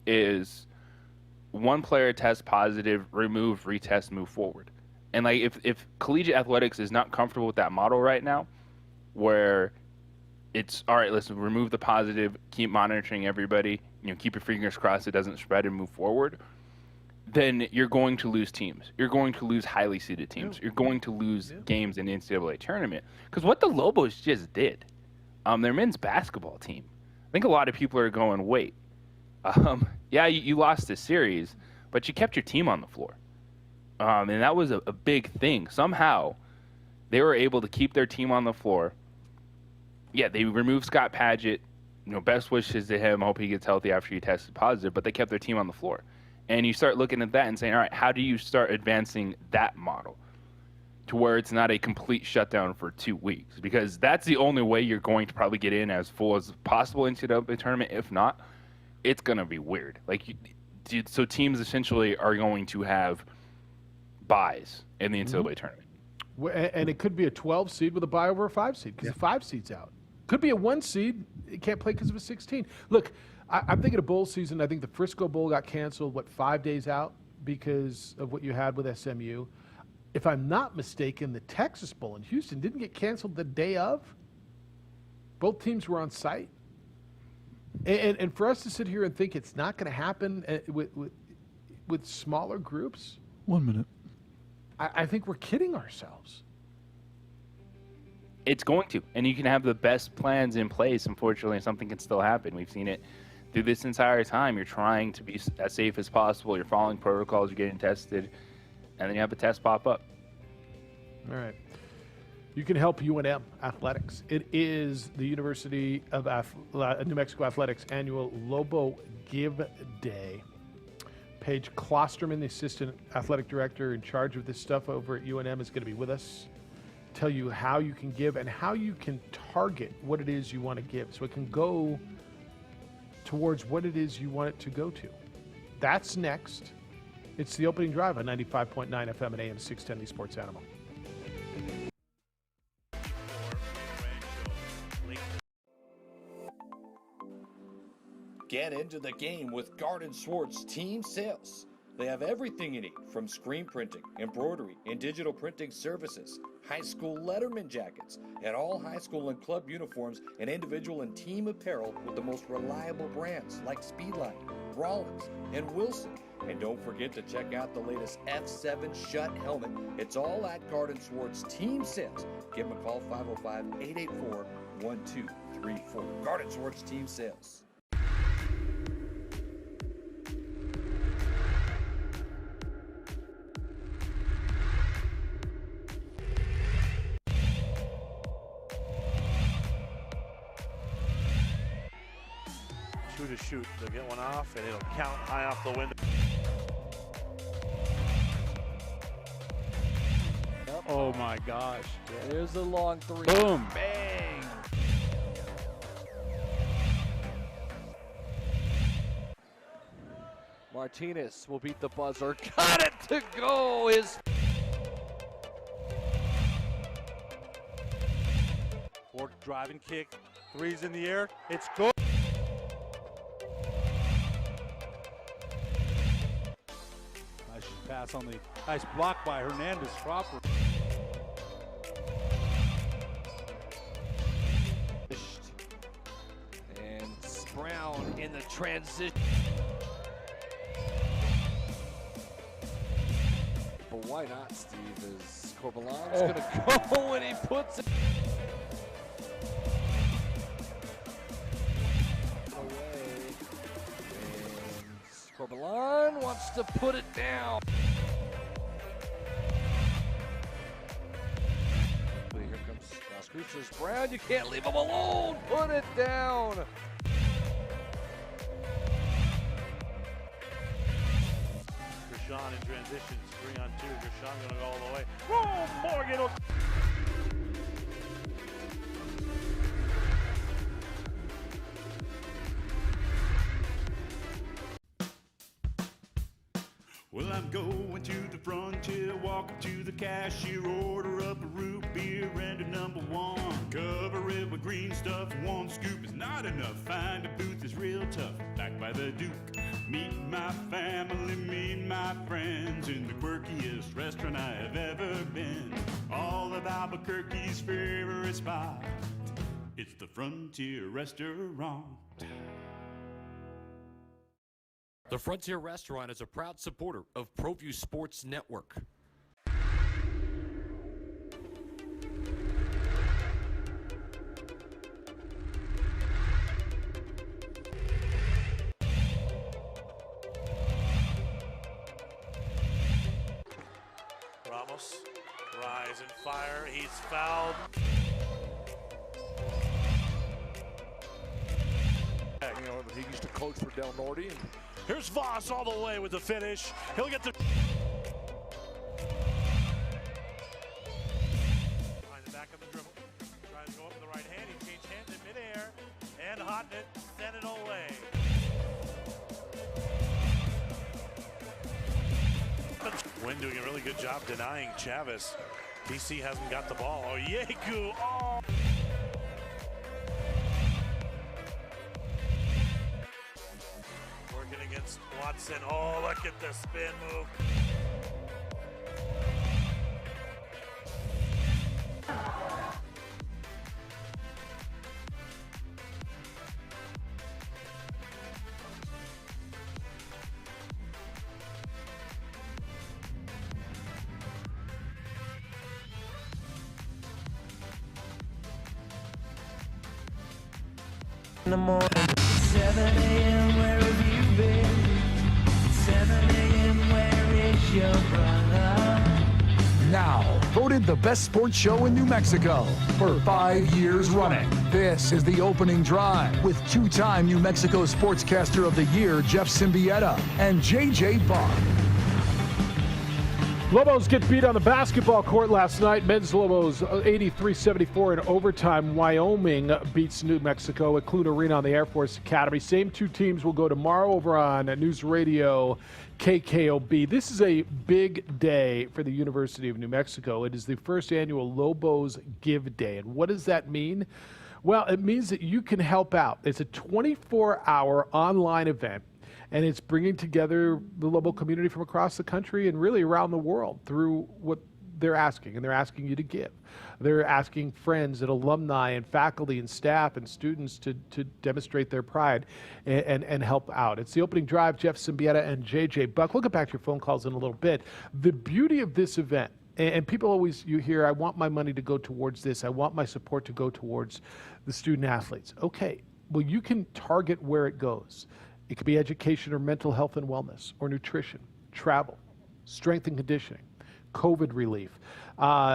is 1 player test positive, remove, retest, move forward. And like if collegiate athletics is not comfortable with that model right now, where it's all right, listen, remove the positive, keep monitoring everybody, keep your fingers crossed it doesn't spread and move forward, then you're going to lose teams. You're going to lose highly seeded teams. You're going to lose games in the NCAA tournament. Because what the Lobos just did, their men's basketball team, I think a lot of people are going, wait, you lost the series, but you kept your team on the floor. And that was a big thing. Somehow they were able to keep their team on the floor. Yeah, they removed Scott Padgett. Best wishes to him. Hope he gets healthy after he tested positive, but they kept their team on the floor. And you start looking at that and saying, all right, how do you start advancing that model to where it's not a complete shutdown for 2 weeks? Because that's the only way you're going to probably get in as full as possible into the tournament. If not, it's going to be weird. So teams essentially are going to have buys in the NCAA tournament. And it could be a 12 seed with a bye over a 5 seed because the 5 seed's out. Could be a 1 seed. It can't play because of a 16. Look, I'm thinking of bowl season. I think the Frisco Bowl got canceled, 5 days out because of what you had with SMU. If I'm not mistaken, the Texas Bowl in Houston didn't get canceled the day of. Both teams were on site. And for us to sit here and think it's not going to happen with smaller groups. 1 minute. I think we're kidding ourselves. It's going to. And you can have the best plans in place. Unfortunately, something can still happen. We've seen it through this entire time, you're trying to be as safe as possible. You're following protocols. You're getting tested, and then you have a test pop up. All right. You can help UNM Athletics. It is the University of New Mexico Athletics annual Lobo Give Day. Paige Klosterman, the assistant athletic director in charge of this stuff over at UNM, is going to be with us. Tell you how you can give and how you can target what it is you want to give, so it can go towards what it is you want it to go to. That's next. It's the opening drive on 95.9 FM and AM 610, the Sports Animal. Get into the game with Garden Swartz Team Sales. They have everything you need, from screen printing, embroidery, and digital printing services, high school letterman jackets, and all high school and club uniforms, and individual and team apparel with the most reliable brands like Speedline, Rollins, and Wilson. And don't forget to check out the latest F7 Shut helmet. It's all at Garden Swartz Team Sales. Give them a call, 505-884-1234. Garden Swartz Team Sales. Shoot. They'll get one off, and it'll count high off the window. Oh my gosh. There's the long three. Boom. Bang. Martinez will beat the buzzer. Got it to go. Fork driving kick. Three's in the air. It's good. Pass on the nice block by Hernandez Crawford. And Brown in the transition. But why not, Steve? Is Corbalan's going to go and he puts it away. And Corbalan wants to put it down. Here comes Las Cruces. Brown, you can't leave him alone. Put it down. Gershon in transition, 3-on-2. Gershon going to go all the way. Oh, Morgan. Well, I'm going to the frontier, walk up to the cashier, order up a root beer and a number one. Cover it with green stuff, one scoop is not enough. Find a booth is real tough, back by the Duke. Meet my family, meet my friends in the quirkiest restaurant I have ever been. All of Albuquerque's favorite spot, it's the Frontier Restaurant. The Frontier Restaurant is a proud supporter of ProView Sports Network. Ramos, rise and fire. He's fouled. You know, he used to coach for Del Norte. And here's Voss all the way with the finish. He'll get the... Behind the back of the dribble. Tries to go up with the right hand. He changed hands in midair. And Hotnet sent it away. Wynn doing a really good job denying Chavez. BC hasn't got the ball. Oh, Yeku. Oh! Against Watson. Oh, look at the spin move. In the morning, 7 a.m. your brother. Now, voted the best sports show in New Mexico for 5 years running. This is The Opening Drive with two-time New Mexico Sportscaster of the Year, Jeff Siembieda, and J.J. Buck. Lobos get beat on the basketball court last night. Men's Lobos 83-74 in overtime. Wyoming beats New Mexico at Clune Arena on the Air Force Academy. Same two teams will go tomorrow over on News Radio KKOB. This is a big day for the University of New Mexico. It is the first annual Lobos Give Day. And what does that mean? Well, it means that you can help out. It's a 24-hour online event. And it's bringing together the Lobo community from across the country and really around the world through what they're asking. And they're asking you to give. They're asking friends and alumni and faculty and staff and students to demonstrate their pride and help out. It's The Opening Drive. Jeff Siembieda and J.J. Buck. We'll get back to your phone calls in a little bit. The beauty of this event, and people always, you hear, I want my money to go towards this. I want my support to go towards the student athletes. Okay, well, you can target where it goes. It could be education or mental health and wellness or nutrition, travel, strength and conditioning, COVID relief.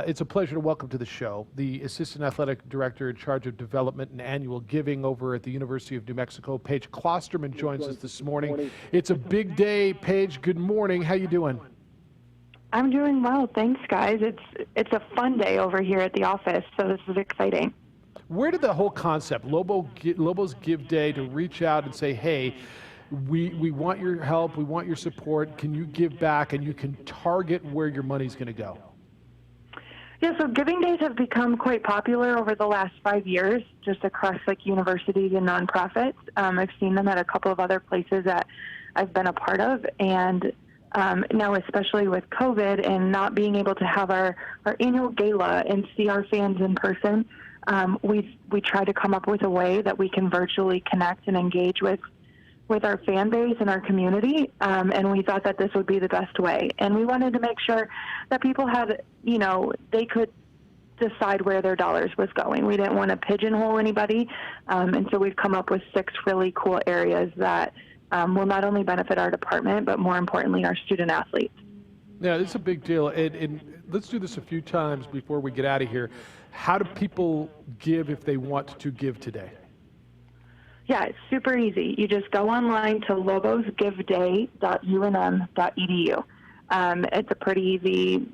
It's a pleasure to welcome to the show the Assistant Athletic Director in charge of development and annual giving over at the University of New Mexico. Paige Klosterman joins us this morning. It's a big day. Paige, good morning. How you doing? I'm doing well. Thanks, guys. It's a fun day over here at the office, so this is exciting. Where did the whole concept, Lobos Give Day, to reach out and say, hey, we want your help, we want your support, can you give back, and you can target where your money's going to go? Yeah, so giving days have become quite popular over the last 5 years, just across like universities and nonprofits. I've seen them at a couple of other places that I've been a part of, and now especially with COVID and not being able to have our annual gala and see our fans in person, we try to come up with a way that we can virtually connect and engage with our fan base and our community, and we thought that this would be the best way. And we wanted to make sure that people had, they could decide where their dollars was going. We didn't want to pigeonhole anybody, and so we've come up with 6 really cool areas that will not only benefit our department, but more importantly, our student athletes. Yeah, it's a big deal. And let's do this a few times before we get out of here. How do people give if they want to give today? Yeah, it's super easy. You just go online to lobosgiveday.unm.edu. It's a pretty easy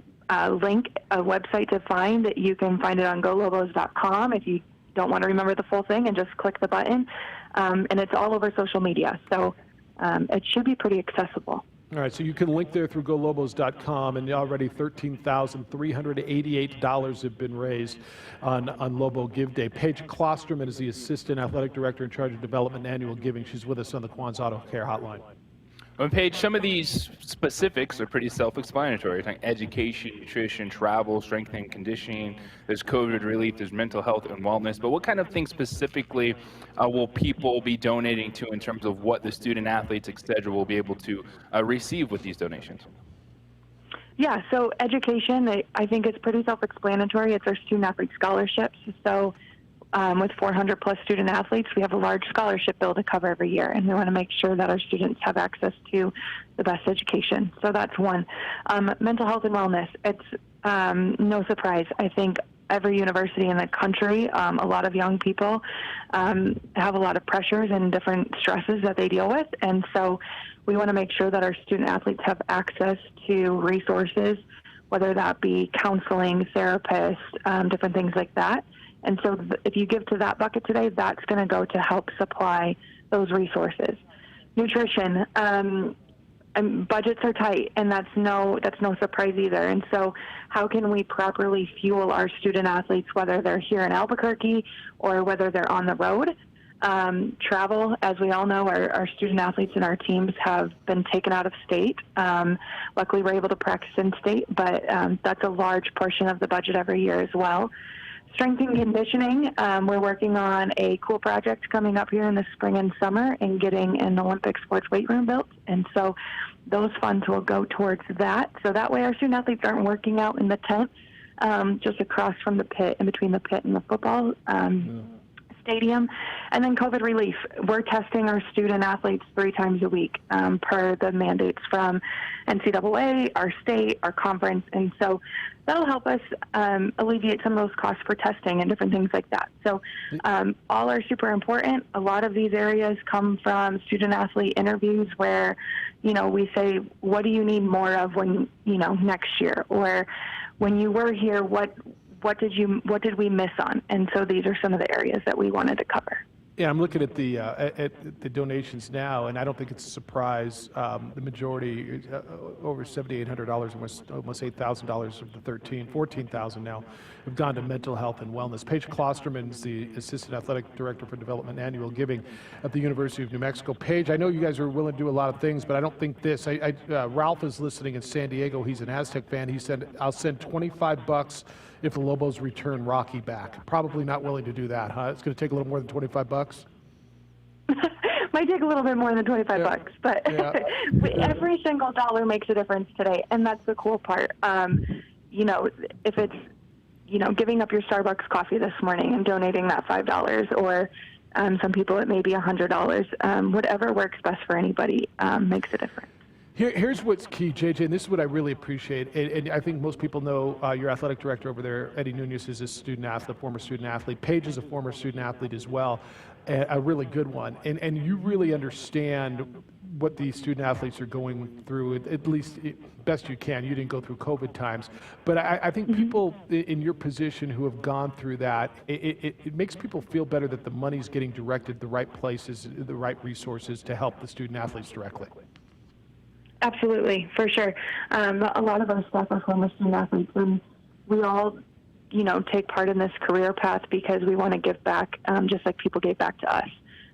link, a website to find. You can find it on golobos.com if you don't want to remember the full thing, and just click the button. And it's all over social media, so it should be pretty accessible. All right, so you can link there through golobos.com, and already $13,388 have been raised on Lobo Give Day. Paige Klosterman is the Assistant Athletic Director in charge of development and annual giving. She's with us on the Quan's Auto Care Hotline. On Paige, some of these specifics are pretty self-explanatory. Like education, nutrition, travel, strength and conditioning. There's COVID relief. There's mental health and wellness. But what kind of things specifically will people be donating to in terms of what the student athletes, et cetera, will be able to receive with these donations? Yeah, so education, I think it's pretty self-explanatory. It's our student athlete scholarships. So with 400 plus student athletes, we have a large scholarship bill to cover every year, and we want to make sure that our students have access to the best education. So that's one. Mental health and wellness, it's no surprise. I think every university in the country, a lot of young people have a lot of pressures and different stresses that they deal with, and so we want to make sure that our student athletes have access to resources, whether that be counseling, therapists, different things like that. And so if you give to that bucket today, that's going to go to help supply those resources. Nutrition, and budgets are tight, and that's no surprise either. And so how can we properly fuel our student athletes, whether they're here in Albuquerque or whether they're on the road? Travel, as we all know, our student athletes and our teams have been taken out of state. Luckily, we're able to practice in state, but that's a large portion of the budget every year as well. Strength and conditioning, we're working on a cool project coming up here in the spring and summer and getting an Olympic sports weight room built. And so those funds will go towards that. So that way our student athletes aren't working out in the tent just across from the pit, in between the pit and the football stadium. And then COVID relief. We're testing our student athletes 3 times a week per the mandates from NCAA, our state, our conference. And so that'll help us alleviate some of those costs for testing and different things like that. So all are super important. A lot of these areas come from student athlete interviews where, we say, what do you need more of when, next year? Or when you were here, what did we miss on? And so these are some of the areas that we wanted to cover. Yeah, I'm looking at the donations now, and I don't think it's a surprise. The majority, over $7,800, almost $8,000 of the $14,000 now, have gone to mental health and wellness. Paige Klosterman is the Assistant Athletic Director for Development and Annual Giving at the University of New Mexico. Paige, I know you guys are willing to do a lot of things, but I don't think this. Ralph is listening in San Diego. He's an Aztec fan. He said, "I'll send $25 if the Lobos return Rocky back." Probably not willing to do that, huh? It's going to take a little more than $25. Might take a little bit more than $25, but every single dollar makes a difference today, and that's the cool part. If it's giving up your Starbucks coffee this morning and donating that $5, or some people it may be $100. Whatever works best for anybody makes a difference. Here's what's key, JJ, and this is what I really appreciate, and I think most people know your athletic director over there, Eddie Nunez, is a student athlete, former student athlete. Paige is a former student athlete as well, a really good one. And you really understand what these student athletes are going through, at least best you can. You didn't go through COVID times. But I think people in your position who have gone through that, it makes people feel better that the money's getting directed the right places, the right resources to help the student athletes directly. Absolutely, for sure. A lot of our staff are former student athletes, and we all, take part in this career path because we want to give back, just like people gave back to us.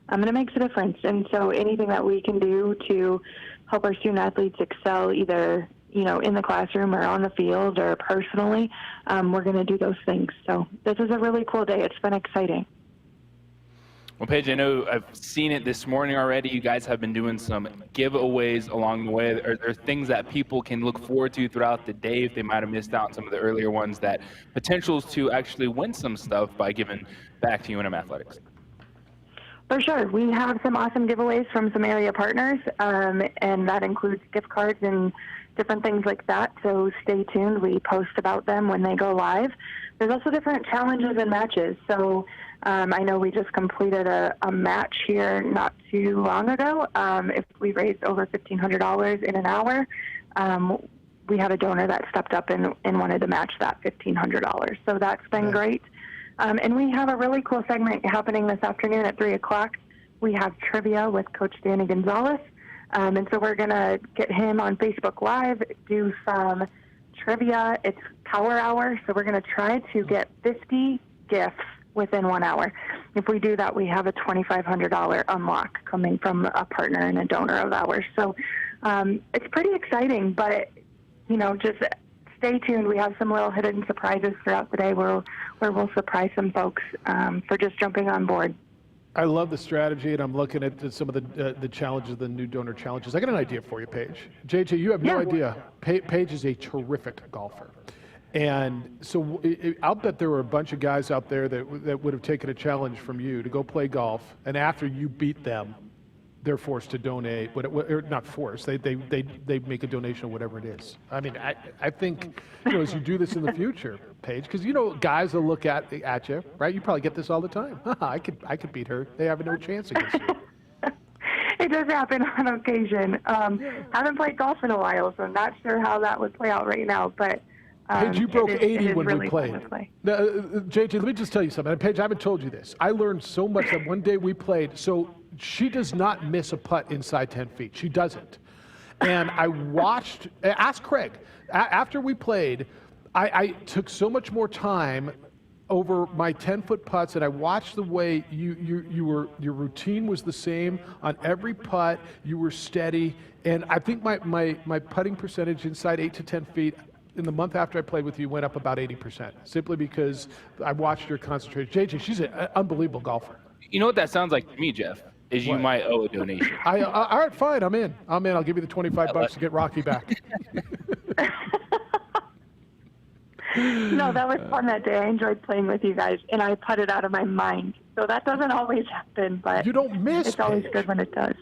And it makes a difference. And so anything that we can do to help our student athletes excel, either in the classroom or on the field or personally, we're going to do those things. So this is a really cool day. It's been exciting. Well, Paige, I know I've seen it this morning already. You guys have been doing some giveaways along the way. Are there things that people can look forward to throughout the day if they might have missed out on some of the earlier ones, that potentials to actually win some stuff by giving back to UNM Athletics? For sure. We have some awesome giveaways from some area partners, and that includes gift cards and different things like that. So stay tuned. We post about them when they go live. There's also different challenges and matches. So I know we just completed a match here not too long ago. If we raised over $1,500 in an hour, we had a donor that stepped up and wanted to match that $1,500. So that's been great. And we have a really cool segment happening this afternoon at 3 o'clock. We have trivia with Coach Danny Gonzalez. And so we're going to get him on Facebook Live, do some trivia. It's Power Hour, so we're going to try to get 50 gifts within 1 hour. If we do that, we have a $2,500 unlock coming from a partner and a donor of ours. So it's pretty exciting, but, just stay tuned. We have some little hidden surprises throughout the day where we'll surprise some folks for just jumping on board. I love the strategy, and I'm looking at some of the challenges, the new donor challenges. I got an idea for you, Paige. JJ, you have no idea. Paige is a terrific golfer. And so I'll bet there were a bunch of guys out there that would have taken a challenge from you to go play golf, and after you beat them, they're forced to donate, or not forced, they make a donation of whatever it is. I mean, I think, as you do this in the future, Paige, because, guys will look at you, right? You probably get this all the time. I could beat her. They have no chance against you. It does happen on occasion. Haven't played golf in a while, so I'm not sure how that would play out right now, but Paige, you broke 80 when really we played. Now, JJ, let me just tell you something. And Paige, I haven't told you this. I learned so much that one day we played. So she does not miss a putt inside 10 feet. She doesn't. And I watched, ask Craig, after we played, I took so much more time over my 10-foot putts, and I watched the way your routine was the same on every putt. You were steady. And I think my putting percentage inside 8 to 10 feet in the month after I played with you went up about 80%, simply because I watched your concentration. JJ, she's an unbelievable golfer. You know what that sounds like to me, Jeff? Is you might owe a donation. All right, fine, I'm in. I'll give you the $25 to get Rocky back. No, that was fun that day. I enjoyed playing with you guys, and I putted out of my mind. So that doesn't always happen, but you don't miss. It's always Paige. good when it does.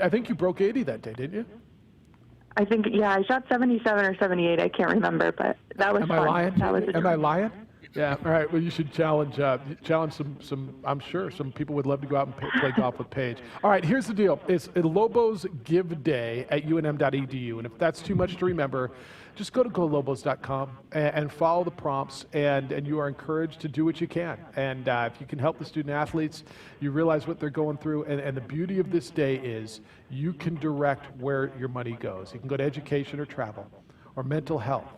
I think you broke 80 that day, didn't you? I think, yeah, I shot 77 or 78. I can't remember, but that was Am fun. I lying? That was a Am I lying? Yeah. All right. Well, you should challenge some. I'm sure some people would love to go out and play golf with Paige. All right. Here's the deal. It's a Lobos Give Day at unm.edu, and if that's too much to remember, just go to golobos.com and follow the prompts, and you are encouraged to do what you can. And if you can help the student athletes, you realize what they're going through. And the beauty of this day is you can direct where your money goes. You can go to education or travel or mental health,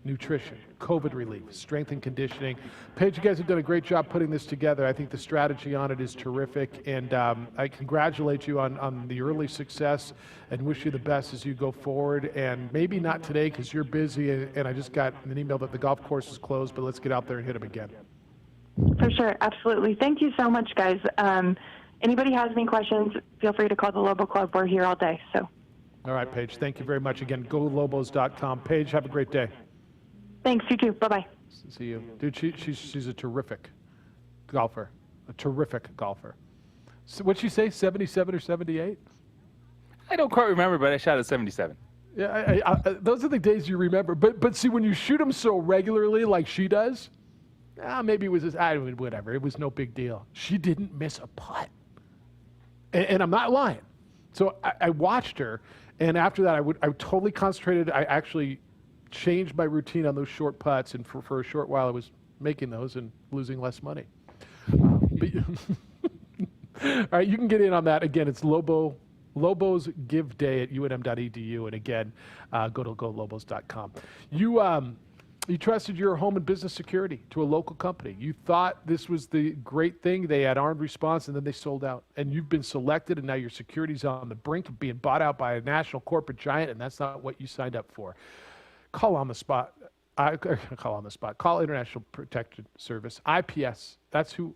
nutrition, COVID relief, strength and conditioning. Paige, you guys have done a great job putting this together. I think the strategy on it is terrific, and I congratulate you on the early success and wish you the best as you go forward. And maybe not today because you're busy, and I just got an email that the golf course is closed, but let's get out there and hit them again. For sure, absolutely. Thank you so much, guys. Anybody has any questions, feel free to call the Lobo Club. We're here all day. So. All right, Paige, thank you very much. Again, golobos.com. Paige, have a great day. Thanks, you too. Bye-bye. See you. Dude, she's a terrific golfer. A terrific golfer. So what'd she say, 77 or 78? I don't quite remember, but I shot at 77. Yeah, those are the days you remember. But see, when you shoot them so regularly like she does, maybe it was just, whatever. It was no big deal. She didn't miss a putt. And I'm not lying. So I watched her, and after that, I totally concentrated. I actually changed my routine on those short putts, and for a short while I was making those and losing less money. All right, you can get in on that. Again, it's Lobos Give Day at unm.edu, and again, go to golobos.com. You trusted your home and business security to a local company. You thought this was the great thing. They had armed response, and then they sold out. And you've been selected, and now your security's on the brink of being bought out by a national corporate giant, and that's not what you signed up for. Call on the spot. Call International Protection Service. IPS, that's who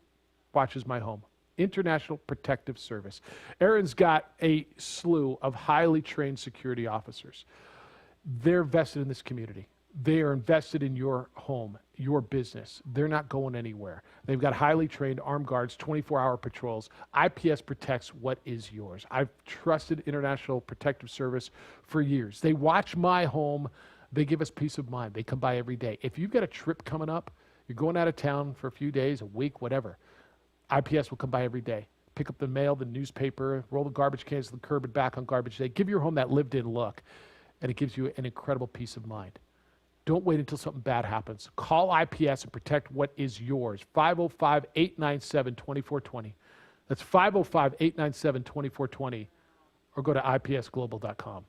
watches my home. International Protective Service. Aaron's got a slew of highly trained security officers. They're vested in this community. They are invested in your home, your business. They're not going anywhere. They've got highly trained armed guards, 24-hour patrols. IPS protects what is yours. I've trusted International Protective Service for years. They watch my home. They give us peace of mind. They come by every day. If you've got a trip coming up, you're going out of town for a few days, a week, whatever, IPS will come by every day. Pick up the mail, the newspaper, roll the garbage cans to the curb and back on garbage day. Give your home that lived-in look, and it gives you an incredible peace of mind. Don't wait until something bad happens. Call IPS and protect what is yours. 505-897-2420. That's 505-897-2420, or go to ipsglobal.com.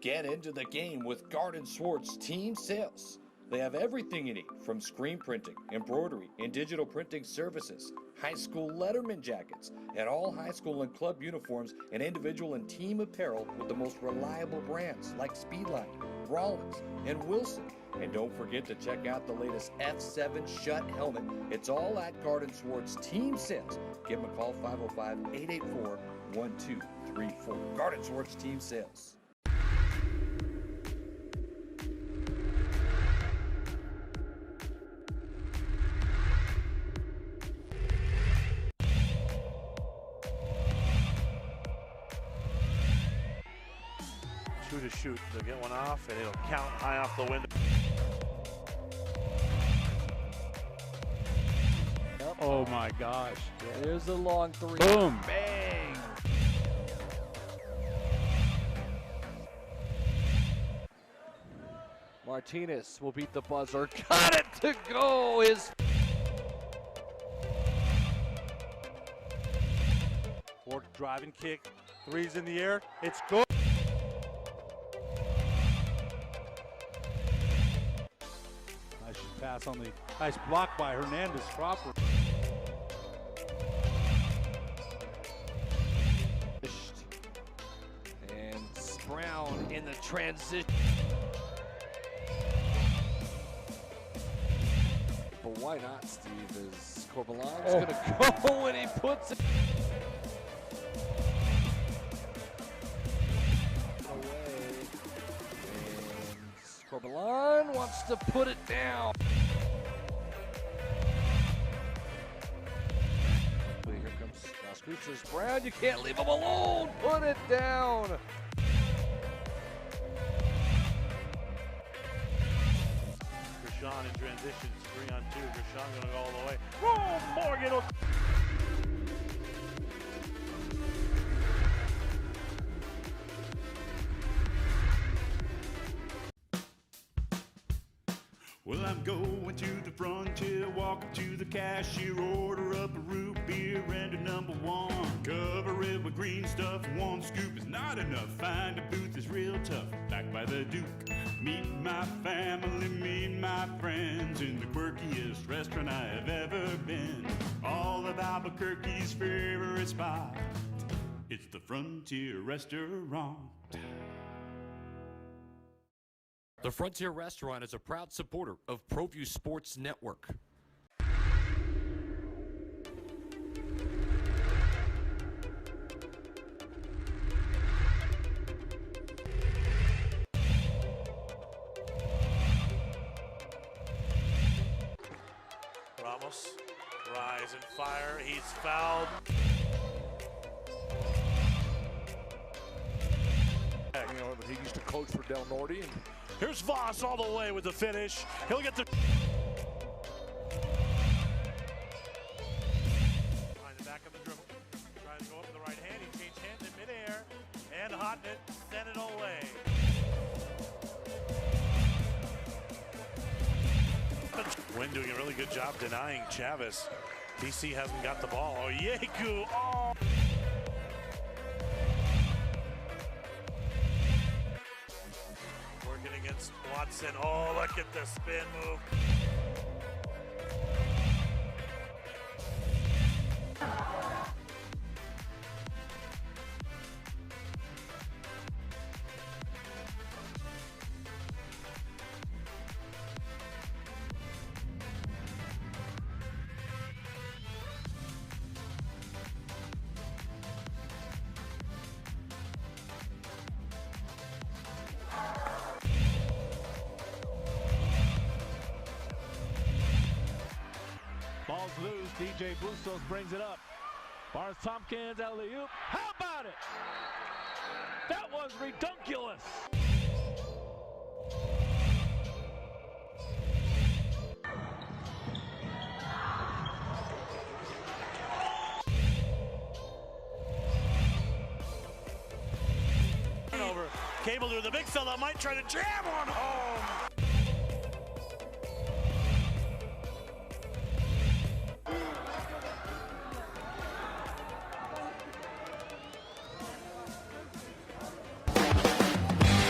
Get into the game with Garden Swartz Team Sales. They have everything you need, from screen printing, embroidery, and digital printing services, high school letterman jackets, and all high school and club uniforms, and individual and team apparel with the most reliable brands like Speedline, Rollins, and Wilson. And don't forget to check out the latest F7 Shut helmet. It's all at Garden Swartz Team Sales. Give them a call, 505-884-1234. Garden Swartz Team Sales. Shoot. They'll get one off, and it'll count high off the window. Oh my gosh. There's a long three. Boom. Bang. Martinez will beat the buzzer. Got it to go. Fork driving kick. Three's in the air. It's good. Pass on the nice block by Hernandez Crawford. And Brown in the transition. why not, Steve? Is Corbalan's going to go and he puts it away. And Corbalan wants to put it down. Here comes Scooters. Brown, you can't leave him alone. Put it down. Gershon in transition, 3-on-2. Gershon going to go all the way. Oh, Morgan. Well, I'm going to the frontier, walking to the cashier, order up a root beer and a number one. Cover it with green stuff, one scoop is not enough. Find a booth is real tough, back by the Duke. Meet my family, meet my friends in the quirkiest restaurant I have ever been. All of Albuquerque's favorite spot, it's the Frontier Restaurant. The Frontier Restaurant is a proud supporter of ProView Sports Network. Ramos, rise and fire. He's fouled. You know, he used to coach for Del Norte. And Here's Voss all the way with the finish. He'll get the... Behind the back of the dribble. Tries to go up with the right hand. He changed hands in midair. And Hotnet sent it away. Wynn doing a really good job denying Chavez. DC hasn't got the ball. Oh, Yeku. Oh. Working against Watson. Oh, look at the spin move. Ball's loose. DJ Bustos brings it up. Barnes Tompkins, alley-oop. How about it? That was redunculous. Turnover. Cable to the big fella might try to jam one home.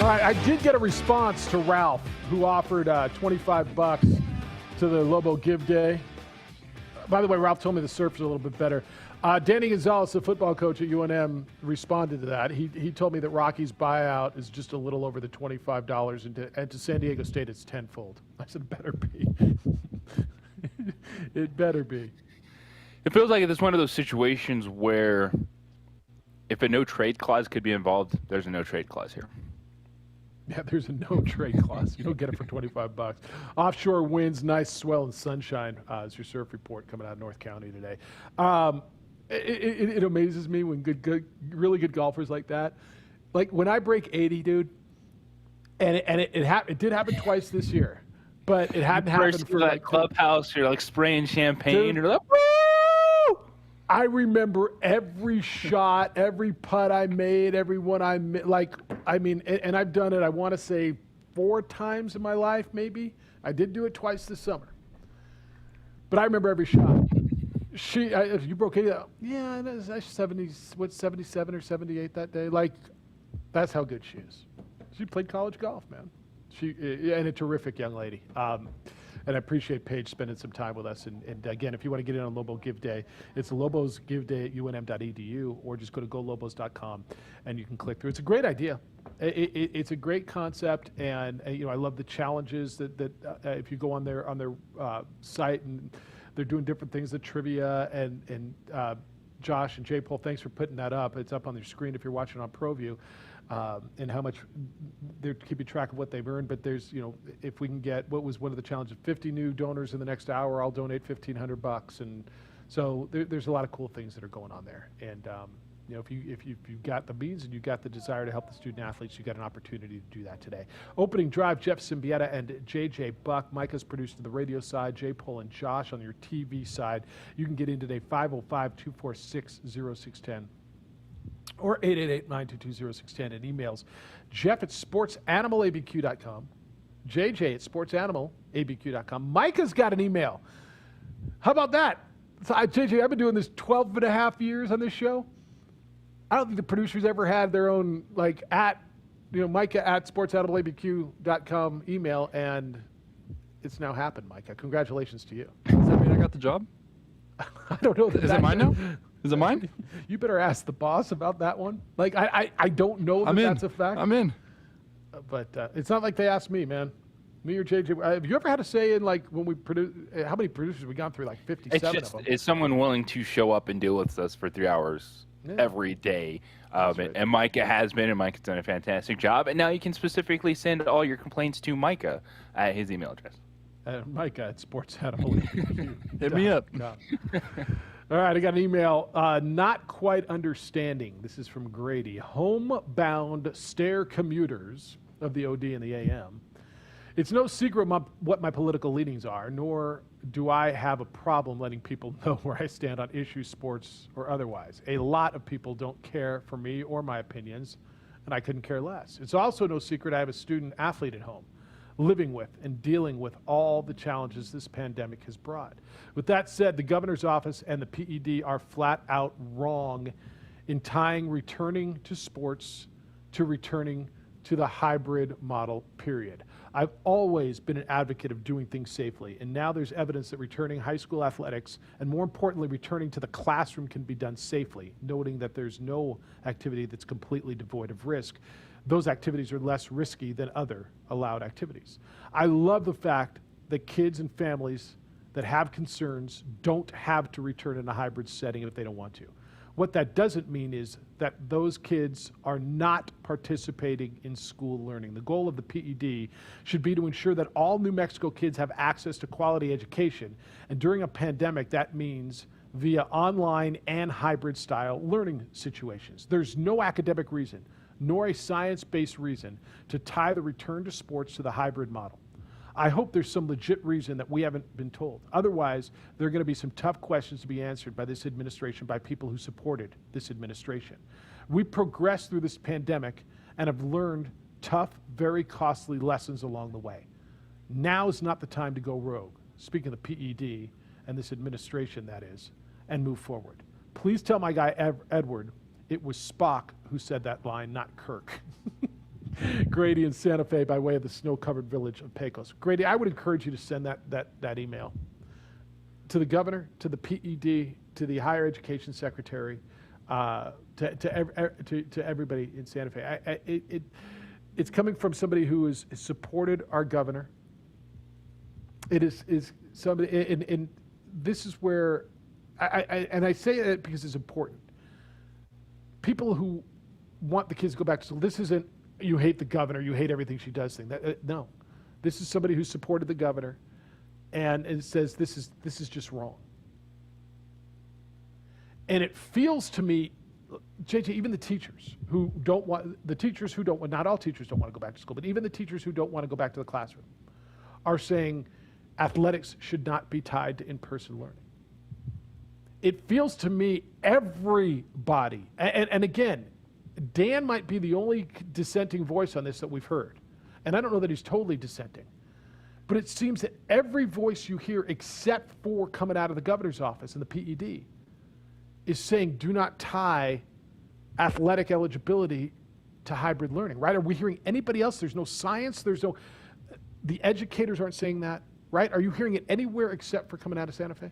All right, I did get a response to Ralph, who offered $25 to the Lobo Give Day. By the way, Ralph told me the surf's a little bit better. Danny Gonzalez, the football coach at UNM, responded to that. He told me that Rocky's buyout is just a little over the $25, and to San Diego State it's tenfold. I said, it better be. It better be. It feels like it's one of those situations where if a no-trade clause could be involved, there's a no-trade clause here. Yeah, there's a no-trade clause. You don't get it for $25. Offshore winds, nice swell and sunshine is your surf report coming out of North County today. It amazes me when really good golfers like that. Like when I break 80, dude, and it did happen twice this year, but it hadn't happened for that like clubhouse. You're like spraying champagne. Dude, You're like, woo! I remember every shot, every putt I made, every one I made. Like, I mean, and I've done it, I want to say 4 times in my life, maybe. I did do it twice this summer. But I remember every shot. If you broke 80, yeah, that's 77 or 78 that day. Like, that's how good she is. She played college golf, man. And a terrific young lady. And I appreciate Paige spending some time with us. And again, if you want to get in on Lobo Give Day, it's Lobos Give Day at unm.edu, or just go to golobos.com and you can click through. It's a great idea. It's a great concept, and I love the challenges that if you go on their site, and they're doing different things, the trivia and Josh and J. Paul, thanks for putting that up. It's up on your screen if you're watching on ProView, and how much they're keeping track of what they've earned. But there's, if we can get, what was one of the challenges, 50 new donors in the next hour, I'll donate $1,500. And so there's a lot of cool things that are going on there. And if you've got the means and you've got the desire to help the student athletes, you've got an opportunity to do that today. Opening drive, Jeff Siembieda and JJ Buck. Micah's produced on the radio side, J. Paul and Josh on your TV side. You can get in today, 505-246-0610 or 888-922-0610, and emails Jeff at sportsanimалabq.com, JJ at sportsanimалabq.com. Micah's got an email. How about that? So JJ, I've been doing this 12 and a half years on this show. I don't think the producers ever had their own, Micah at sportsanimалabq.com email, and it's now happened, Micah. Congratulations to you. Does that mean I got the job? I don't know. Is it mine now? Is it mine? You better ask the boss about that one. I don't know that that's a fact. I'm in. But it's not like they asked me, man. Me or JJ. Have you ever had a say in, when we produce, how many producers we gone through? 57 of them. It's someone willing to show up and deal with us for 3 hours every day. Right. And Micah has been, and Micah's done a fantastic job. And now you can specifically send all your complaints to Micah at his email address. Micah at sportsanimалabq.com. Hit me up. All right, I got an email. Not quite understanding. This is from Grady. Homebound stair commuters of the OD and the AM. It's no secret what my political leanings are, nor do I have a problem letting people know where I stand on issues, sports, or otherwise. A lot of people don't care for me or my opinions, and I couldn't care less. It's also no secret I have a student athlete at home, living with and dealing with all the challenges this pandemic has brought. With that said, the governor's office and the PED are flat out wrong in tying returning to sports to returning to the hybrid model, period. I've always been an advocate of doing things safely, and now there's evidence that returning high school athletics, and more importantly, returning to the classroom, can be done safely, noting that there's no activity that's completely devoid of risk. Those activities are less risky than other allowed activities. I love the fact that kids and families that have concerns don't have to return in a hybrid setting if they don't want to. What that doesn't mean is that those kids are not participating in school learning. The goal of the PED should be to ensure that all New Mexico kids have access to quality education. And during a pandemic, that means via online and hybrid style learning situations. There's no academic reason, nor a science-based reason, to tie the return to sports to the hybrid model. I hope there's some legit reason that we haven't been told. Otherwise, there are going to be some tough questions to be answered by this administration, by people who supported this administration. We progressed through this pandemic and have learned tough, very costly lessons along the way. Now is not the time to go rogue, speaking of the PED and this administration, that is, and move forward. Please tell my guy Edward it was Spock who said that line, not Kirk. Grady in Santa Fe by way of the snow-covered village of Pecos. Grady, I would encourage you to send that email to the governor, to the PED, to the higher education secretary, to everybody in Santa Fe. It's coming from somebody who has supported our governor. It is somebody, and this is where I say it because it's important. People who want the kids to go back to school, this isn't, you hate the governor, you hate everything she does thing. No, this is somebody who supported the governor, and it says this is just wrong. And it feels to me, JJ, even the teachers who don't want, not all teachers don't want to go back to school, but even the teachers who don't want to go back to the classroom are saying athletics should not be tied to in-person learning. It feels to me everybody, and again, Dan might be the only dissenting voice on this that we've heard. And I don't know that he's totally dissenting. But it seems that every voice you hear, except for coming out of the governor's office and the PED, is saying do not tie athletic eligibility to hybrid learning, right? Are we hearing anybody else? There's no science. The educators aren't saying that. right? Are you hearing it anywhere except for coming out of Santa Fe?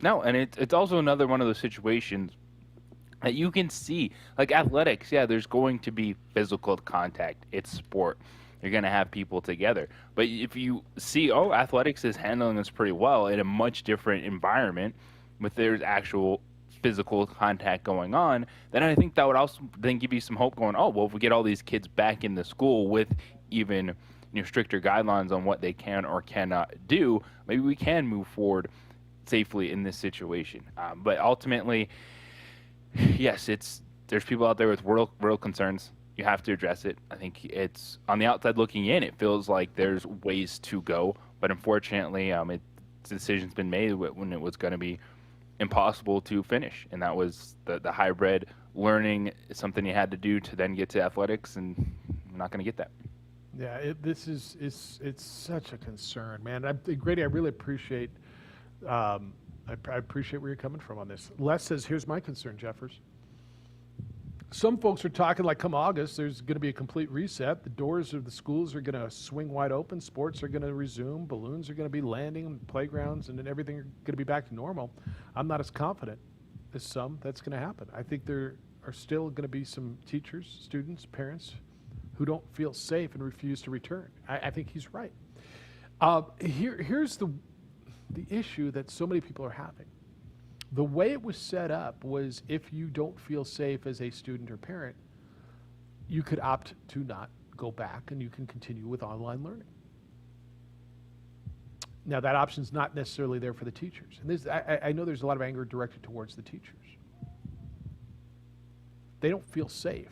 No, and it's also another one of those situations that you can see. Like athletics, yeah, there's going to be physical contact. It's sport. You're going to have people together. But if you see, athletics is handling this pretty well in a much different environment with there's actual physical contact going on, then I think that would also then give you some hope going, if we get all these kids back in the school with even stricter guidelines on what they can or cannot do, maybe we can move forward safely in this situation. But ultimately, yes, there's people out there with real concerns. You have to address it. I think it's on the outside looking in, it feels like there's ways to go, but unfortunately, the decision's been made when it was going to be impossible to finish, and that was the hybrid learning is something you had to do to then get to athletics, and I'm not going to get that. Yeah, it's such a concern, man. Grady, I really appreciate I appreciate where you're coming from on this. Les says, here's my concern, Jeffers. Some folks are talking like come August, there's going to be a complete reset. The doors of the schools are going to swing wide open. Sports are going to resume. Balloons are going to be landing. Playgrounds and then everything are going to be back to normal. I'm not as confident as some that's going to happen. I think there are still going to be some teachers, students, parents who don't feel safe and refuse to return. I think he's right. Here's the issue that so many people are having. The way it was set up was if you don't feel safe as a student or parent, you could opt to not go back and you can continue with online learning. Now that option's not necessarily there for the teachers. And I know there's a lot of anger directed towards the teachers. They don't feel safe.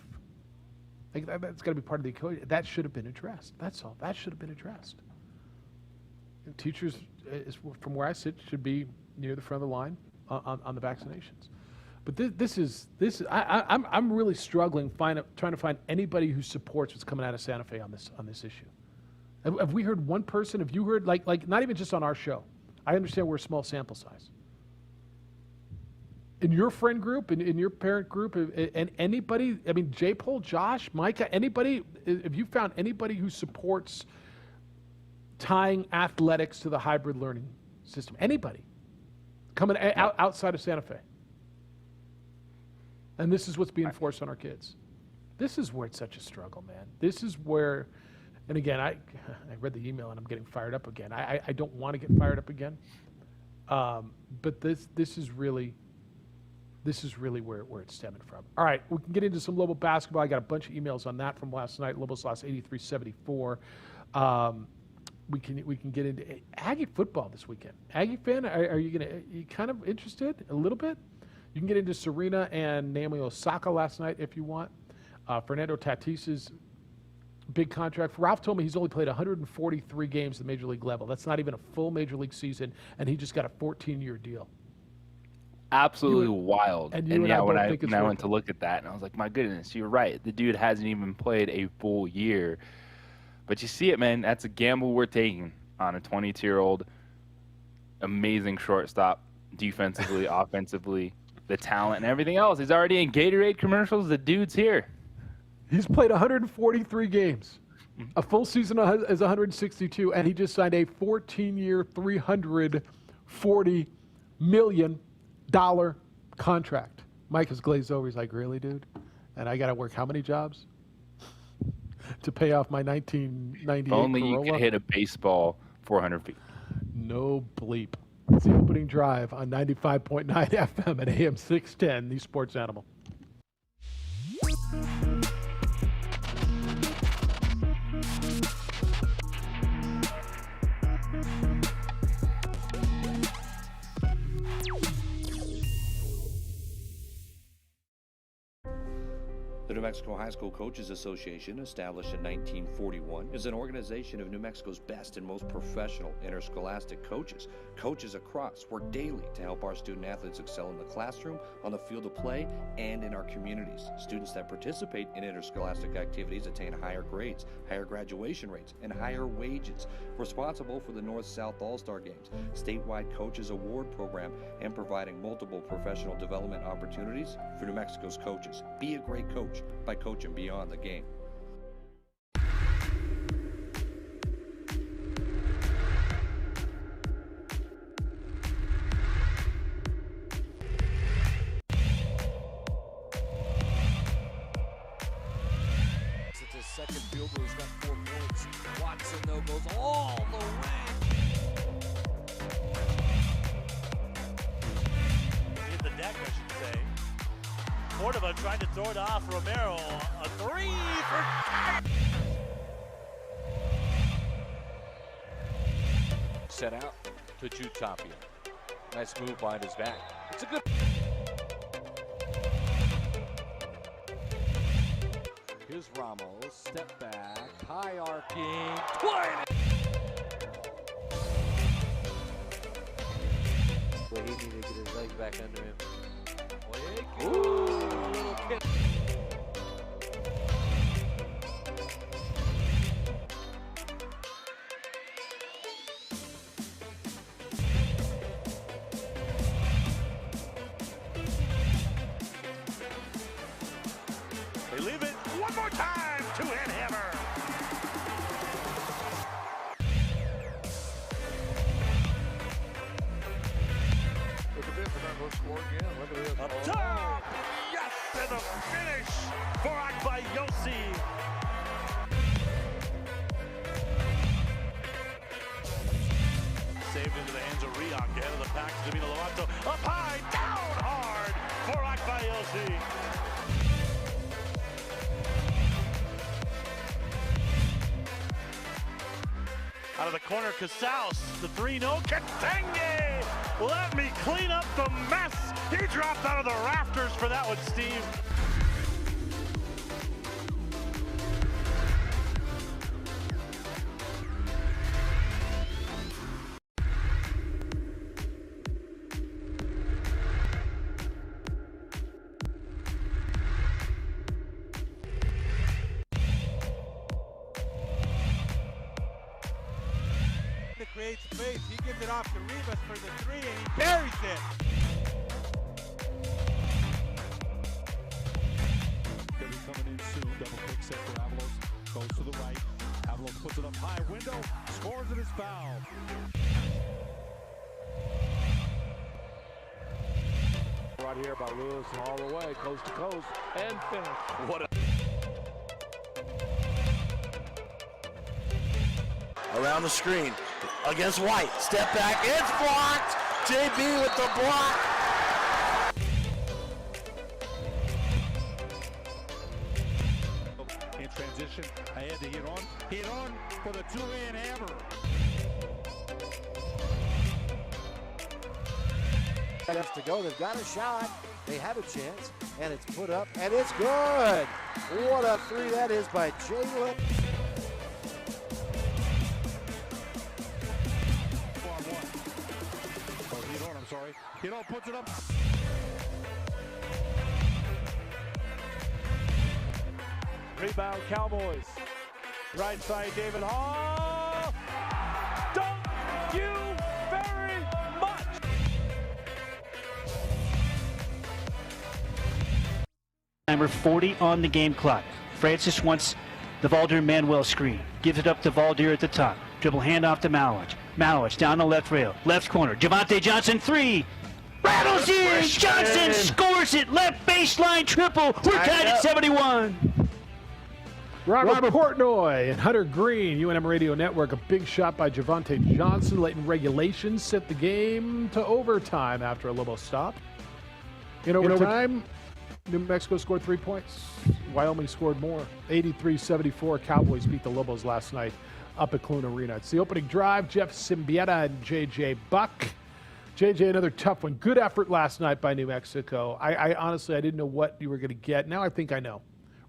Like that's got to be part of the equation. That should have been addressed. That's all. That should have been addressed. And teachers, from where I sit, should be near the front of the line on the vaccinations. But I'm really struggling trying to find anybody who supports what's coming out of Santa Fe on this issue. Have we heard one person? Have you heard like not even just on our show? I understand we're a small sample size. In your friend group, in your parent group, and anybody, I mean, J-Pole, Josh, Micah, anybody, have you found anybody who supports tying athletics to the hybrid learning system? Anybody coming outside of Santa Fe? And this is what's being forced on our kids. This is where it's such a struggle, man. This is where, and again, I read the email and I'm getting fired up again. I don't want to get fired up again. But this is really where it's stemming from. All right, we can get into some Lobo basketball. I got a bunch of emails on that from last night. Lobos lost 83-74. We can get into Aggie football this weekend. Aggie fan, are you kind of interested a little bit? You can get into Serena and Naomi Osaka last night if you want. Fernando Tatis's big contract. Ralph told me he's only played 143 games at the Major League level. That's not even a full Major League season, and he just got a 14-year deal. Absolutely wild. And yeah, when I went to look at that, and I was like, my goodness, you're right. The dude hasn't even played a full year. But you see it, man. That's a gamble we're taking on a 22-year-old amazing shortstop, defensively, offensively, the talent and everything else. He's already in Gatorade commercials. The dude's here. He's played 143 games. A full season is 162, and he just signed a 14-year, $340 million contract. Mike has glazed over. He's like, really, dude? And I got to work how many jobs to pay off my 1998 If only Corolla? you could hit a baseball 400 feet. No bleep. It's the opening drive on 95.9 FM at AM 610, the Sports Animal. The New Mexico High School Coaches Association, established in 1941, is an organization of New Mexico's best and most professional interscholastic coaches. Coaches across work daily to help our student athletes excel in the classroom, on the field of play, and in our communities. Students that participate in interscholastic activities attain higher grades, higher graduation rates, and higher wages. Responsible for the North-South All-Star Games, statewide Coaches Award Program, and providing multiple professional development opportunities for New Mexico's coaches. Be a great coach by coaching beyond the game. tried to throw it off Romero. A three for Set out to Jutapia. Nice move behind his back. It's a good. Here's Ramos. Step back. High arcing. 20. Well, he needed to get his legs back under him. Ooh, a little kick. They leave it one more time. Two-hand hammer. Up top. Yes, and the finish for Akbayosi. Saved into the hands of Riak ahead of the pack. Jamina Lovato up high, down hard for Akbayosi. Out of the corner, Casals, the 3-0, Katenge! Let me clean up the mess! He dropped out of the rafters for that one, Steve. To create space, he gives it off to Rivas for the three, and he buries it. They'll be coming in soon. Double pick set for Avalos. Goes to the right. Avalos puts it up high. Window. Scores it as foul. Right here by Lewis all the way, coast to coast, and finish. What a... Around the screen against White. Step back. It's blocked. JB with the block. In transition, ahead to hit on. Hit on for the two-hand hammer. Minutes to go. They've got a shot. They have a chance, and it's put up, and it's good. What a three that is by Jalen. Hito puts it up. Rebound, Cowboys. Right side, David Hall. Thank you very much. Timer 40 on the game clock. Francis wants the Valdir Manuel screen. Gives it up to Valdir at the top. Dribble handoff to Malowich. Malowich down the left rail. Left corner. Javante Johnson, three. Rattles in. Johnson scores it. Left baseline triple. We're tied at 71. Robert Portnoy and Hunter Green, UNM Radio Network. A big shot by Javante Johnson late in regulation sent the game to overtime after a Lobo stop. In overtime, New Mexico scored 3 points. Wyoming scored more. 83-74. Cowboys beat the Lobos last night up at Clune Arena. It's the opening drive. Jeff Siembieda and J.J. Buck. J.J., another tough one. Good effort last night by New Mexico. I honestly, I didn't know what you were going to get. Now I think I know.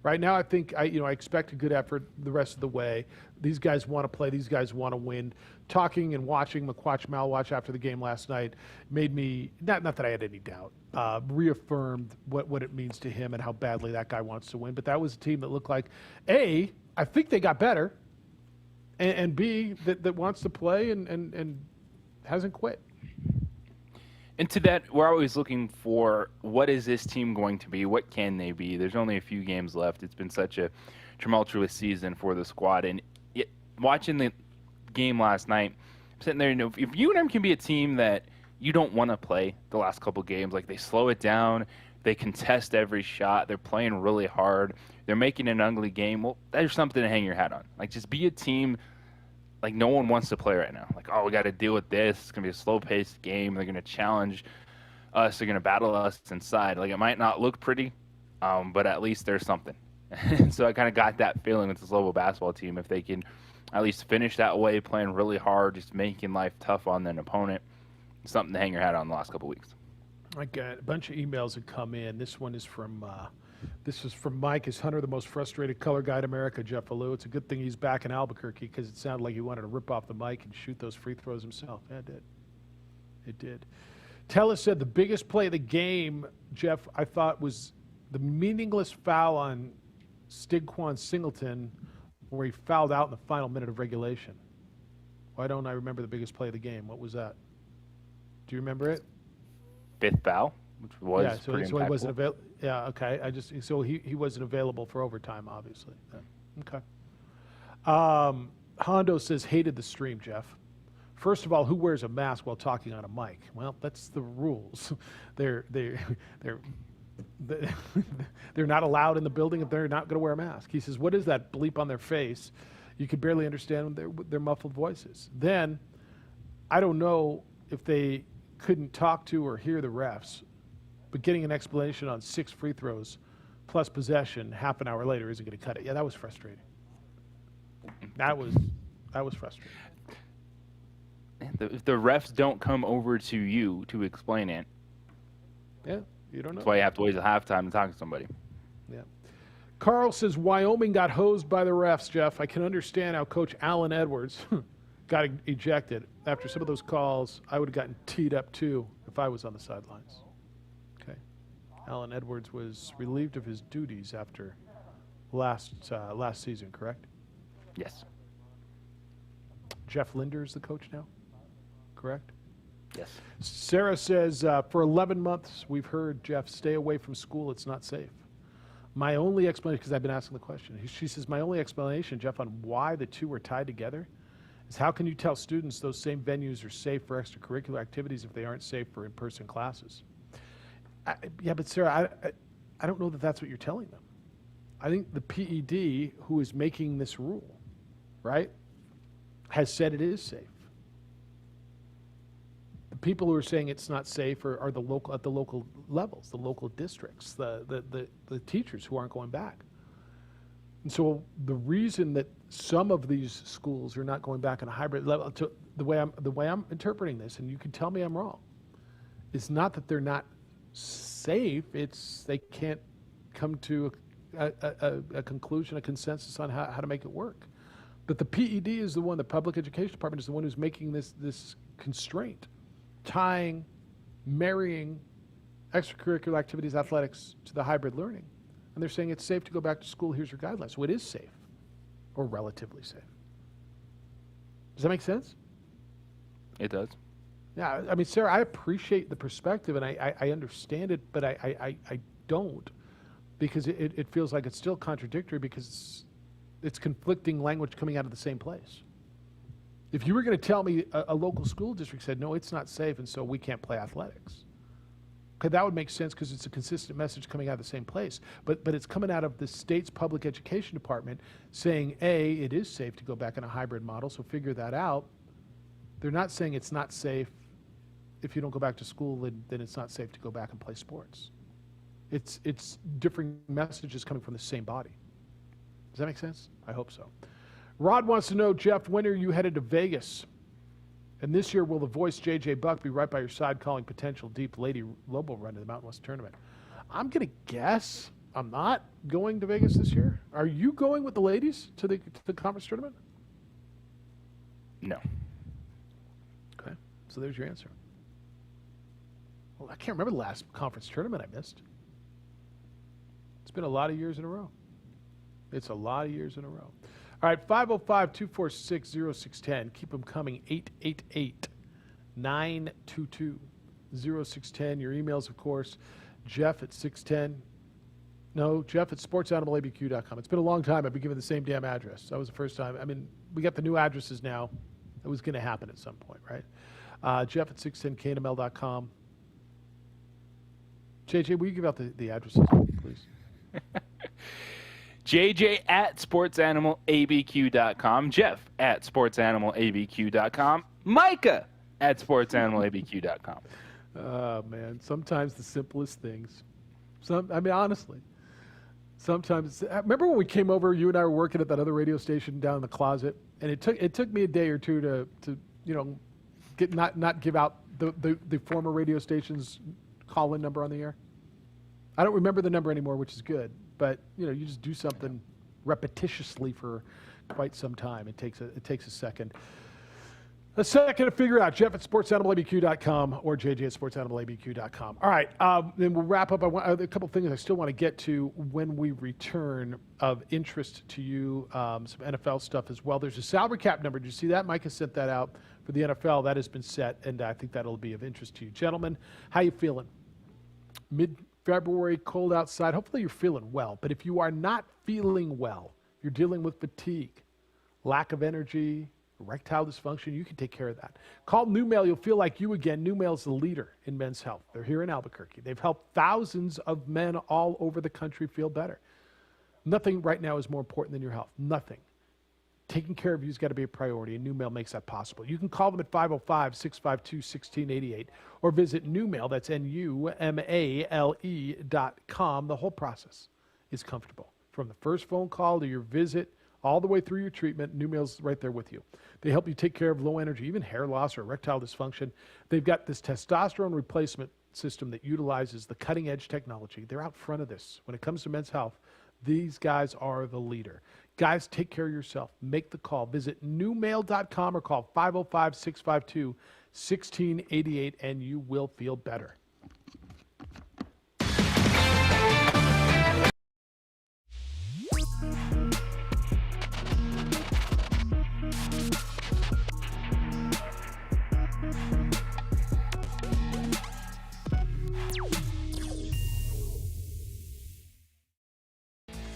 Right now, I think I expect a good effort the rest of the way. These guys want to play. These guys want to win. Talking and watching McQuatch Malwatch after the game last night made me, not that I had any doubt, reaffirmed what it means to him and how badly that guy wants to win. But that was a team that looked like, A, I think they got better, and B, that wants to play and hasn't quit. And to that, we're always looking for what is this team going to be? What can they be? There's only a few games left. It's been such a tumultuous season for the squad. And watching the game last night, I'm sitting there, if UNM can be a team that you don't want to play the last couple games, like they slow it down, they contest every shot, they're playing really hard, they're making an ugly game, well, there's something to hang your hat on. Like, just be a team like no one wants to play right now. Like, oh, we got to deal with this. It's going to be a slow-paced game. They're going to challenge us. They're going to battle us inside. Like, it might not look pretty but at least there's something. And so I kind of got that feeling with this Lobo basketball team. If they can at least finish that way, playing really hard, just making life tough on an opponent, something to hang your hat on the last couple of weeks. I got a bunch of emails that come in. This one is from Mike. Is Hunter the most frustrated color guy in America, Jeff Alou? It's a good thing he's back in Albuquerque because it sounded like he wanted to rip off the mic and shoot those free throws himself. Yeah, it did. It did. Tella said the biggest play of the game, Jeff, I thought was the meaningless foul on Stigquan Singleton where he fouled out in the final minute of regulation. Why don't I remember the biggest play of the game? What was that? Do you remember it? Fifth foul, which was so pretty he wasn't impactful. available. Yeah, okay. He wasn't available for overtime, obviously. Yeah. Okay. Hondo says hated the stream, Jeff. First of all, who wears a mask while talking on a mic? Well, that's the rules. They're not allowed in the building if they're not going to wear a mask. He says, what is that bleep on their face? You could barely understand their muffled voices. Then, I don't know if they couldn't talk to or hear the refs, but getting an explanation on 6 free throws plus possession half an hour later isn't going to cut it. Yeah, that was frustrating. That was frustrating. If the refs don't come over to you to explain it, yeah, you don't know. That's why you have to wait till halftime to talk to somebody. Yeah. Carl says Wyoming got hosed by the refs, Jeff. I can understand how Coach Allen Edwards got ejected. After some of those calls, I would have gotten teed up too if I was on the sidelines. Okay. Allen Edwards was relieved of his duties after last season, correct? Yes. Jeff Linder is the coach now, correct? Yes. Sarah says, for 11 months, we've heard, Jeff, stay away from school. It's not safe. My only explanation, because I've been asking the question, she says, my only explanation, Jeff, on why the two are tied together is how can you tell students those same venues are safe for extracurricular activities if they aren't safe for in-person classes? Yeah, but Sarah, I don't know that that's what you're telling them. I think the PED, who is making this rule, right, has said it is safe. The people who are saying it's not safe are the local at the local levels, the local districts, the teachers who aren't going back. And so the reason that some of these schools are not going back on a hybrid level, the way I'm interpreting this, and you can tell me I'm wrong, is not that they're not safe. It's they can't come to a conclusion, a consensus on how to make it work. But the PED is the one, the Public Education Department is the one who's making this constraint, tying, marrying extracurricular activities, athletics to the hybrid learning. And they're saying it's safe to go back to school. Here's your guidelines. So it is safe, or relatively safe. Does that make sense? It does. Yeah, I mean, Sarah, I appreciate the perspective, and I understand it, but I don't, because it feels like it's still contradictory because it's conflicting language coming out of the same place. If you were going to tell me a local school district said, no, it's not safe, and so we can't play athletics, okay, that would make sense because it's a consistent message coming out of the same place. But it's coming out of the state's public education department saying, A, it is safe to go back in a hybrid model, so figure that out. They're not saying it's not safe if you don't go back to school, then it's not safe to go back and play sports. It's different messages coming from the same body. Does that make sense? I hope so. Rod wants to know, Jeff, when are you headed to Vegas? And this year, will the voice J.J. Buck be right by your side calling potential deep Lady Lobo run to the Mountain West Tournament? I'm going to guess I'm not going to Vegas this year. Are you going with the ladies to the conference tournament? No. Okay, so there's your answer. Well, I can't remember the last conference tournament I missed. It's been a lot of years in a row. It's a lot of years in a row. All right, 505-246-0610. Keep them coming, 888-922-0610. Your emails, of course, Jeff at 610. No, Jeff at sportsanimalabq.com. It's been a long time. I've been given the same damn address. That was the first time. I mean, we got the new addresses now. It was going to happen at some point, right? Jeff at 610knml.com. JJ, will you give out the addresses, please? JJ at sportsanimalabq.com. Jeff at sportsanimalabq.com. Micah at sportsanimalabq.com. Oh, man. Sometimes the simplest things. I mean, honestly, Sometimes, remember when we came over, you and I were working at that other radio station down in the closet, and it took me a day or two to not give out the former radio station's call-in number on the air. I don't remember the number anymore, which is good, but you just do something repetitiously for quite some time. It takes a second. A second to figure it out. Jeff at sportsanimalabq.com or JJ at sportsanimalabq.com. All right, then we'll wrap up. A couple things I still want to get to when we return of interest to you, some NFL stuff as well. There's a salary cap number. Did you see that? Mike has sent that out for the NFL. That has been set, and I think that'll be of interest to you. Gentlemen, how you feeling? Mid-February, cold outside. Hopefully you're feeling well, but if you are not feeling well, you're dealing with fatigue, lack of energy, erectile dysfunction, you can take care of that. Call NewMail. You'll feel like you again. NewMail is the leader in men's health. They're here in Albuquerque. They've helped thousands of men all over the country feel better. Nothing right now is more important than your health. Nothing. Taking care of you has got to be a priority, and NewMail makes that possible. You can call them at 505-652-1688 or visit NewMail, that's NUMALE.com. The whole process is comfortable. From the first phone call to your visit, all the way through your treatment, NewMail's right there with you. They help you take care of low energy, even hair loss or erectile dysfunction. They've got this testosterone replacement system that utilizes the cutting edge technology. They're out front of this. When it comes to men's health, these guys are the leader. Guys, take care of yourself. Make the call. Visit newmail.com or call 505-652-1688 and you will feel better.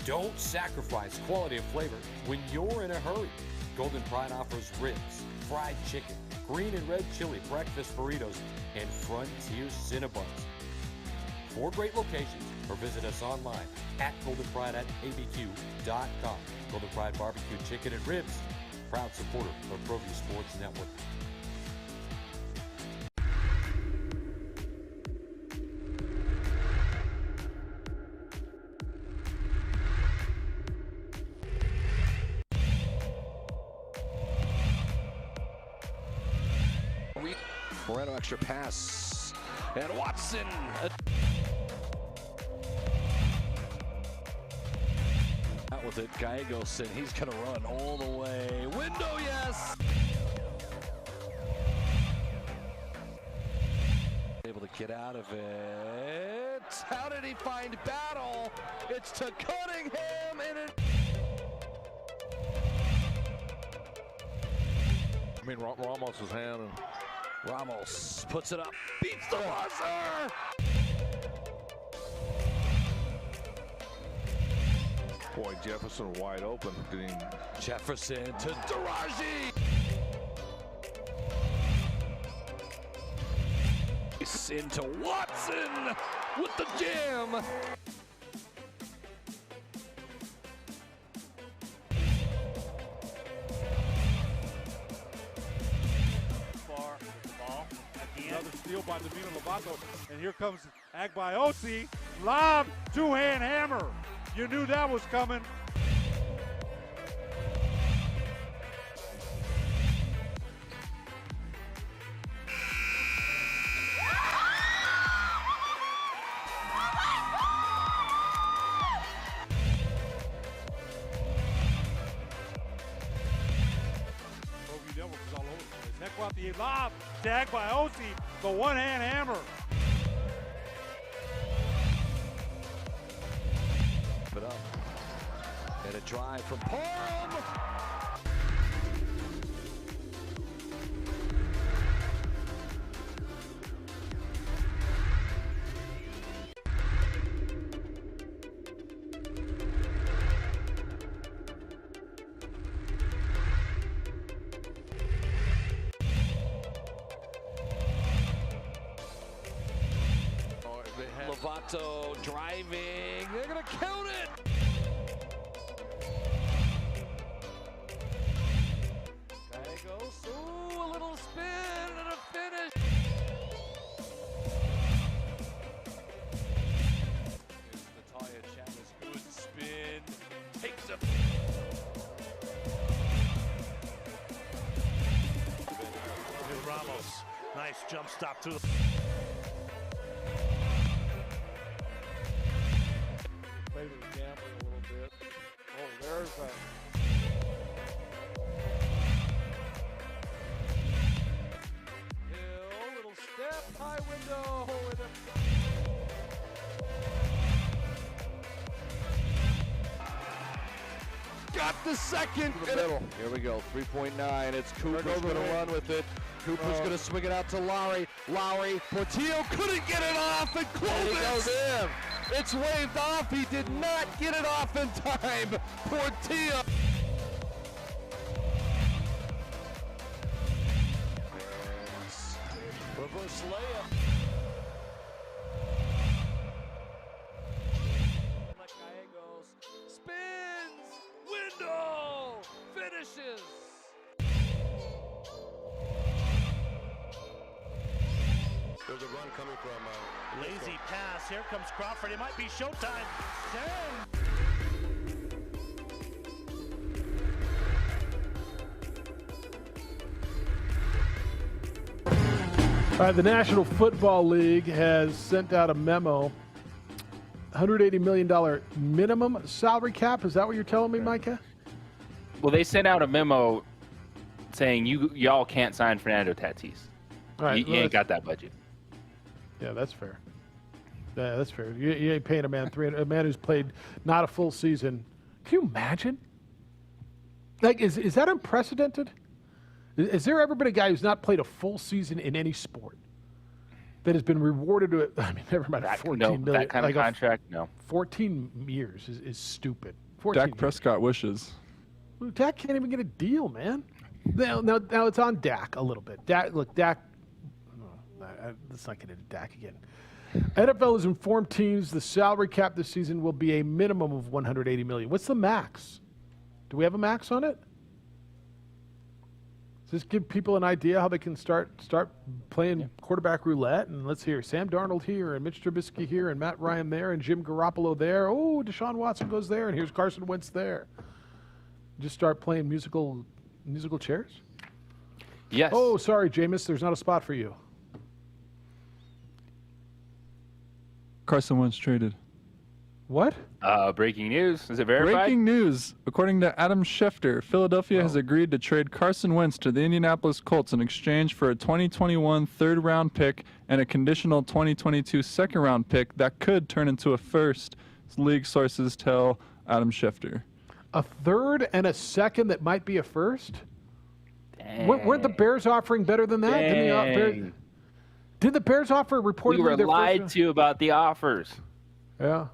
Don't sacrifice quality and flavor when you're in a hurry. Golden Pride offers ribs, fried chicken, green and red chili breakfast burritos, and Frontier Cinnabons. 4 great locations, or visit us online at goldenpride@abq.com. Golden Pride Barbecue Chicken and Ribs, proud supporter of ProView Sports Network. Moreno extra pass, and Watson. Out with it, Gallegos, and he's gonna run all the way. Window, yes! Able to get out of it. How did he find Battle? It's to Cunningham, and it... Ramos' hand. Ramos puts it up, beats the buzzer! Boy, Jefferson wide open. Jefferson to Daraji! Into Watson with the jam! Another steal by Davino Lovato, and here comes Agbaiosi, lob, two-hand hammer. You knew that was coming. Check out the lob, tagged by Osi, the one-hand hammer. Put up. And a drive from Parham. Lovato driving, they're gonna count it! Gallegos, ooh, a little spin and a finish! Here's Natalia Chavez, good spin. Nice jump stop to the. Play with the gambling a little bit. Oh, there's a. Hill, little step, high window. And Got the second. To the middle. Here we go. 3.9. It's Cooper's going to run with it. Cooper's going to swing it out to Lowry. Lowry. Portillo couldn't get it off, and Clovis goes in. It's waved off. He did not get it off in time. Portillo. Reverse layup. Gallegos spins, window, finishes. There's a run coming from Lazy pass. Here comes Crawford. It might be showtime. All right, the National Football League has sent out a memo. $180 million minimum salary cap. Is that what you're telling me, Micah? Well, they sent out a memo saying y'all can't sign Fernando Tatis. All right, you ain't got that budget. Yeah, that's fair. Yeah, that's fair. You ain't paying a man a man who's played not a full season. Can you imagine? Like, is that unprecedented? Has there ever been a guy who's not played a full season in any sport that has been rewarded with, I mean, never mind, $14 million. That kind of contract, no. 14 years is stupid. Dak Prescott wishes. Well, Dak can't even get a deal, man. Now it's on Dak a little bit. Dak, let's not get into Dak again. NFL has informed teams the salary cap this season will be a minimum of $180 million. What's the max? Do we have a max on it? Does this give people an idea how they can start playing quarterback roulette? And let's hear Sam Darnold here, and Mitch Trubisky here, and Matt Ryan there, and Jim Garoppolo there. Oh, Deshaun Watson goes there, and here's Carson Wentz there. Just start playing musical chairs? Yes. Oh, sorry, Jameis, there's not a spot for you. Carson Wentz traded. What? Breaking news. Is it verified? Breaking news. According to Adam Schefter, Philadelphia has agreed to trade Carson Wentz to the Indianapolis Colts in exchange for a 2021 third-round pick and a conditional 2022 second-round pick that could turn into a first, league sources tell Adam Schefter. A third and a second that might be a first? Dang. Weren't the Bears offering better than that? Did the Bears offer reportedly We were their lied first? to about the offers. Yeah.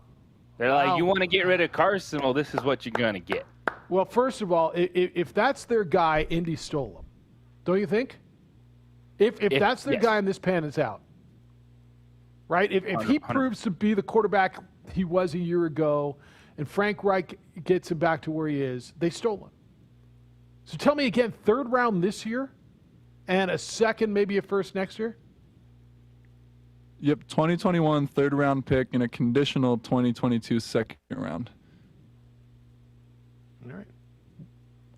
They're like, you want to get rid of Carson? Well, this is what you're going to get. Well, first of all, if that's their guy, Indy stole him. Don't you think? If that's their guy and this pan is out. Right? If he proves to be the quarterback he was a year ago and Frank Reich gets him back to where he is, they stole him. So tell me again, third round this year and a second, maybe a first next year? Yep, 2021 third-round pick and a conditional 2022 second round. All right.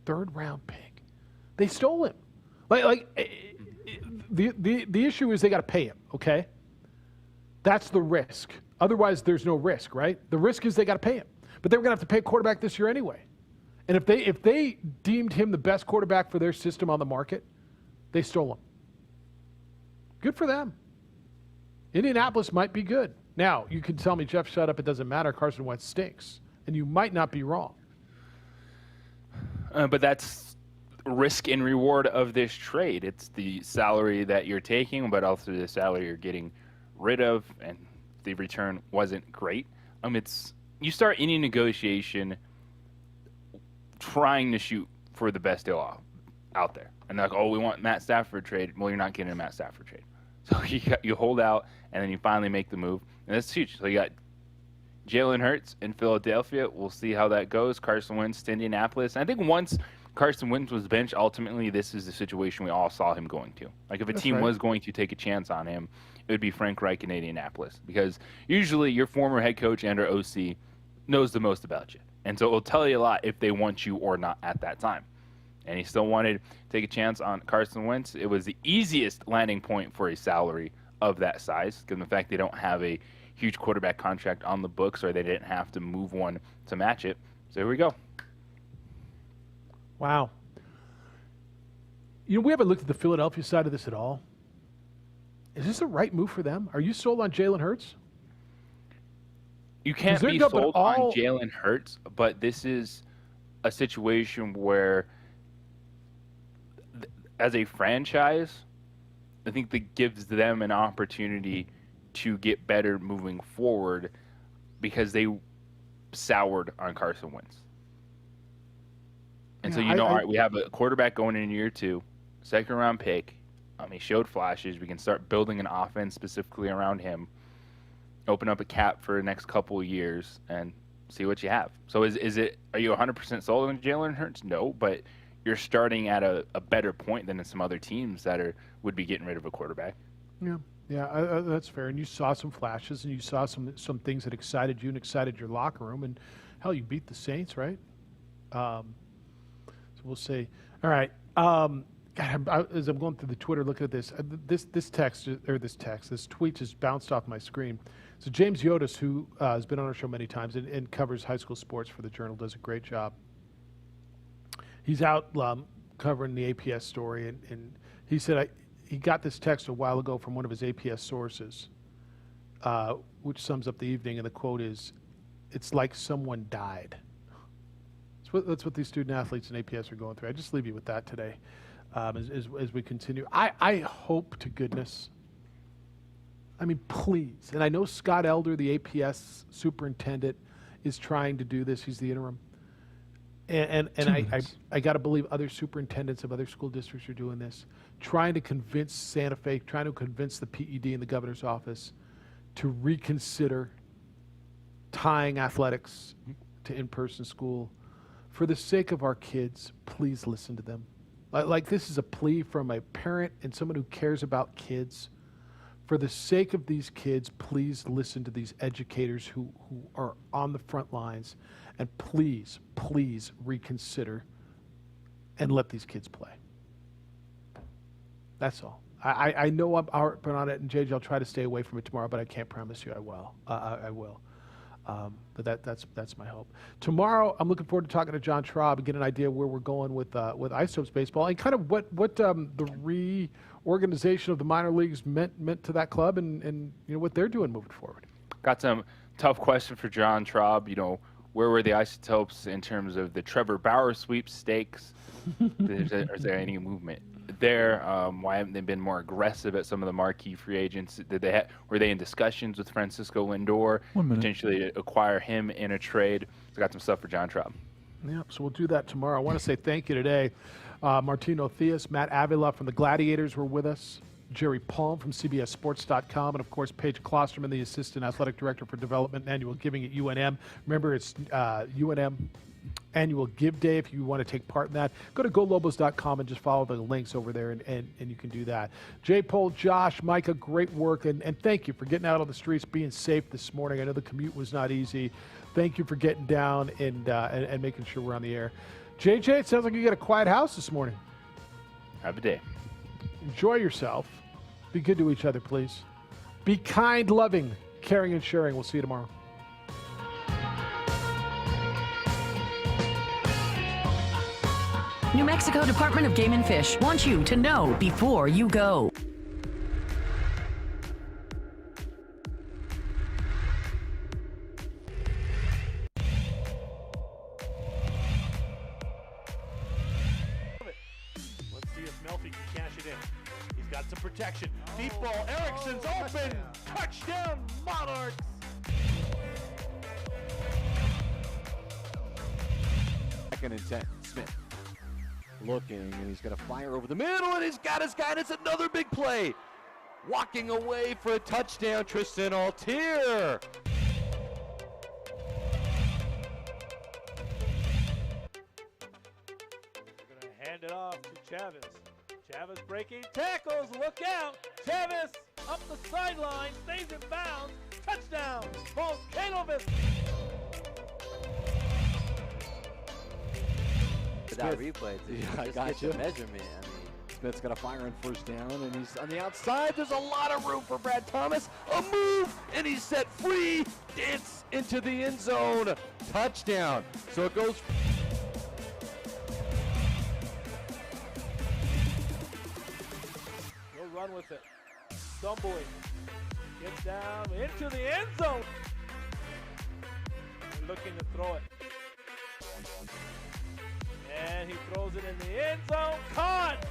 Third-round pick. They stole him. The issue is they got to pay him, okay? That's the risk. Otherwise, there's no risk, right? The risk is they got to pay him. But they were going to have to pay a quarterback this year anyway. And if they deemed him the best quarterback for their system on the market, they stole him. Good for them. Indianapolis might be good. Now, you can tell me, Jeff, shut up, it doesn't matter, Carson Wentz stinks. And you might not be wrong. But that's risk and reward of this trade. It's the salary that you're taking, but also the salary you're getting rid of, and the return wasn't great. You start any negotiation trying to shoot for the best deal out there. And they're like, oh, we want Matt Stafford trade. Well, you're not getting a Matt Stafford trade. So you hold out, and then you finally make the move. And that's huge. So you got Jalen Hurts in Philadelphia. We'll see how that goes. Carson Wentz to Indianapolis. And I think once Carson Wentz was benched, ultimately this is the situation we all saw him going to. Like if a team was going to take a chance on him, it would be Frank Reich in Indianapolis. Because usually your former head coach and or OC knows the most about you. And so it will tell you a lot if they want you or not at that time. and he still wanted to take a chance on Carson Wentz. It was the easiest landing point for a salary of that size, given the fact they don't have a huge quarterback contract on the books, or they didn't have to move one to match it. So here we go. Wow. We haven't looked at the Philadelphia side of this at all. Is this the right move for them? Are you sold on Jalen Hurts? You can't be sold on Jalen Hurts, but this is a situation where, as a franchise, I think that gives them an opportunity to get better moving forward because they soured on Carson Wentz. And so, all right, we have a quarterback going in year 2, second-round pick. He showed flashes. We can start building an offense specifically around him, open up a cap for the next couple of years, and see what you have. So are you 100% sold on Jalen Hurts? No, but you're starting at a better point than in some other teams that would be getting rid of a quarterback. Yeah, that's fair. And you saw some flashes, and you saw some things that excited you and excited your locker room. And, hell, you beat the Saints, right? So we'll see. All right. God, as I'm going through the Twitter looking at this tweet just bounced off my screen. So James Yotis, who has been on our show many times and covers high school sports for the Journal, does a great job. He's out covering the APS story, and he said he got this text a while ago from one of his APS sources, which sums up the evening, and the quote is, "It's like someone died." That's what these student athletes in APS are going through. I just leave you with that today. As we continue. I hope to goodness, please, and I know Scott Elder, the APS superintendent, is trying to do this. He's the interim. And I got to believe other superintendents of other school districts are doing this, trying to convince Santa Fe, trying to convince the PED and the governor's office to reconsider tying athletics to in-person school. For the sake of our kids, please listen to them. Like this is a plea from a parent and someone who cares about kids. For the sake of these kids, please listen to these educators who are on the front lines, and please reconsider and let these kids play. That's all. I know I'm harping on it, and JJ, I'll try to stay away from it tomorrow, but I can't promise you I will. I will. But that's my hope. Tomorrow, I'm looking forward to talking to John Traub and get an idea where we're going with Isotopes baseball and kind of what the reorganization of the minor leagues meant to that club and what they're doing moving forward. Got some tough question for John Traub. Where were the Isotopes in terms of the Trevor Bauer sweepstakes? Is there any movement there? Why haven't they been more aggressive at some of the marquee free agents? Were they in discussions with Francisco Lindor potentially to acquire him in a trade? So got some stuff for John Traub. Yep, so we'll do that tomorrow. I want to say thank you today. Martino Theus, Matt Avila from the Gladiators were with us. Jerry Palm from CBSSports.com, and of course Paige Klosterman, the Assistant Athletic Director for Development and Annual Giving at UNM. Remember, it's UNM Annual Give Day. If you want to take part in that, go to golobos.com and just follow the links over there, and you can do that. Jay Pole, Josh, Micah, great work, and thank you for getting out on the streets, being safe this morning. I know the commute was not easy. Thank you for getting down and making sure we're on the air. JJ, it sounds like you got a quiet house this morning. Have a day. Enjoy yourself. Be good to each other, please. Be kind, loving, caring, and sharing. We'll see you tomorrow. New Mexico Department of Game and Fish wants you to know before you go. Let's see if Melfi can cash it in. He's got some protection. Deep ball. Erickson's open. Touchdown, Monarchs. Second and 10. Smith looking, and he's going to fire over the middle, and he's got his guy, and it's another big play. Walking away for a touchdown, Tristan Altier. They're going to hand it off to Chavez. Chavez breaking tackles. Look out. Chavez up the sideline. Stays in bounds. Touchdown. Volcanovis. for that replay. I Just got get you. the measurement. I mean, Smith's got a fire on first down, and he's on the outside. There's a lot of room for Brad Thomas. A move, and he's set free. Dance into the end zone. Touchdown. So it goes. He'll run with it. Stumbling. Gets down into the end zone. Looking to throw it. And he throws it in the end zone. Caught!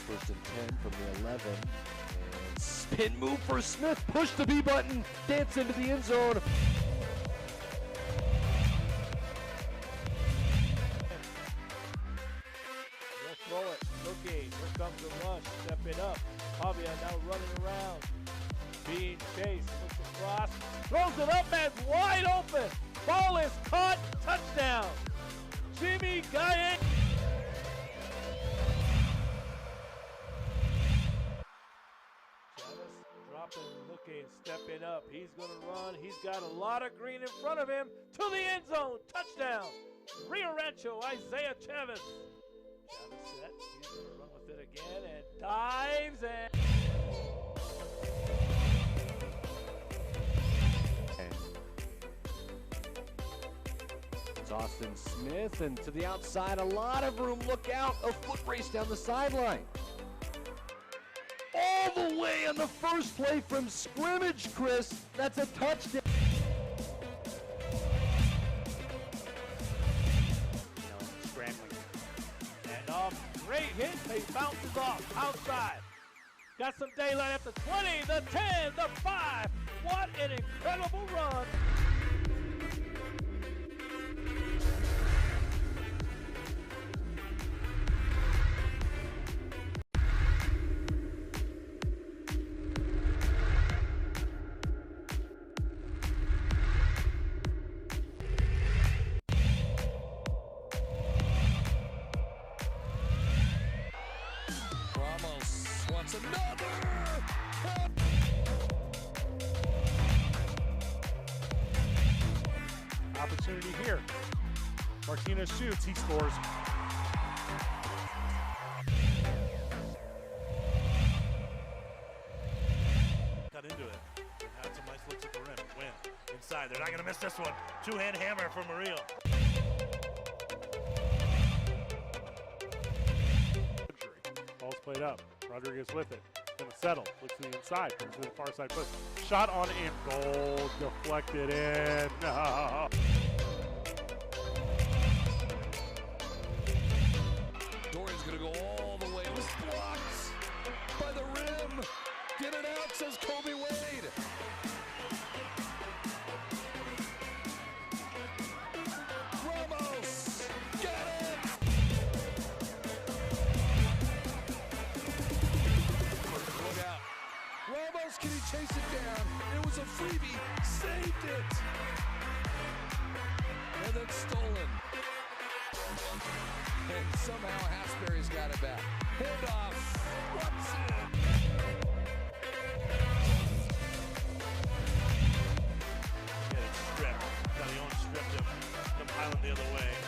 First and 10 from the 11. And spin move for Smith. Push the B button. Dance into the end zone. He'll throw it. Looking. Here comes the rush. Stepping up. Pavia now running around. Being chased. Looks across. Throws it up and wide open. Ball is caught. Touchdown. Siembieda. Dropping, looking, stepping up. He's going to run. He's got a lot of green in front of him. To the end zone. Touchdown. Rio Rancho, Isaiah Chavez. Chavez set. He's going to run with it again and dives and... It's Austin Smith, and to the outside, a lot of room. Look out. A foot race down the sideline. All the way on the first play from scrimmage, Chris. That's a touchdown. Scrambling. And great hit. He bounces off outside. Got some daylight at the 20, the 10, the 5. What an incredible run. Wants another! Opportunity here. Martinez shoots, he scores. Got into it. Had some nice looks at the rim. Win. Inside. They're not going to miss this one. Two-hand hammer from Murillo. Ball's played up. Rodriguez with it. Gonna settle. Looks to the inside. Comes to the far side push. Shot on aim. Goal. Deflected in. No. Dorian's gonna go all the way. It was blocked by the rim. Get it out, says Kobe Wade. Ramos, get it! Look out. Ramos, can he chase it down? It was a freebie. Saved it. And then stolen. And somehow Hasbury's got it back. Handoff. What?